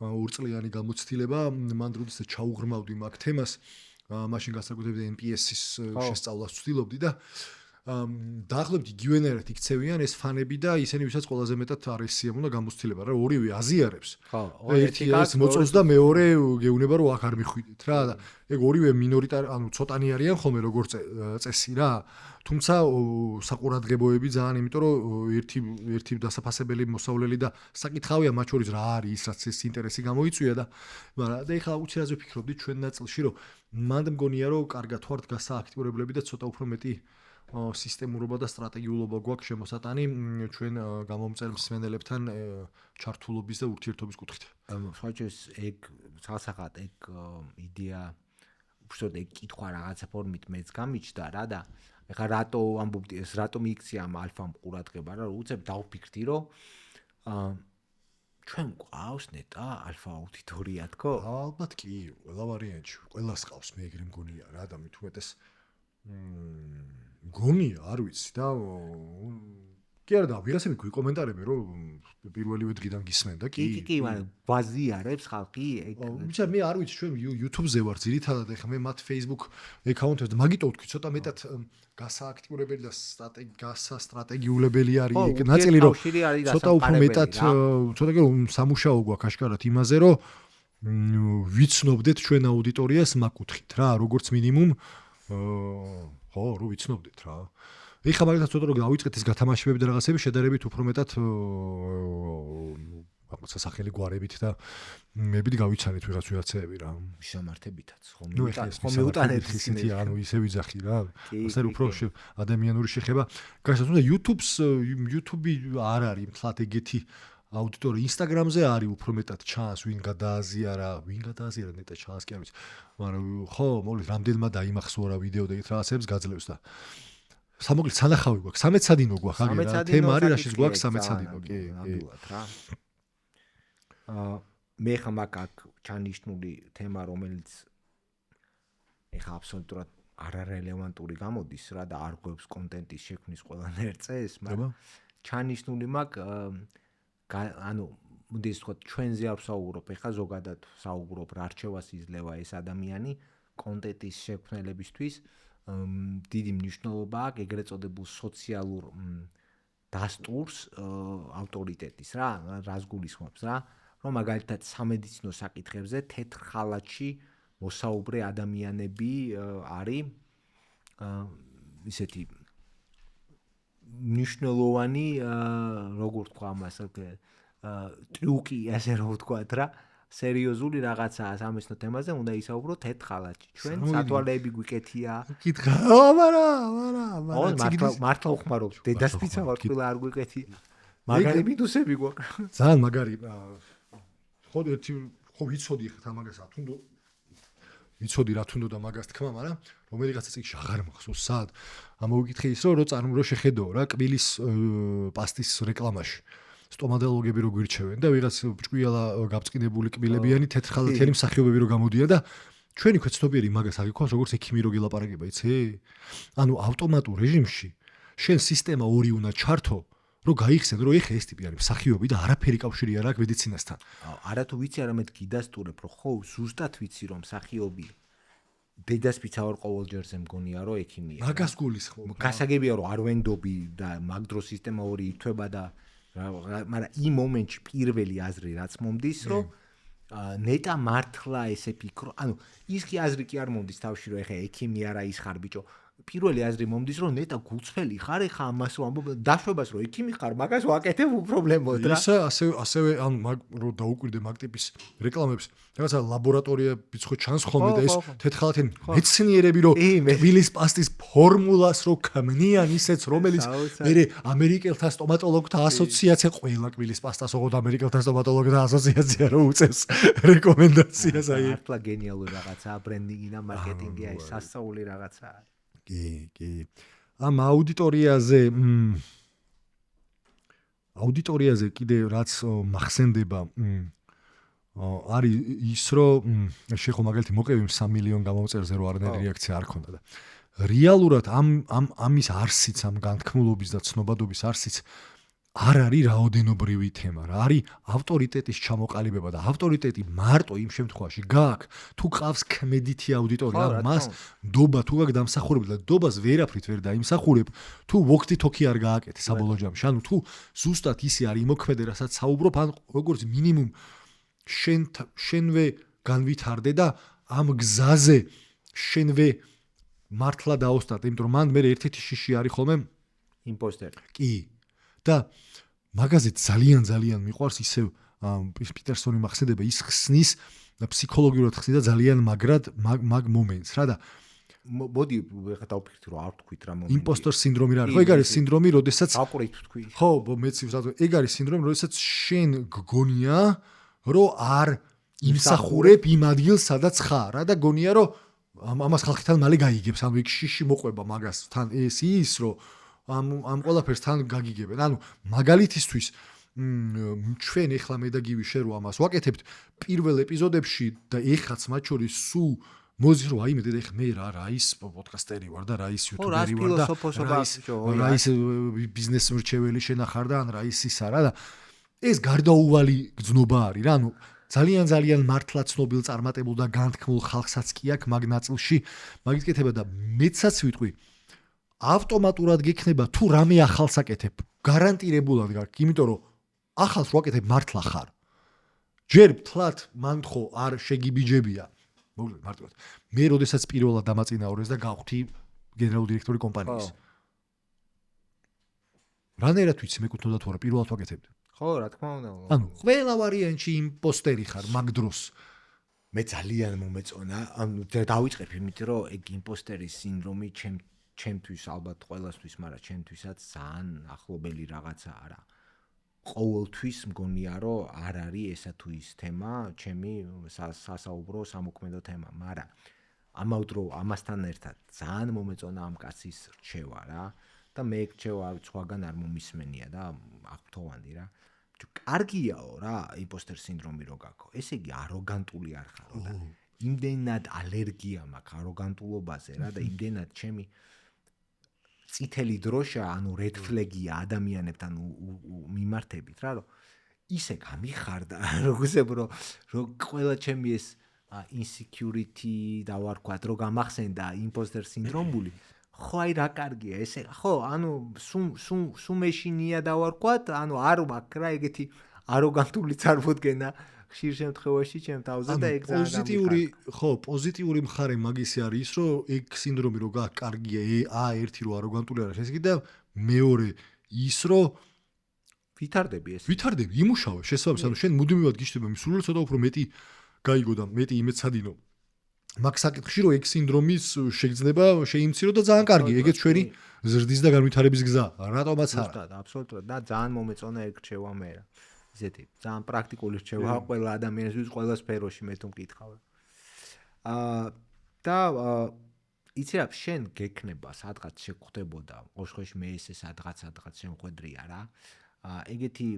Speaker 1: ურწლიანი გამოცდილება მან როდესაც ჩაუღრმავდი მაგ თემას მაშინ განსაკუთრებით NPS-ის შესწავლას ვცდილობდი და დაახლოებით იგივენერად იქცევიან ეს ფანები და ისინი ვისაც ყველაზე მეტად არ ესიამუნა გამოცდილება რა ორივე აზიარებს ერთი არის მოწონს და მეორე გეუნება რომ აქ არ მიხვიდეთ რა და ეგ ორივე მინორიტარი ანუ ცოტანი არიან ხოლმე როგორც წესი რა თუმცა საყურადღებოები ძალიან იმიტომ რომ ერთი დასაფასებელი მოსავლელი და საკითხავია მათ შორის რა არის ის რაც ეს ინტერესი გამოიწვია და მაგრამ და ეხლა უცირაზე ვფიქრობდი ჩვენ ნაწილში რომ მანდ მგონია რომ კარგად ვართ გასააქტიურებლები და ცოტა უფრო მეტი სისტემურობა და სტრატეგიულობა გვაქვს შემოსატანი ჩვენ გამომწერ მსმენელებთან ჩართულობის და ურთიერთობის კუთხით.
Speaker 2: სხვაჯერს ეგ ცალსახად ეგ იდეა უშუალოდ ეგ კითხვა რაღაცა ფორმით მეც გამიჩნდა რა და ეხლა რატო ამბობდი ეს რატო მიიქცია ამ ალფამ ყურადღება რა უცებ დავფიქრდი რომ ჩვენ გვყავს ნეტა ალფა აუდიტორია თქო?
Speaker 1: ალბათ კი, ყველა ვარიანტში, ყველას ყავს მე ეგრე მგონია რა და მით უმეტეს მგონია არ ვიცი და კი არა და ვიღაცები გვიკომენტარებენ რომ პირველივე დღიდან გისმენდა კი
Speaker 2: კი მაგრამ ვაზიარებს ხალხი ეგ
Speaker 1: ბიჭა მე არ ვიცი ჩვენ YouTube-ზე ვარ ძირითადად ეხლა მე მათ Facebook account-ებს და მაგიტო ვთქვი ცოტა მეტად გასააქტიურებელი და გასასტრატეგიულებელი არის ეგ ნაწილი რომ ცოტა უფრო მეტად ცოტა კი სამუშაო გვაქვს აშკარად იმაზე რომ ვიცნობდეთ ჩვენ აუდიტორიას მაგ კუთხით რა როგორც მინიმუმ ხო რო ვიცნობდეთ რა ეხლა მაგალითად ცოტა რომ გავიწყეთ ეს გათამაშებები და რაღაცები შედარებით უფრო მეტად რაღაცა სახელი გვარებით და მებით გავიცანეთ ვიღაცეები რა
Speaker 2: მისამართებითაც ხომ მიუტანეთ
Speaker 1: ისეთი ანუ ისე ვიძახი რა ასე უფრო ადამიანური შეხება გასა თუნდა YouTube-ი არ არის მთლად ეგეთი აუდიტორია Instagram-ზე არის უფრო მეტად ჩანს ვინ გადააზიარა ნეტა ჩანს კი არ ვიცი მაგრამ ხო მოგლით რამდენმა დაიმახსოვრა ვიდეო და იქ რაღაცებს გაძლევს და სამოგლით სანახავი გვაქვს 13 სადინო გვაქვს აგერ რა თემა არის რაშიც გვაქვს 13 სადინო კი
Speaker 2: ნამდვილად რა მე ხამაკ აქ ჩანიშნული თემა რომელიც ეხა აბსოლუტურად არარელევანტური გამოდის რა და არ გვებს კონტენტის შექმნის ყველანაირ წესს მაგრამ ჩანიშნული მაგ ანუ მოდი ეს თქვა ჩვენზე არ ვსაუბრობ ეხა ზოგადად ვსაუბრობ რა რჩევას იძლევა ეს ადამიანი კონტენტის შექმნელებისთვის დიდი მნიშვნელობა აქვს ეგრეთ წოდებულ სოციალურ დასტურს ავტორიტეტის რა რას გულისხმობს რა რომ მაგალითად სამედიცინო საკითხებზე თეთრ ხალათში მოსაუბრე ადამიანები არის ისეთი მნიშვნელოვანი როგორ თქვა ამას ტრიუკი ასე რომ ვთქვათ რა სერიოზული რაღაცაა სამეცნიერო თემაზე უნდა ისაუბრო თეთრ ხალათში ჩვენ სათვალეები გვიკეთია
Speaker 1: კითხა
Speaker 2: მართლა უხმარობ დედასპიცა ვარ ყველა არ გვიკეთია მაგარი მინუსები გვაქვს
Speaker 1: ძალიან მაგარი ხო ერთი ხო ვიცოდი ხეთ ამაგასა თუნდო ვიცოდი რა თუნდო და მაგას თქმა მაგრამ რომელიღაცა წიგში აღარ მახსოვს სად ამოვიკითხე ის რომ შეხედო რა კბილის პასტის რეკლამაში სტომატოლოგები რო გვირჩევენ და ვიღაც ჭკვიალა გაბწყინებული კბილებიანი თეთრხალათიანი მსახიობები რო გამოდიან და ჩვენი ქვეცნობიერი მაგას აგიქვას როგორც ექიმი რო გელაპარაკება იცი ანუ ავტომატურ რეჟიმში შენ სისტემა ორი უნდა ჩართო რომ გაიხსენ რომ ეხა ეს ტიპი არის მსახიობი და არაფერი კავშირი არ აქვს მედიცინასთან.
Speaker 2: არა თუ ვიცი არამედ გიდასტურებ რომ ხო ზუსტად ვიცი რომ მსახიობი დედას ფიცავარ ყოველ ჯერზე მგონია რომ ექიმია.
Speaker 1: მაგას გულის ხო.
Speaker 2: გასაგებია რომ არ ვენდობი და მაგ დროს სისტემა ორი ითვება და მაგრამ იმ მომენტში პირველი აზრი რაც მომდის რომ ნეტა მართლა ესე ფიქრო, ანუ ის კი აზრი კი არ მომდის თავში რომ ეხა ექიმი არა ის ხარ ბიჭო. პირველი აზრი მომდის რომ ნეტა გულწრფელი ხარ ეხა ამას რომ ამბობ დაშვებას რომ ექიმი ხარ მაგას ვაკეთებ უპრობლემოდ რა.
Speaker 1: ისა ასევე ანუ მაგ რო დაუკვირდე მაგ ტიპის რეკლამებს რაღაცა ლაბორატორიებიც ხო ჩანს ხოლმე და ეს თეთრხალათიანი მეცნიერები რომ თბილის პასტის ფორმულას რო ქმნიან ისეც რომელიც მე ამერიკელთა სტომატოლოგთა ასოციაცია ყველა თბილის პასტას ოღონდ ამერიკელთა სტომატოლოგთა ასოციაცია რო უწევს რეკომენდაციას აი
Speaker 2: მართლა გენიალური რაღაცაა ბრენდინგი და მარკეტინგი აი სასწაული რაღაცაა.
Speaker 1: კი. ამ აუდიტორიაზე კიდე რაც მახსენდება არის ის რომ შეხო მაგალითი მოყევი 3 მილიონ გამომწერზე რო არანაირი რეაქცია არ ქონდა და რეალურად ამის არსიც ამ განთქმულობის და ცნობადობის არსიც არ არის რაოდენობრივი თემა რა არის ავტორიტეტის ჩამოყალიბება და ავტორიტეტი მარტო იმ შემთხვევაში გააქვს თუ ყავს ქმედითი აუდიტორია მას დობა თუ გაქვს დამსახურებული და დობას ვერაფრით ვერ დაიმსახურებ თუ ვოქტი-თოქი არ გააკეთე საბოლოო ჯამში ანუ თუ ზუსტად ისე არ იმოქმედე რასაც საუბრობ ან როგორც მინიმუმ შენვე განვითარდე და ამ გზაზე შენვე მართლა დაოსტატ იმიტომ რომ მან მე ერთ-ერთი შიში არის ხოლმე
Speaker 2: იმპოსტერი
Speaker 1: კი და მაგაზე ძალიან მიყვარს ისევ პიტერსონი მახსენდება ის ხსნის და ფსიქოლოგიურად ხსნის და ძალიან მაგ მომენტს რა და
Speaker 2: მოდი ხა დავფიქრდი რომ არ თქვით რა მომენტი
Speaker 1: იმპოსტორ სინდრომი რა ხო ეგ არის სინდრომი როდესაც
Speaker 2: აკურით თქვი
Speaker 1: ხო მეც ეგ არის სინდრომი როდესაც შენ გგონია რომ არ იმსახურებ იმ ადგილს სადაც ხარ რა და გონია რომ ამას ხალხი თან მალე გაიგებს ანუ იქ შიში მოყვება მაგას თან ეს ის რომ ამ ყველაფერს თან გაგიგებენ. ანუ მაგალითისთვის ჩვენ ეხლა მე და გივი შე რო ამას ვაკეთებთ პირველ ეპიზოდებში და ეხაც მათ შორის სულ მოზის რომ აი მე და ეხ მე რა ის პოდკასტერი ვარ და რა ის იუთუბერი ვარ და რა ის ბიზნეს მრჩეველი შენახარ და ან რა ის ისა რა და ეს გარდაუვალი გზნობა არის რა ანუ ძალიან მართლა ცნობილ წარმატებულ და განთქმულ ხალხსაც კი აქვს მაგ ნაწილში მაგით კეთება და მეცაც ვიტყვი ავტომატურად გექნება თუ რამე ახალს აკეთებ გარანტირებულად გაქვს იმიტომ რომ ახალს ვაკეთებ მართლა ხარ ჯერ თლათ მან ხო არ შეგიბიჯებია მოკლედ მარტივად მე როდესაც პირველად დამაწინაურეს და გავხდი გენერალური დირექტორი კომპანიის რანაირად ვიცი მეკუთვნოდა თუ არა პირველად ვაკეთებდი
Speaker 2: ხო რა თქმა უნდა
Speaker 1: ანუ ყველა ვარიანტში იმპოსტერი ხარ მაგ დროს
Speaker 2: მე ძალიან მომეწონა ანუ დავიწყებ იმიტომ რომ ეგ იმპოსტერის სინდრომი ჩემთვის ალბათ ყველასთვის, მაგრამ ჩემთვისაც ძალიან ახლობელი რაღაცა არა. ყოველთვის მგონია, რომ არ არის ესა თუ ის თემა, ჩემი სასაუბრო სამოქმედო თემა, მაგრამ ამავდრო ამასთან ერთად ძალიან მომეწონა ამ კაცის რჩევა რა და მე რჩევა სხვაგან არ მომისმენია და აღფრთოვანი რა. კარგიაო რა, იმპოსტერ სინდრომი რო გაქვს. ესე იგი აროგანტული არ ხარო და იმდენად ალერგია მაქვს აროგანტულობაზე რა და იმდენად ჩემი წითელი დროშა, ანუ red flag-ია ადამიანებთან მიმართებით რა, რომ ისე გამიხარდა, როგორცებ რომ ყველა ჩემი ეს insecurity და ვარქვათ, რომ გამახსენდა imposter სინდრომული, ხო აი რა კარგია ესე, ხო, ანუ სულ მეშინია და ვარქვათ, ანუ არ მაქვს რა ეგეთი აროგანტული წარმოდგენა ხშირ შემთხვევაში ჩემ თავზე და ეგ ძალიან
Speaker 1: პოზიტიური მხარე მაგისი არის ის რომ ეგ სინდრომი რო გაქვს კარგია ერთი რო აროგანტული არის ესე იგი და მეორე ის რომ ვითარდები იმუშავე შესაძლოა ანუ შენ მუდმივად გიშდება მსურველი ცოტა უფრო მეტი გაიგო და მეტი იმეცადინო მაგ საკითხში რომ ეგ სინდრომის შეგრძნება შეიმცირო და ძალიან კარგია ეგეც ჩვენი ზრდის და განვითარების გზა რატომაც არა
Speaker 2: აბსოლუტურად და ძალიან მომეწონა ეგ რჩევა მე რა ისეთი ძალიან პრაქტიკული რჩევა ყველა ადამიანისთვის ყველა სფეროში მე თუ მკითხავ. და იცი რა შენ გექნება სადღაც შეგხვდებოდა ოშხოში მე ესე სადღაც შემხვედრია რა. ეგეთი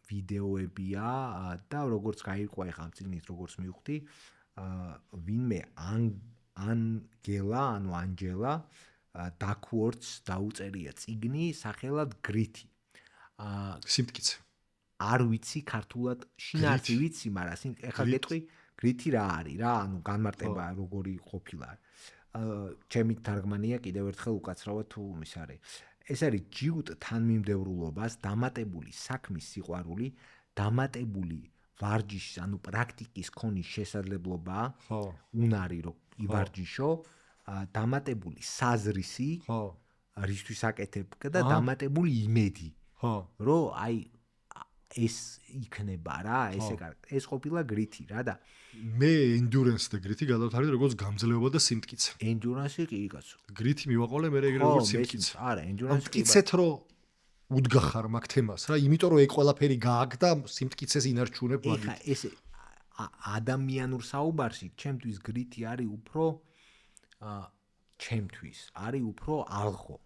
Speaker 2: ვიდეოებია და როგორც გაირკვა ეხლა ამ წიგნით როგორც მივხვდი ვინმე ანგელა ანუ ანჯელა Duckworth დაუწერია წიგნი სახელად გრითი.
Speaker 1: სიმტკიცე.
Speaker 2: არ ვიცი ქართულად შინაარსი ვიცი, მაგრამ ეხლა გეტყვი გრითი რა არის რა, ანუ განმარტება როგორი ყოფილა. ჩემი თარგმანია კიდევ ერთხელ უკაცრავად თუ ის არის. ეს არის ჯიუტ თანმიმდევრულობას, დამატებული საქმის სიყვარული, დამატებული ვარჯიშის, ანუ პრაქტიკის ქონის შესაძლებლობა, უნარი რომ ივარჯიშო, დამატებული საზრისი, რისთვის აკეთებ და დამატებული იმედი. რომ აი ეს იქნება რა, ესე კარგი. ეს ყოფილა გრითი რა და
Speaker 1: მე endurance და გრითი გადავთვალე როგორც გამძლეობა და სიმტკიცე.
Speaker 2: endurance კი კაცო.
Speaker 1: გრითი მივაყოლე მე როგორც სიმტკიცე.
Speaker 2: არა, endurance კი.
Speaker 1: მტკიცეთ რომ უდგახარ მაგ თემას რა, იმიტომ რომ ეგ ყველაფერი გააკ და სიმტკიცეს ინარჩუნებ მაგით.
Speaker 2: ეხა ეს ადამიანურ საუბარში ჩემთვის გრითი არის უფრო ჩემთვის არის უფრო ალღო.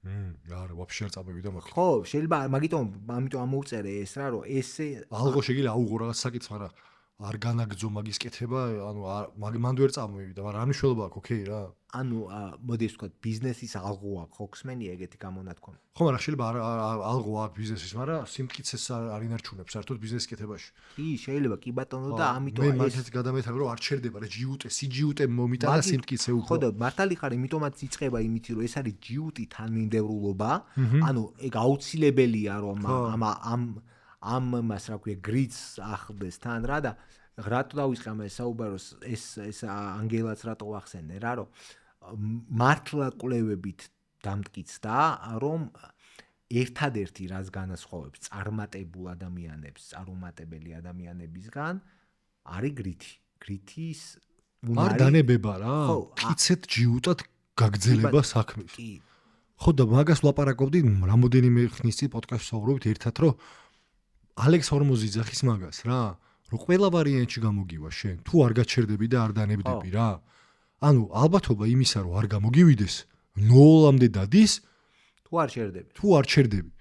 Speaker 1: არა, ვაფშე არ წამოვიდა მაგით.
Speaker 2: ხო, შეიძლება ამიტომ ამოვწერე ეს რა, რომ ესე
Speaker 1: ალღო შეიძლება აუღო რაღაც საკითხს, მაგრამ არ განაგძო მაგის კეთება, ანუ მანდ ვერ წამოვიდა, მაგრამ არ მნიშვნელობა აქვს, ოკეი რა.
Speaker 2: ანუ მოდი ვთქვათ, ბიზნესის ალღო აქვს, ხო ხსმენი ეგეთი გამონათქონა.
Speaker 1: ხო, მაგრამ შეიძლება ალღო აქვს ბიზნესის, მაგრამ სიმტკიცეს არ ინარჩუნებს საერთოდ ბიზნესის კეთებაში.
Speaker 2: კი, შეიძლება კი ბატონო და ამიტომ
Speaker 1: მე მაგით გადამეთავე რომ არ ჩერდება რა ჯიუტე, სიჯიუტე მომიტანა სიმტკიცე უფრო.
Speaker 2: ხო და მართალი ხარ, იმიტომაც იწყება იმით, რომ ეს არის ჯიუტი თანმიმდევრულობა, ანუ ეგ აუცილებელია რომ ამ მას რა ქვია გრითს ახლდეს თან რა და რატო დავიწყე ამ საუბაროს ეს ანგელაც რატო ვახსენე რა რომ მართლა კვლევებით დამტკიცდა რომ ერთადერთი რაც განასხვავებს წარმატებულ ადამიანებს წარუმატებელი ადამიანებისგან არის გრითი. გრითის
Speaker 1: არ დანებება რა. მტკიცეთ ჯიუტად გაგრძელება საქმის. ხო და მაგას ვლაპარაკობდი რამოდენიმე ხნის წინ პოდკასტში ვსაუბრობთ ერთად რომ ალექს ჰორმოზი ძახის მაგას რა, რომ ყველა ვარიანტში გამოგივა შენ, თუ არ გაჩერდები და არ დანებდები რა. ანუ ალბათობა იმისა, რომ არ გამოგივიდეს, ნოლამდე დადის,
Speaker 2: თუ არ ჩერდები.
Speaker 1: თუ არ ჩერდები.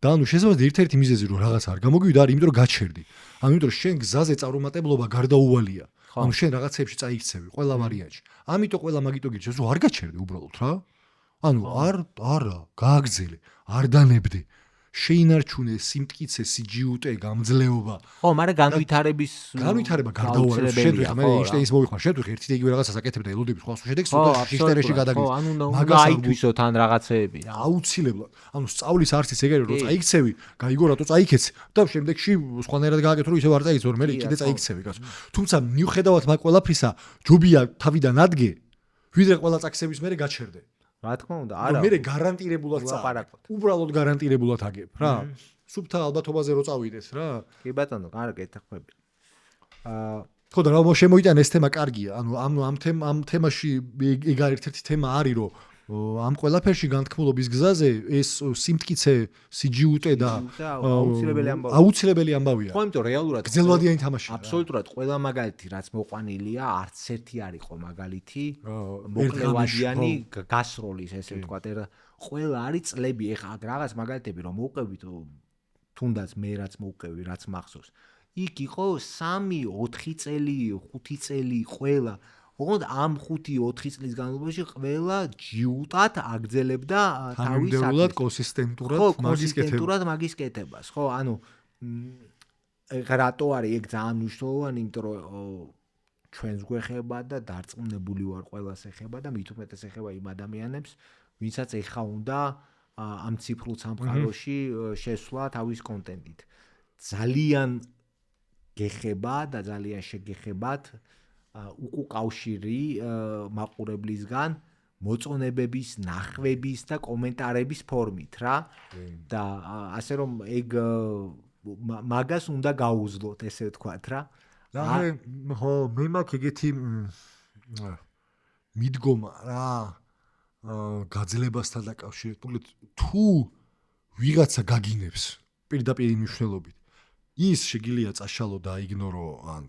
Speaker 1: და ანუ შესაძლოა ერთ-ერთი მიზეზი რომ რაღაც არ გამოგივიდა, არის იმიტომ რომ გაჩერდი. ანუ იმიტომ რომ შენ გზაზე წარუმატებლობა გარდაუვალია. ანუ შენ რაღაცებში წაიქცევი ყველა ვარიანტში. ამიტომ ყველა მაგიტო გირჩევს რომ არ გაჩერდი უბრალოდ რა. ანუ არა, გააგრძელე, არ დანებდე. შეინარჩუნე სიმტკიცე, სიჯიუტე, გამძლეობა.
Speaker 2: ხო, მაგრამ განვითარება
Speaker 1: გარდაუვალებს. შენ მე ეინშტეინის მოვიხმარ, შენ თუ ერთი იგივე რაღაცას აკეთებ და ელოდები სხვა შედეგს და შიშტერეში გადაგიჭირ.
Speaker 2: ხო, ანუ გაითვისოთ ან რაღაცეები რა.
Speaker 1: აუცილებლად. ანუ სწავლის არცის ეგარი რომ წაიქცევი, გაიგო რატო წაიქეცე და შემდეგში სხვანაირად გააკეთო რომ ისევ არ წაიქცე, რომ მე კიდე წაიქცევი გასო. თუმცა მიუხედავად მაგ ყველაფრისა, ჯობია თავიდან ადგე, ვიდრე ყველა წაიქცევის მერე გაჩერდე.
Speaker 2: რა თქმა უნდა, არა.
Speaker 1: მე გარანტირებულად წავარაკოთ. უბრალოდ გარანტირებულად აგებ, რა. სუფთა ალბათობაზე რო წავიდეს, რა.
Speaker 2: კი ბატონო, კარგი ეთახმები.
Speaker 1: ხო და რა შემოიტანა ეს თემა კარგია. ანუ ამ თემაში ეგ ერთ-ერთი თემა არის, რომ ამ ყველაფერში განთქმულობის გზაზე ეს სიმტკიცე, სიჯიუტე და აუცილებელი ამბავია.
Speaker 2: ხო, იმიტომ რეალურად
Speaker 1: გრძელვადიანი თამაშია.
Speaker 2: აბსოლუტურად ყველა მაგალითი რაც მოყვანილია, არც ერთი არ იყო მაგალითი. მოკლევადიანი გასროლის ესე ვთქვათ, ყველა არის წლები. ეხლა რაღაც მაგალითები რომ მოვყევით, თუნდაც მე რაც მოვყევი, რაც მახსოვს. იქ იყო 3, 4 წელი, 5 წელი ყველა ოღონდ ამ 5-4 წლის განმავლობაში ყველა ჯიუტად აგრძელებდა თავის
Speaker 1: აკეთებას. კონსისტენტურად
Speaker 2: მაგის კეთებას. ხო, ანუ რატო არის ეგ ძალიან მნიშვნელოვანი, იმიტომ რომ ჩვენს გვეხება და დარწმუნებული ვარ ყველას ეხება და მით უმეტეს ეხება იმ ადამიანებს, ვინცაც ეხა უნდა ამ ციფრულ სამყაროში შესვლა თავის კონტენტით. ძალიან გეხება და ძალიან შეგეხებათ უკუკავშირი მაყურებლისგან მოწონებების, ნახვების და კომენტარების ფორმით რა. და ასე რომ ეგ მაგას უნდა გაუძლოთ, ესე ვთქვათ რა.
Speaker 1: ხო, მე მაქვს ეგეთი მიდგომა რა გაძლებასთან დაკავშირებით. თუ ვიღაცა გაგინებს პირდაპირ მნიშვნელობით, ის შეგიძლია წაშალო და აიგნორო, ან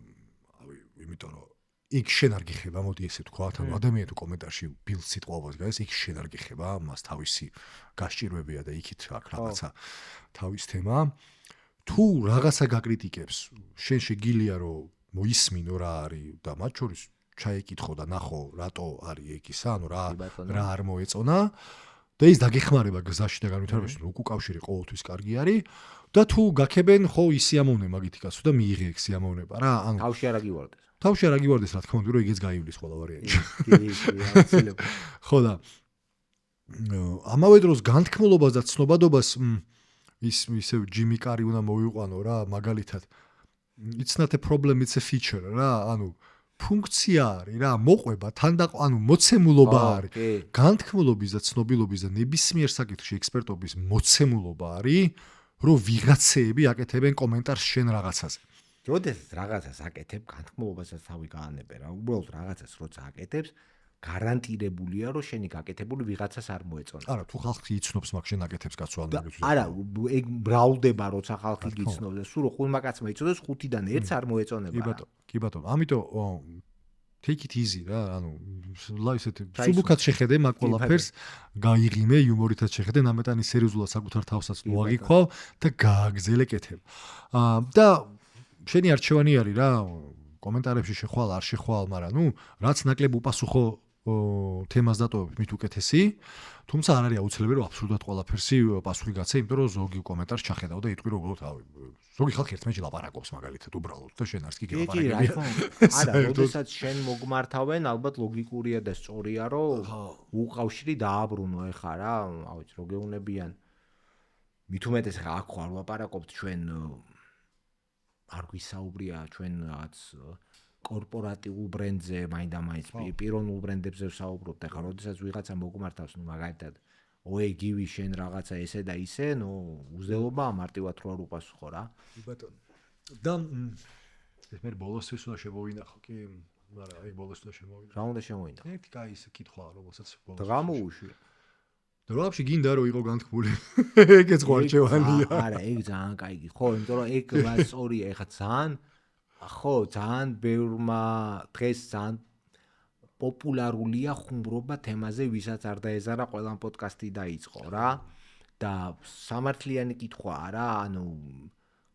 Speaker 1: იმიტომ რომ იქ შენ არ გიხება, მოდი ესე ვთქვათ, ანუ ადამიანი თუ კომენტარში ბილდ სიტყვას გაის, იქ შენ არ გიხება, მას თავისი გასჭირვებია და იქით აქ რაღაცა თავის თემა. თუ რაღაცა გაკრიტიკებს, შენ შეგიძლია რომ მოისმინო რა არის და მათ შორის ჩაიკითხო და ნახო რატო არის ეგ ისა, ანუ რა
Speaker 2: კი, ბატონო.
Speaker 1: რა არ მოეწონა და ის დაგეხმარება გზაში და განვითარებაში, რომ უკავშირი ყოველთვის კარგი არის და თუ გაქებენ ხო ის სიამოვნება მაგითი კაცო და მიიღე ეგ სიამოვნება რა, ანუ
Speaker 2: თავში არ აგივარდეს.
Speaker 1: თავში არ აგივარდეს რა თქმა უნდა, რომ ეგეც გაივლის ყველა ვარიანტი.
Speaker 2: კი, აუცილებლად.
Speaker 1: ხო და ამავე დროს განთქმულობას და ცნობადობას ისე ჯიმი კარი უნდა მოვიყვანო რა, მაგალითად it's not a problem, it's a feature რა, ანუ ფუნქცია არის რა, მოყვება, ანუ მოცემულობა არის. განთქმულობის და ცნობილობის და ნებისმიერ საკითხში ექსპერტობის მოცემულობა არის, რომ ვიღაცეები აკეთებენ კომენტარს შენ რაღაცაზე.
Speaker 2: როდესაც რაღაცას აკეთებ, განთქმულობასაც თავი გაანებე რა. უბრალოდ რაღაცას როცა აკეთებს, გარანტირებულია, რომ შენი გაკეთებული ვიღაცას არ მოეწონა.
Speaker 1: არა, თუ ხალხი იცნობს მაგ შენ აკეთებს კაცო ან
Speaker 2: არა, ეგ ბრალდება, როცა ხალხი გიცნობს და სულ რო ხულმა კაცმა იცოდეს 5-დან 1-ს არ მოეწონება.
Speaker 1: კი ბატონო, ამიტომ take it easy რა, ანუ ისეთ სუბუქად შეხედე მაგ ყველაფერს, გაიღიმე, იუმორითაც შეხედე, ნამეტანი სერიოზულად საკუთარ თავსაც მოაგიქვავ და გააგზელე კეთებ. და შენი არჩევანი არის რა, კომენტარებში შეხვალ, არ შეხვალ, მაგრამ ნუ რაც ნაკლებ უპასუხო თემას დატოვებ მით უკეთესი, თუმცა არ არის აუცილებელი რომ აბსოლუტურად ყველაფერსი პასუხი გაცე, იმიტომ რომ ზოგი კომენტარს ჩახედავ და იტყვი რომ უბრალოდ ზოგი ხალხი ერთმანეთში ლაპარაკობს მაგალითად უბრალოდ და შენ არც კი გელაპარაკები.
Speaker 2: არა, როდესაც შენ მოგმართავენ, ალბათ ლოგიკურია და სწორია რომ უკავშირი დააბრუნო ეხა რა, რა ვიცი, რო გეუნებიან. მით უმეტეს ხა აქ ხარ ლაპარაკობთ ჩვენ არ გვისაუბრია ჩვენ რაღაც კორპორატიულ ბრენდზე, მაინდა-მაინც პიროვნულ ბრენდებზე ვსაუბრობთ. ეხლა როდესაც ვიღაცა მოგმართავს, ნუ მაგალითად ოეგივი შენ რაღაცა ესე და ისე, ნუ უზდელობა მარტივად რო არ უპასუხო რა.
Speaker 1: კი ბატონო. და ეს მე ბოლოსთვის უნდა შემოვინახო, კი, მაგრამ აი ბოლოსთვის უნდა შემოვინახო.
Speaker 2: რა უნდა შემოვინახო?
Speaker 1: ერთი კაი ისე კითხვა, რომელსაც ბოლოს.
Speaker 2: და გამოუშვი.
Speaker 1: და რა ვაფშე გინდა რომ იყო განთქმული? ეგეც ღვარჩევანია.
Speaker 2: არა, ეგ ძალიან კაი. ხო, იმიტომ რომ ეგ სწორია, ეხა ძალიან ბევრმა დღეს ძალიან პოპულარულია ხუმრობა თემაზე, ვისაც არ დაეზარა ყველა პოდკასტი დაიწყო რა. და სამართლიანი კითხვაა რა, ანუ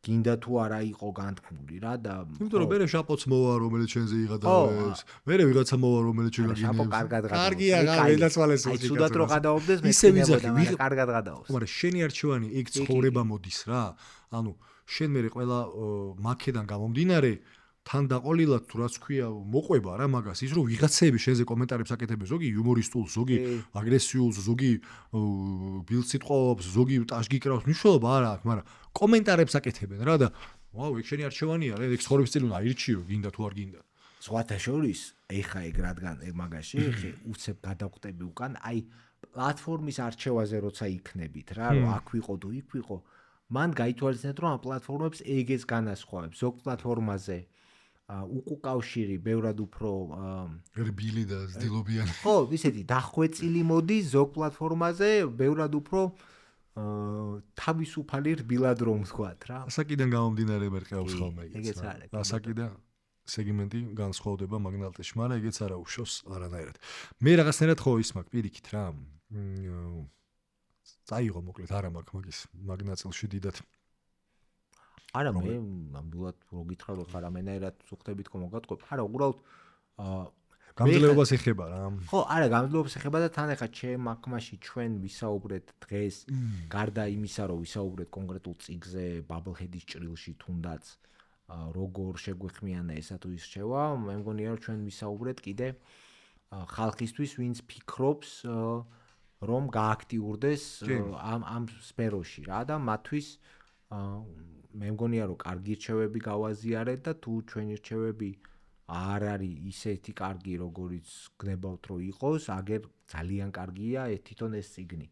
Speaker 2: გინდა თუ არა იყო განთქმული რა და
Speaker 1: იმიტომ რომ მე შაპოც მოვა რომელიც შენზე იღადავებს. მე ვიღაცა მოვა რომელიც შენ გაგინებს.
Speaker 2: შაპო კარგად გადაობს.
Speaker 1: კარგია, გადაცვალეს
Speaker 2: აი ცუდად რო გადაობდეს მე
Speaker 1: ისე ვიზახი,
Speaker 2: კარგად გადაობს.
Speaker 1: მაგრამ შენი არჩევანი ეგ ცხოვრება მოდის რა. ანუ შენ მე ყველა მაქედან გამომდინარე თან დაყოლილად თუ რაც ქვია მოყვება რა მაგას ის რომ ვიღაცეები შენზე კომენტარებს აკეთებენ ზოგი იუმორისტულს ზოგი აგრესიულს ზოგი ბილსიტყვობს ზოგი ტაშგი კრავს მნიშვნელობა არა აქვს მაგრამ კომენტარებს აკეთებენ რა და ვაუ ეგ შენი არჩევანია რა ეგ ცხოვრების სტილი უნდა აირჩიო გინდა თუ არ გინდა
Speaker 2: სხვათა შორის ეხა ეგ რადგან ეგ მაგაში ხე უცებ გადავხტები უკან აი პლატფორმის არჩევაზე როცა იქნებით რა რომ აქ ვიყო თუ იქ ვიყო მან გაითვალისწინეთ რომ ამ პლატფორმებს ეგეს განასხვავებს ზოგ პლატფორმაზე უკავშირი ბევრად უფრო
Speaker 1: რბილი და ზდილობიანი.
Speaker 2: ხო, ისეთი დახვეწილი მოდი ზოგ პლატფორმაზე ბევრად უფრო თავისუფალი რბილად რომ ვთქვათ რა.
Speaker 1: ასაკიდან გამომდინარე მერყევს ხოლმე
Speaker 2: ეგეც არის.
Speaker 1: ასაკიდან სეგმენტი განსხვავდება მაგნალტეში, მაგრამ ეგეც არა უშავს არანაირად. მე რაღაცნაირად ხო ის მაგ პირიქით რა. წაიღო მოკლედ არა მაგ მაგის მაგნაწილში დიდად.
Speaker 2: არა მე ნამდვილად რო გითხრა რომ ხარ ამენაირად ვხვდებით ხომ მოგატყობ. არა უბრალოდ
Speaker 1: გამძლეობას ეხება რა.
Speaker 2: ხო, არა გამძლეობას ეხება და თან ახლა ჩემ აქმაში ჩვენ ვისაუბრეთ დღეს გარდა იმისა რომ ვისაუბრეთ კონკრეტულ წიგზე ბაბლჰედის ჭრილში თუნდაც როგორ შეგვეხმიანა ესა თუ ის რჩევა, მე მგონია რომ ჩვენ ვისაუბრეთ კიდე ხალხისთვის ვინც ფიქრობს რომ გააქტიურდეს ამ სფეროში რა და მათთვის მე მგონია რომ კარგი რჩევები გავაზიარეთ და თუ ჩვენი რჩევები არ არის ისეთი კარგი როგორიც გნებავთ რომ იყოს, აგერ ძალიან კარგია თვითონ ეს წიგნი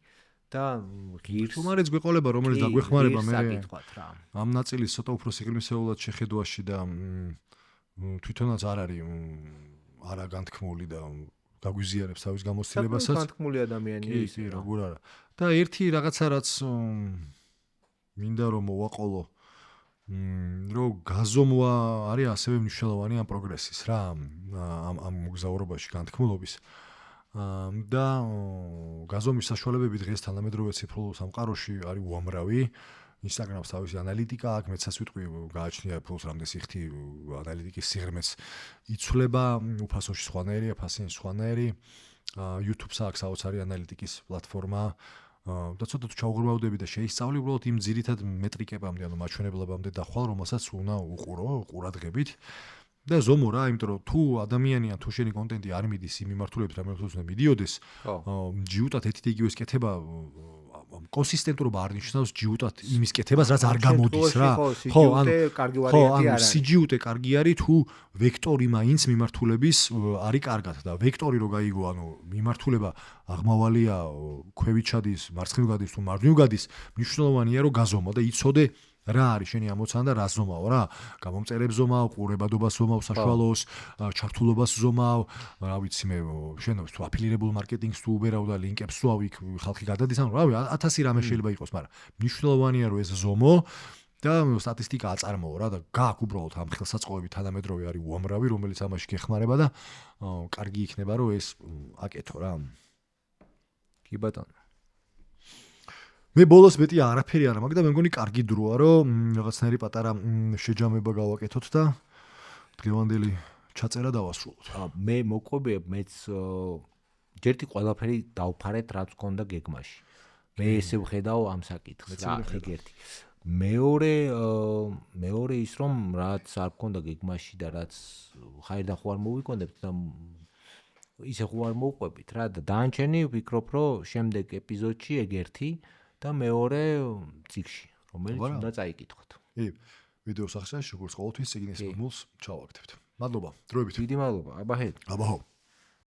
Speaker 2: და ღირს
Speaker 1: თუმარიც გვეყოლება რომელიც დაგვეხმარება მე
Speaker 2: საკითხად რა.
Speaker 1: ამ ნაწილის ცოტა უფრო სიღრმისეულად შეხედვაში და თვითონაც არ არის არა განთქმული და გაგვიზიარებს თავის გამოცდილებასაც
Speaker 2: განთქმული ადამიანია ის
Speaker 1: როგორ არა და ერთი რაღაცა რაც მინდა რომ მოვაყოლო რომ გაზომვა არის ასევე მნიშვნელოვანი ამ პროგრესის რა ამ მოგზაურობაში განთქმულობის და გაზომვის საშუალებები დღეს თანამედროვე ციფრულ სამყაროში არის უამრავი Instagram-ს თავისი ანალიტიკა აქვს, მეცაც ვიტყვი გააჩნია ფულს რამდენს იხთი ანალიტიკის სიღრმეც იცვლება, უფასოში სხვანაირია, ფასიანი სხვანაირი. YouTube-ს აქვს საოცარი ანალიტიკის პლატფორმა. და ცოტა თუ ჩაუღრმავდები და შეისწავლი უბრალოდ იმ ძირითად მეტრიკებამდე, ანუ მაჩვენებლებამდე დახვალ, რომელსაც უნდა უყურო ყურადღებით. და ზომო რა, იმიტომ რომ თუ ადამიანიან თუ შენი კონტენტი არ მიდის იმ მიმართულებით, რომელსაც უნდა მიდიოდეს, ჯიუტად ერთი და იგივე სკეთება კონსისტენტურობა არ ნიშნავს ჯიუტად იმის კეთებას, რაც არ გამოდის რა.
Speaker 2: ხო, ანუ
Speaker 1: სიჯიუტე კარგი არის თუ ვექტორი მაინც მიმართულების არის კარგად და ვექტორი რო გაიგო, ანუ მიმართულება აღმავალია ქვევით ჩადის, მარცხნივ გადის თუ მარჯვნივ გადის, მნიშვნელოვანია რომ გაზომო და იცოდე რა არის შენი ამოცანა და რა ზომაო რა? გამომწერებს ზომაო, ყურებადობას ზომაო, საშუალოს, ჩართულობას ზომაო, რა ვიცი მე, შენობს თუ აფილირებულ მარკეტინგს თუ უბერავ და ლინკებს თუ ავიქ ხალხი გადადის, ანუ რავი, 1000 რამე შეიძლება იყოს, მაგრამ მნიშვნელოვანია რომ ეს ზომო და სტატისტიკა აწარმოო რა და გააქვს უბრალოდ ამ ხელსაწყოები თანამედროვე არის უამრავი, რომელიც ამაში გეხმარება და კარგი იქნება რომ ეს აკეთო რა.
Speaker 2: კი ბატონო.
Speaker 1: მე ბოლოს მეტი არაფერი არ მაქვს და მე მგონი კარგი დროა რომ რაღაცნაირი პატარა შეჯამება გავაკეთოთ და დღევანდელი ჩაწერა დავასრულოთ.
Speaker 2: მე მოყვებია მეც ჯერთი ყველაფერი დავფარეთ რაც გქონდა გეგმაში. მე ესე ვხედავ ამ საკითხს რა ეგ ერთი. მეორე ის რომ რაც არ გქონდა გეგმაში და რაც ხაერ და ხო არ მოვიკონდებთ და ისე ხო არ მოვყვებით რა და დაანჩენი ვფიქრობ რომ შემდეგ ეპიზოდში ეგ ერთი და მეორე ციკში, რომელიც უნდა წაიკითხოთ.
Speaker 1: ვიდეოს ახსენე, როგორც ყოველთვის, წიგნის მულს ჩავაგდებთ. მადლობა, დროებით.
Speaker 2: დიდი მადლობა, აბაჰე.
Speaker 1: აბაჰო.